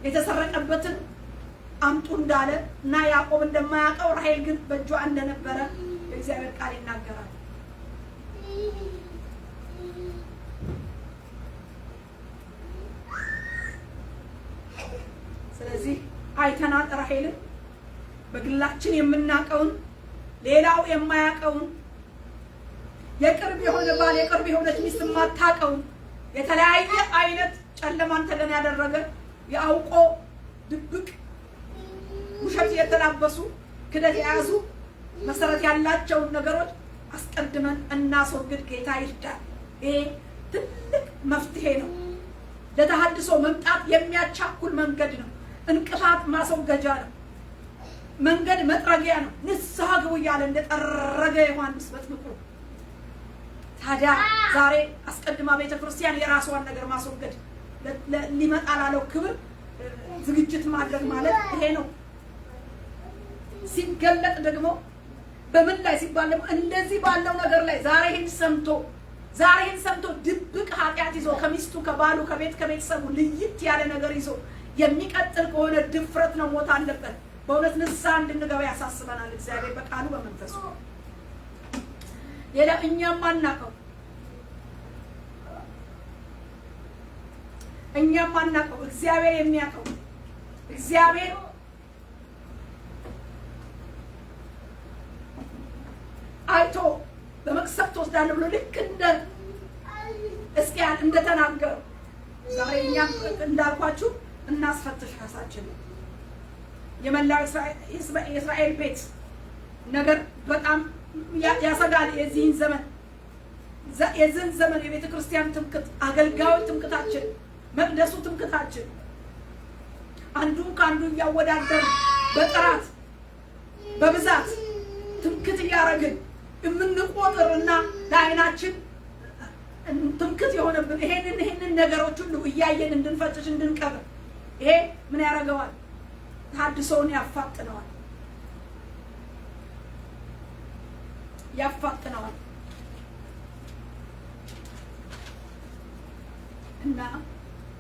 የተሰረቀበትን አምጡ እንዳለ እና ያዕቆብ እንደማያውቀው ራሔል ግን በእጇ እንደነበረ የእግዚአብሔር ቃል ይናገራል። ስለዚህ አይተናል። ራሔልን በግላችን የምናውቀውን ሌላው የማያውቀውን የቅርብ የሆነ ባል የቅርብ የሆነች ሚስት የማታውቀውን የተለያየ አይነት ጨለማን ተገን ያደረገ የአውቆ ድብቅ ውሸት የተላበሱ ክደት የያዙ መሰረት ያላቸውን ነገሮች አስቀድመን እናስወግድ። ጌታ ይርዳል። ይሄ ትልቅ መፍትሄ ነው። ለተሐድሶ መምጣት የሚያቻኩል መንገድ ነው። እንቅፋት ማስወገጃ ነው። መንገድ መጥረጊያ ነው። ንስሐ ግቡ እያለ እንደጠረገ ዮሐንስ መጥምቁ። ታዲያ ዛሬ አስቀድማ ቤተክርስቲያን የራሷን ነገር ማስወገድ ሊመጣ ላለው ክብር ዝግጅት ማድረግ ማለት ይሄ ነው። ሲገለጥ ደግሞ በምን ላይ ሲባል ደግሞ እንደዚህ ባለው ነገር ላይ ዛሬ ይህን ሰምቶ ድብቅ ኃጢአት ይዞ ከሚስቱ ከባሉ ከቤተሰቡ ልይት ያለ ነገር ይዞ የሚቀጥል ከሆነ ድፍረት ነው፣ ሞት አለበት። በእውነት ንስሐ እንድንገባ ያሳስበናል እግዚአብሔር በቃሉ በመንፈሱ። ሌላ እኛም አናውቀው እግዚአብሔር የሚያውቀው እግዚአብሔር አይቶ በመቅሰፍት ወስዳለሁ ብሎ ልክ እንደ ሕዝቅኤል እንደተናገረው ዛሬ እኛም እንዳልኳችሁ እናስፈትሽ ራሳችንን። የመላው የእስራኤል ቤት ነገር በጣም ያሰጋል። የዚህን ዘመን የቤተ ክርስቲያን ትምክህት፣ አገልጋዮች ትምክህታችን፣ መቅደሱ ትምክህታችን አንዱን ከአንዱ እያወዳደር በጥራት በብዛት ትምክህት እያደረግን የምንቆጥርና ለዓይናችን ትምክህት የሆነብን ይሄንን ነገሮች ሁሉ እያየን እንድንፈትሽ እንድንቀብር ይሄ ምን ያደርገዋል? ተሐድሶውን ያፋጥነዋል። እና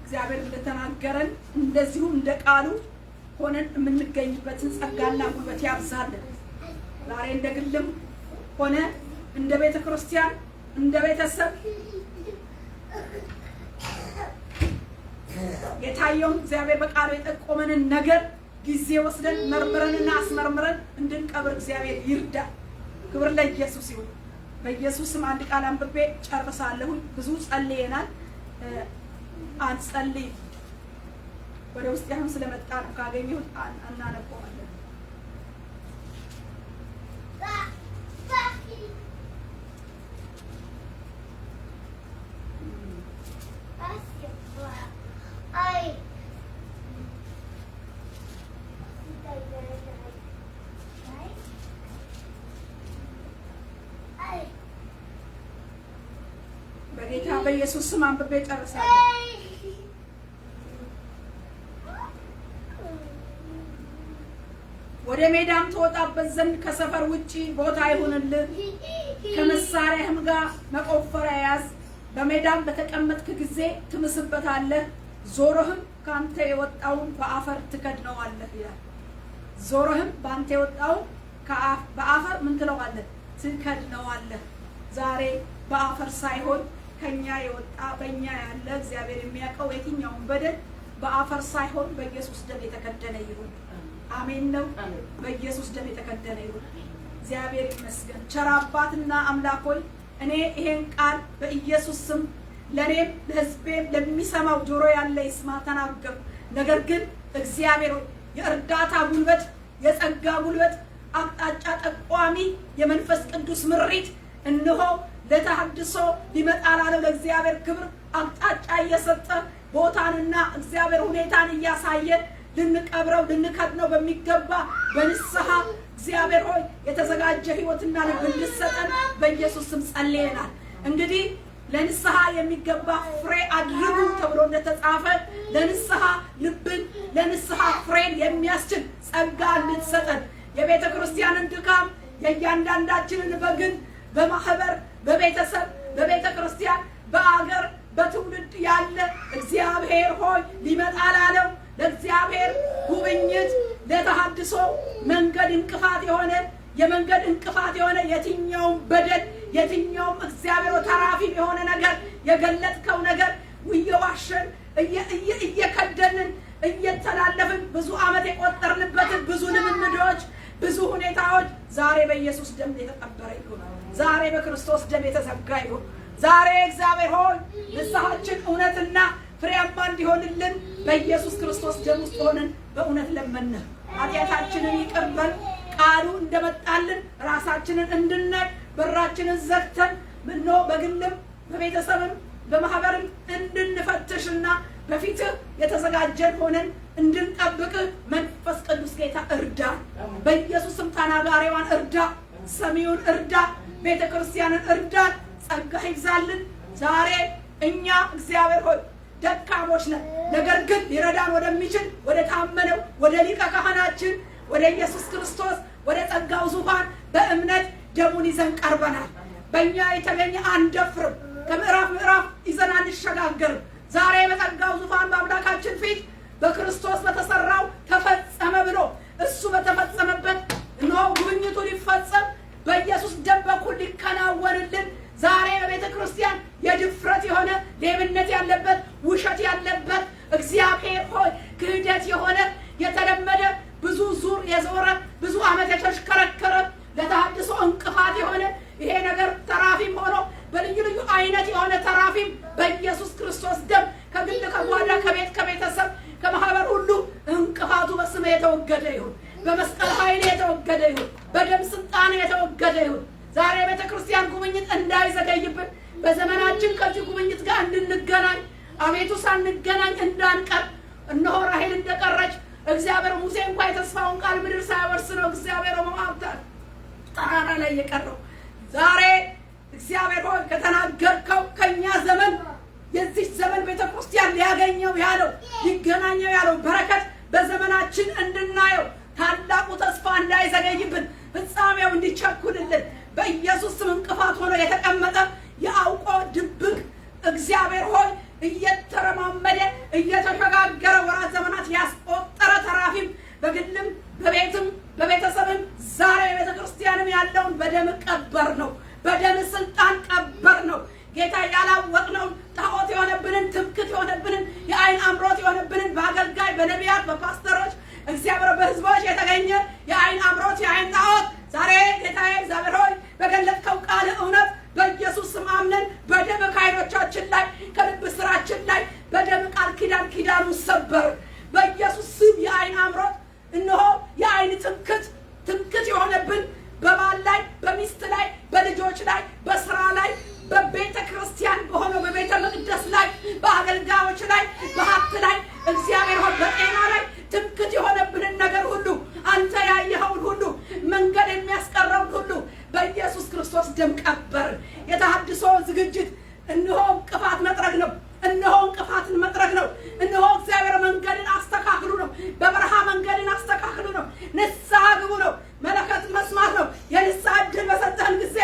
እግዚአብሔር እንደተናገረን እንደዚሁ እንደ ቃሉ ሆነን የምንገኝበትን ጸጋና ጉልበት ያብዛልን። ዛሬ እንደ ግልም ሆነ እንደ ቤተ ክርስቲያን እንደ ቤተሰብ የታየውን እግዚአብሔር በቃሉ የጠቆመንን ነገር ጊዜ ወስደን መርምረንና አስመርምረን እንድንቀብር እግዚአብሔር ይርዳ። ክብር ለኢየሱስ ይሁን። በኢየሱስም አንድ ቃል አንብቤ ጨርሳለሁ። ብዙ ጸልየናል። አንጸልይ ወደ ውስጥ ያሁን ስለመጣ ነው። ካገኘሁት እናነበዋለን። በጌታ በኢየሱስ ስም አንብቤ ጨርሳለሁ። ወደ ሜዳም ተወጣበት ዘንድ ከሰፈር ውጪ ቦታ ይሁንልህ። ከመሳሪያህም ጋር መቆፈሪያ ያዝ። በሜዳም በተቀመጥክ ጊዜ ትምስበታለህ። ዞርህም ካንተ የወጣውን በአፈር ትከድነዋለህ ይላል። ዞርህም ባንተ የወጣውን በአፈር ምን ትለዋለህ? ትከድነዋለህ። ዛሬ በአፈር ሳይሆን ከኛ የወጣ በእኛ ያለ እግዚአብሔር የሚያውቀው የትኛውን በደል በአፈር ሳይሆን በኢየሱስ ደም የተከደነ ይሁን። አሜን ነው። በኢየሱስ ደም የተከደነ ይሁን። እግዚአብሔር ይመስገን። ቸር አባትና አምላክ ሆይ እኔ ይሄን ቃል በኢየሱስ ስም ለኔም ለሕዝቤም ለሚሰማው ጆሮ ያለ ይስማ ተናገር። ነገር ግን እግዚአብሔር ሆይ የእርዳታ ጉልበት፣ የጸጋ ጉልበት፣ አቅጣጫ ጠቋሚ የመንፈስ ቅዱስ ምሪት እነሆ ለተሐድሶ ሊመጣ ላለው ለእግዚአብሔር ክብር አቅጣጫ እየሰጠ ቦታንና እግዚአብሔር ሁኔታን እያሳየ ልንቀብረው ልንከድነው በሚገባ በንስሐ እግዚአብሔር ሆይ የተዘጋጀ ሕይወትና ልብ እንድሰጠን በኢየሱስ ስም ጸልየናል። እንግዲህ ለንስሐ የሚገባ ፍሬ አድርጉ ተብሎ እንደተጻፈ ለንስሐ ልብን ለንስሐ ፍሬን የሚያስችል ጸጋ እንድትሰጠን የቤተ ክርስቲያንን ድካም የእያንዳንዳችንን በግል በማህበር በቤተሰብ በቤተ ክርስቲያን በአገር በትውልድ ያለ እግዚአብሔር ሆይ ሊመጣ ላለው ለእግዚአብሔር ጉብኝት ለተሐድሶ መንገድ እንቅፋት የሆነ የትኛውም በደል የትኛውም እግዚአብሔር ተራፊ የሆነ ነገር የገለጥከው ነገር እየዋሸን እየከደንን እየተላለፍን ብዙ ዓመት የቆጠርንበትን ብዙ ልምምዶች ብዙ ሁኔታዎች ዛሬ በኢየሱስ ደም የተቀበረ ይሁን። ዛሬ በክርስቶስ ደም የተዘጋ ይሁን። ዛሬ እግዚአብሔር ሆይ ንስሐችን እውነትና ፍሬያማ እንዲሆንልን በኢየሱስ ክርስቶስ ደም ውስጥ ሆነን በእውነት ለመንህ። ኃጢአታችንን ይቅር በል። ቃሉ እንደመጣልን ራሳችንን እንድናይ በራችንን ዘግተን ምኖ በግልም በቤተሰብም በማህበርም እንድንፈትሽና በፊትህ የተዘጋጀን ሆነን እንድንጠብቅ መንፈስ ቅዱስ ጌታ እርዳ። በኢየሱስም ተናጋሪዋን እርዳ፣ ሰሚውን እርዳ፣ ቤተ ክርስቲያንን እርዳ። ጸጋ ይብዛልን። ዛሬ እኛ እግዚአብሔር ሆይ ደካሞች ነን። ነገር ግን ሊረዳን ወደሚችል ወደ ታመነው ወደ ሊቀ ካህናችን ወደ ኢየሱስ ክርስቶስ ወደ ጸጋው ዙፋን በእምነት ደሙን ይዘን ቀርበናል። በእኛ የተገኘ አንደፍርም። ከምዕራፍ ምዕራፍ ይዘን አንሸጋገርም። ዛሬ በጸጋው ዙፋን በአምላካችን ፊት በክርስቶስ በተሰራው ተፈጸመ ብሎ እሱ በተፈጸመበት እነሆ ጉብኝቱ ሊፈጸም በኢየሱስ ደም በኩል ሊከናወንልን ዛሬ በቤተ ክርስቲያን የድፍረት የሆነ ሌብነት ያለበት ውሸት ያለበት እግዚአብሔር ሆይ ክህደት የሆነ የተወገደ ይሁን። በደም ስልጣን የተወገደ ይሁን። ዛሬ ቤተክርስቲያን ጉብኝት እንዳይዘገይብን በዘመናችን ከዚህ ጉብኝት ጋር እንድንገናኝ አቤቱ ሳንገናኝ እንዳንቀር እነሆ ራሔል እንደቀረች እግዚአብሔር ሙሴ እንኳን የተስፋውን ቃል ምድር ሳይወርስ ነው እግዚአብሔር ሞዓብ ተራራ ላይ የቀረው። ዛሬ እግዚአብሔር ሆይ ከተናገርከው ከኛ ዘመን የዚህ ዘመን ቤተክርስቲያን ሊያገኘው ያለው ሊገናኘው ያለው በረከት በዘመናችን እንድናየው ታላቁ ተስፋ እንዳይዘገይብን ፍጻሜው እንዲቸኩልልን በኢየሱስ ስም እንቅፋት ሆኖ የተቀመጠ የአውቆ ድብቅ እግዚአብሔር ሆይ እየተረማመደ እየተሸጋገረ ወራት ዘመናት ያስቆጠረ ተራፊም በግልም በቤትም በቤተሰብም ዛሬ ቤተክርስቲያንም ያለውን በደም ቀበር ነው። በደም ስልጣን ቀበር ነው። ጌታ ያላወቅነውን ጣዖት የሆነብንን ትምክት የሆነብንን የአይን አምሮት የሆነብንን በአገልጋይ በነቢያት በፓስተሮች እግዚአብሔር በህዝቦች የተገኘ የአይን አምሮት የአይን ጣዖት ዛሬ ጌታዬ እግዚአብሔር ሆይ በገለጥከው ቃል እውነት በኢየሱስ ስም አምነን በደም ከዓይኖቻችን ላይ ከልብ ስራችን ላይ በደም ቃል ኪዳኑ ሰበር በኢየሱስ ስም የአይን አምሮት እነሆ የአይን ትምክት የሆነብን በባል ላይ በሚስት ላይ በልጆች ላይ በስራ ላይ በቤተ ክርስቲያን በሆነው በቤተ መቅደስ ላይ በአገልጋዮች ላይ በሀብት ላይ እግዚአብሔር ሆይ በጤና ላይ ትምክት የሆነብንን ነገር ሁሉ አንተ ያየኸውን ሁሉ መንገድ የሚያስቀረውን ሁሉ በኢየሱስ ክርስቶስ ደም ቀበር። የተሐድሶ ዝግጅት እነሆ እንቅፋት መጥረግ ነው። እነሆ እንቅፋትን መጥረግ ነው። እነሆ እግዚአብሔር መንገድን አስተካክሉ ነው። በበረሃ መንገድን አስተካክሉ ነው። ንስሐ ግቡ ነው። መለከት መስማት ነው። የንስሐ ዕድል በሰጠህን ጊዜ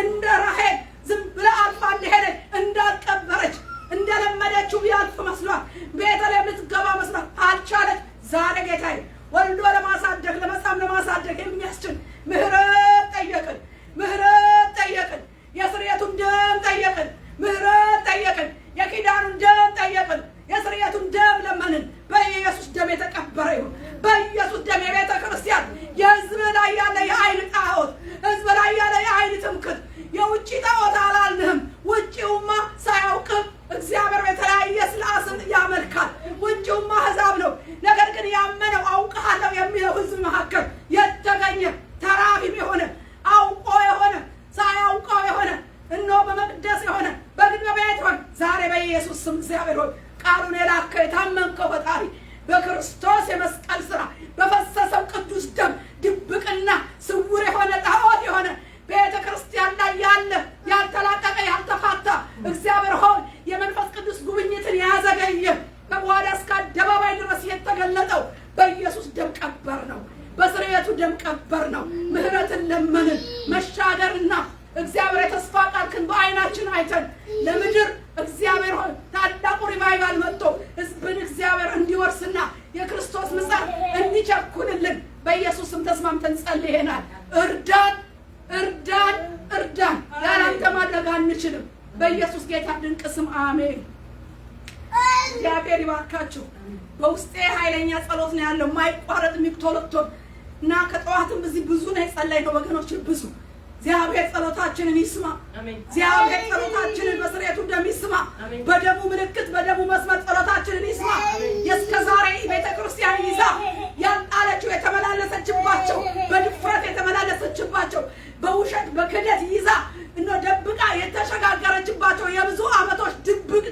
እንደ ራሔል ዝም ብላ አልፋ እንደሄደች እንዳልቀበረች እንደለመደችው ቢያልፍ መስሏት ቤተልሔም ልትገባ መስሏት አልቻለች። ዛሬ ጌታዬ ወልዶ ለማሳደግ ለመሳም ለማሳደግ የሚያስችል ምህረት ጠየቅን። ምህረት ጠየቅን። የስርየቱን ደም ጠየቅን። ምህረት ጠየቅን። የኪዳኑን ደም ጠየቅን። የስርየቱን ደም ለመንን። በኢየሱስ ደም የተቀበረ ይሁን። በኢየሱስ ደም የቤተ ክርስቲያን የህዝብ ላይ ያለ የአይን ጣዖት ህዝብ ላይ ያለ የአይን ትምክት የውጭ ጣዖት አላልንህም። ውጭውማ ሳያውቅም እግዚአብሔር የተለያየ ስላስን ያመልካል። ውጭውማ አሕዛብ ነው። ነገር ግን ያመነው አውቃለሁ የሚለው ህዝብ መካከል የተገኘ ተራፊም የሆነ አውቆ የሆነ ሳያውቀው የሆነ እነሆ በመቅደስ የሆነ በግን በቤት ሆን ዛሬ በኢየሱስ ስም እግዚአብሔር ሆይ ቃሉን የላከ የታመንከው ፈጣሪ በክርስቶስ የመስቀል ስራ በፈሰሰው ቅዱስ ደም ድብቅና ስውር የሆነ ጣዖት የሆነ ቤተ ክርስቲያን ላይ ያለ ያልተላቀቀ ያልተፋታ እግዚአብሔር ሆይ የመንፈስ ቅዱስ ጉብኝትን ያዘገየ በጓዳ እስከ አደባባይ ድረስ የተገለጠው በኢየሱስ ደም ቀበር ነው። በስርየቱ ደም ቀበር ነው። ምህረትን ለመንን መሻገርና እግዚአብሔር የተስፋ ቃልክን በአይናችን አይተን ለምድር እግዚአብሔር ሆይ ታላቁ ሪቫይቫል መጥቶ ህዝብን እግዚአብሔር እንዲወርስና የክርስቶስ ምጽአት እንዲቸኩልልን በኢየሱስም ተስማምተን ጸልየናል። እርዳን እርዳን እርዳን። ያላንተ ማድረግ አንችልም። በኢየሱስ ጌታ ድንቅ ስም አሜን። እግዚአብሔር ይባርካችሁ። በውስጤ ኃይለኛ ጸሎት ነው ያለው ማይቋረጥ የሚክቶለቶን እና ከጠዋትም እዚህ ብዙ ነው የጸለይነው ወገኖች ብዙ እግዚአብሔር ጸሎታችንን ይስማ። እግዚአብሔር ጸሎታችንን በስርየቱ ደም ይስማ። በደሙ ምልክት በደሙ መስመር ጸሎታችንን ይስማ። የእስከዛሬ ቤተክርስቲያን ይዛ ያልጣለችው የተመላለሰችባቸው በድፍረት የተመላለሰችባቸው በውሸት በክደት ይዛ እነ ደብቃ የተሸጋገረችባቸው የብዙ ዓመቶች ድብቅ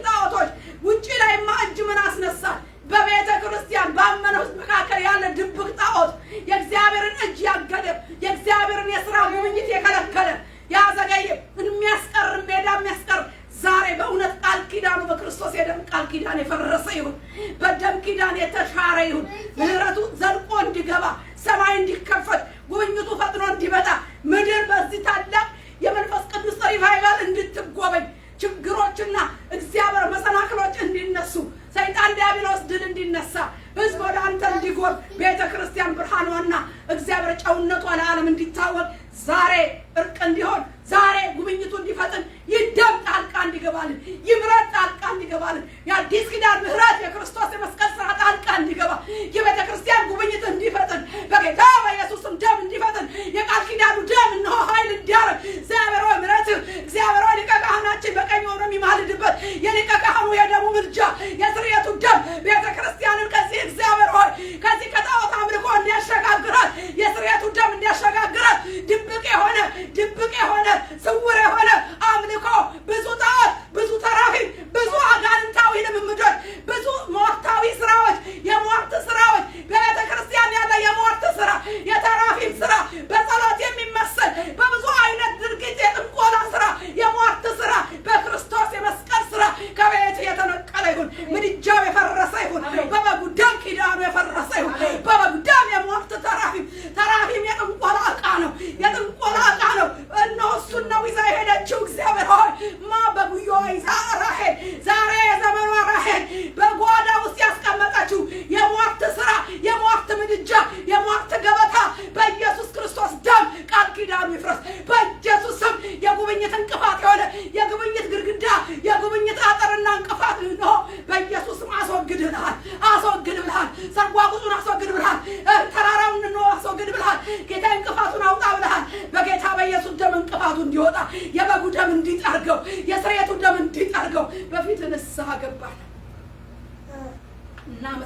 ጣዖቶች ውጪ ላይማ እጅ ምን አስነሳል? በቤተ ክርስቲያን ባመነው መካከል ያለ ድብቅ ጣዖት የእግዚአብሔርን እጅ ያገደ የእግዚአብሔርን የሥራ ጉብኝት የከለከለ ያዘገየ የሚያስቀር ሜዳ የሚያስቀር ዛሬ በእውነት ቃል ኪዳኑ በክርስቶስ የደም ቃል ኪዳን የፈረሰ ይሁን። በደም ኪዳን የተሻረ ይሁን። ምህረቱ ዘልቆ እንዲገባ ሰማይ እንዲከፈት ጉብኝቱ ፈጥኖ እንዲመጣ ምድር በዚህ ታላቅ የመንፈስ ቅዱስ ሪቫይቫል እንድትጎበኝ ችግሮችና እግዚአብሔር መሰናክሎች እንዲነሱ ሰይጣን ዲያብሎስ ድል እንዲነሳ ህዝብ ወደ አንተ እንዲጎር ቤተ ክርስቲያን ብርሃኗና እግዚአብሔር ጨውነቷ ለዓለም እንዲታወቅ ዛሬ እርቅ እንዲሆን ዛሬ ጉብኝቱ እንዲፈጥን ይደም ጣልቃ እንዲገባልን ይምረት ጣልቃ እንዲገባልን የአዲስ ኪዳን ምህረት የክርስቶስ የመስቀል ስራ ጣልቃ እንዲገባ የቤተ ክርስቲያን ጉብኝት እንዲፈጥን በጌታ በኢየሱስም ደም እንዲፈጥን የቃል ኪዳኑ ደም እነሆ ኃይል እንዲያረግ እግዚአብሔር ሆይ ምህረት እግዚአብሔር ሆይ ሊቀ ካህናችን በቀኝ ሆኖ የሚማልድበት የሊቀ ካህኑ የደሙ ምልጃ የስርየቱ ደም ቤተ ክርስቲያንን ከዚህ እግዚአብሔር ሆይ ከዚህ ከጣዖት አምልኮ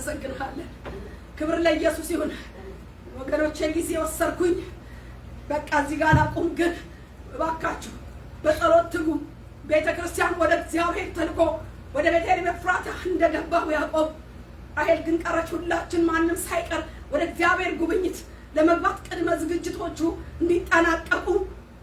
እናመሰግናለን። ክብር ለኢየሱስ ይሁን። ወገኖቼ ጊዜ ወሰርኩኝ። በቃ እዚህ ጋር አቁም። ግን እባካችሁ በጸሎት ትጉ። ቤተክርስቲያን ወደ እግዚአብሔር ተልኮ ወደ ቤተልሔም ኤፍራታ እንደገባው ያዕቆብ ራሔል ግን ቀረች። ሁላችን ማንም ሳይቀር ወደ እግዚአብሔር ጉብኝት ለመግባት ቅድመ ዝግጅቶቹ እንዲጠናቀቁ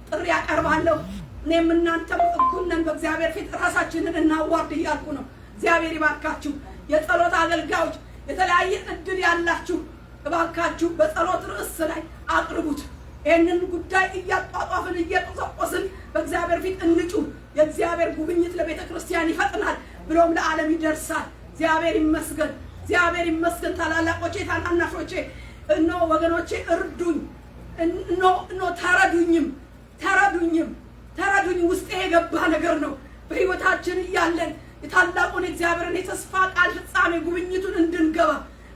ጥሪ ያቀርባለሁ። እኔም እናንተም እኩል ነን በእግዚአብሔር ፊት ራሳችንን እናዋርድ እያልኩ ነው። እግዚአብሔር ይባርካችሁ። የጸሎት አገልጋዮች የተለያየ እድል ያላችሁ እባካችሁ በጸሎት ርዕስ ላይ አቅርቡት። ይህንን ጉዳይ እያጧጧፍን እየቆሰቆስን በእግዚአብሔር ፊት እንጩ። የእግዚአብሔር ጉብኝት ለቤተ ክርስቲያን ይፈጥናል ብሎም ለዓለም ይደርሳል። እግዚአብሔር ይመስገን፣ እግዚአብሔር ይመስገን። ታላላቆቼ ታናናሾቼ እኖ ወገኖቼ እርዱኝ፣ እኖ ተረዱኝ። ውስጤ የገባ ነገር ነው። በሕይወታችን እያለን የታላቁን እግዚአብሔርን የተስፋ ቃል ፍጻሜ ጉብኝቱን እንድንገባ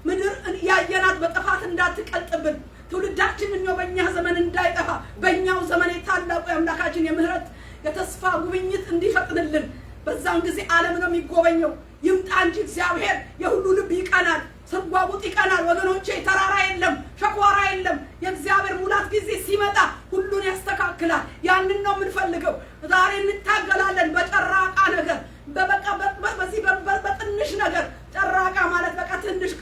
ምድር ያየናት በጥፋት እንዳትቀልጥብን ትውልዳችን እኛው በእኛ ዘመን እንዳይጠፋ በእኛው ዘመን የታላቁ የአምላካችን የምህረት የተስፋ ጉብኝት እንዲፈጥንልን በዛን ጊዜ ዓለም ነው የሚጎበኘው። ይምጣ እንጂ እግዚአብሔር የሁሉ ልብ ይቀናል፣ ስርጓጉጥ ይቀናል። ወገኖቼ ተራራ የለም፣ ሸኳራ የለም። የእግዚአብሔር ሙላት ጊዜ ሲመጣ ሁሉን ያስተካክላል። ያንን ነው የምንፈልገው። ዛሬ እንታገላለን በጨራቃ ነገር፣ በዚህ በትንሽ ነገር። ጨራቃ ማለት በቃ ትንሽ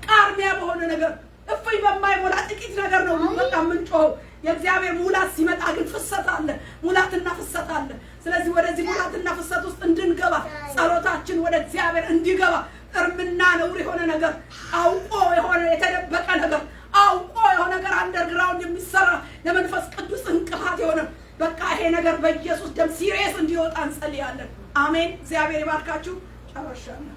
ቃርሚያ በሆነ ነገር እፍኝ በማይሞላ ጥቂት ነገር ነው በቃ የምንጮኸው። የእግዚአብሔር ሙላት ሲመጣ ግን ፍሰት አለ፣ ሙላትና ፍሰት አለ። ስለዚህ ወደዚህ ሙላትና ፍሰት ውስጥ እንድንገባ ጸሎታችን ወደ እግዚአብሔር እንዲገባ እርምና ነውር የሆነ ነገር አውቆ የሆነ የተደበቀ ነገር አውቆ የሆነ ነገር አንደርግራውንድ የሚሰራ ለመንፈስ ቅዱስ እንቅፋት የሆነ በቃ ይሄ ነገር በኢየሱስ ደም ሲሪየስ እንዲወጣ እንጸልያለን። አሜን። እግዚአብሔር ይባርካችሁ። ጨርሻለሁ።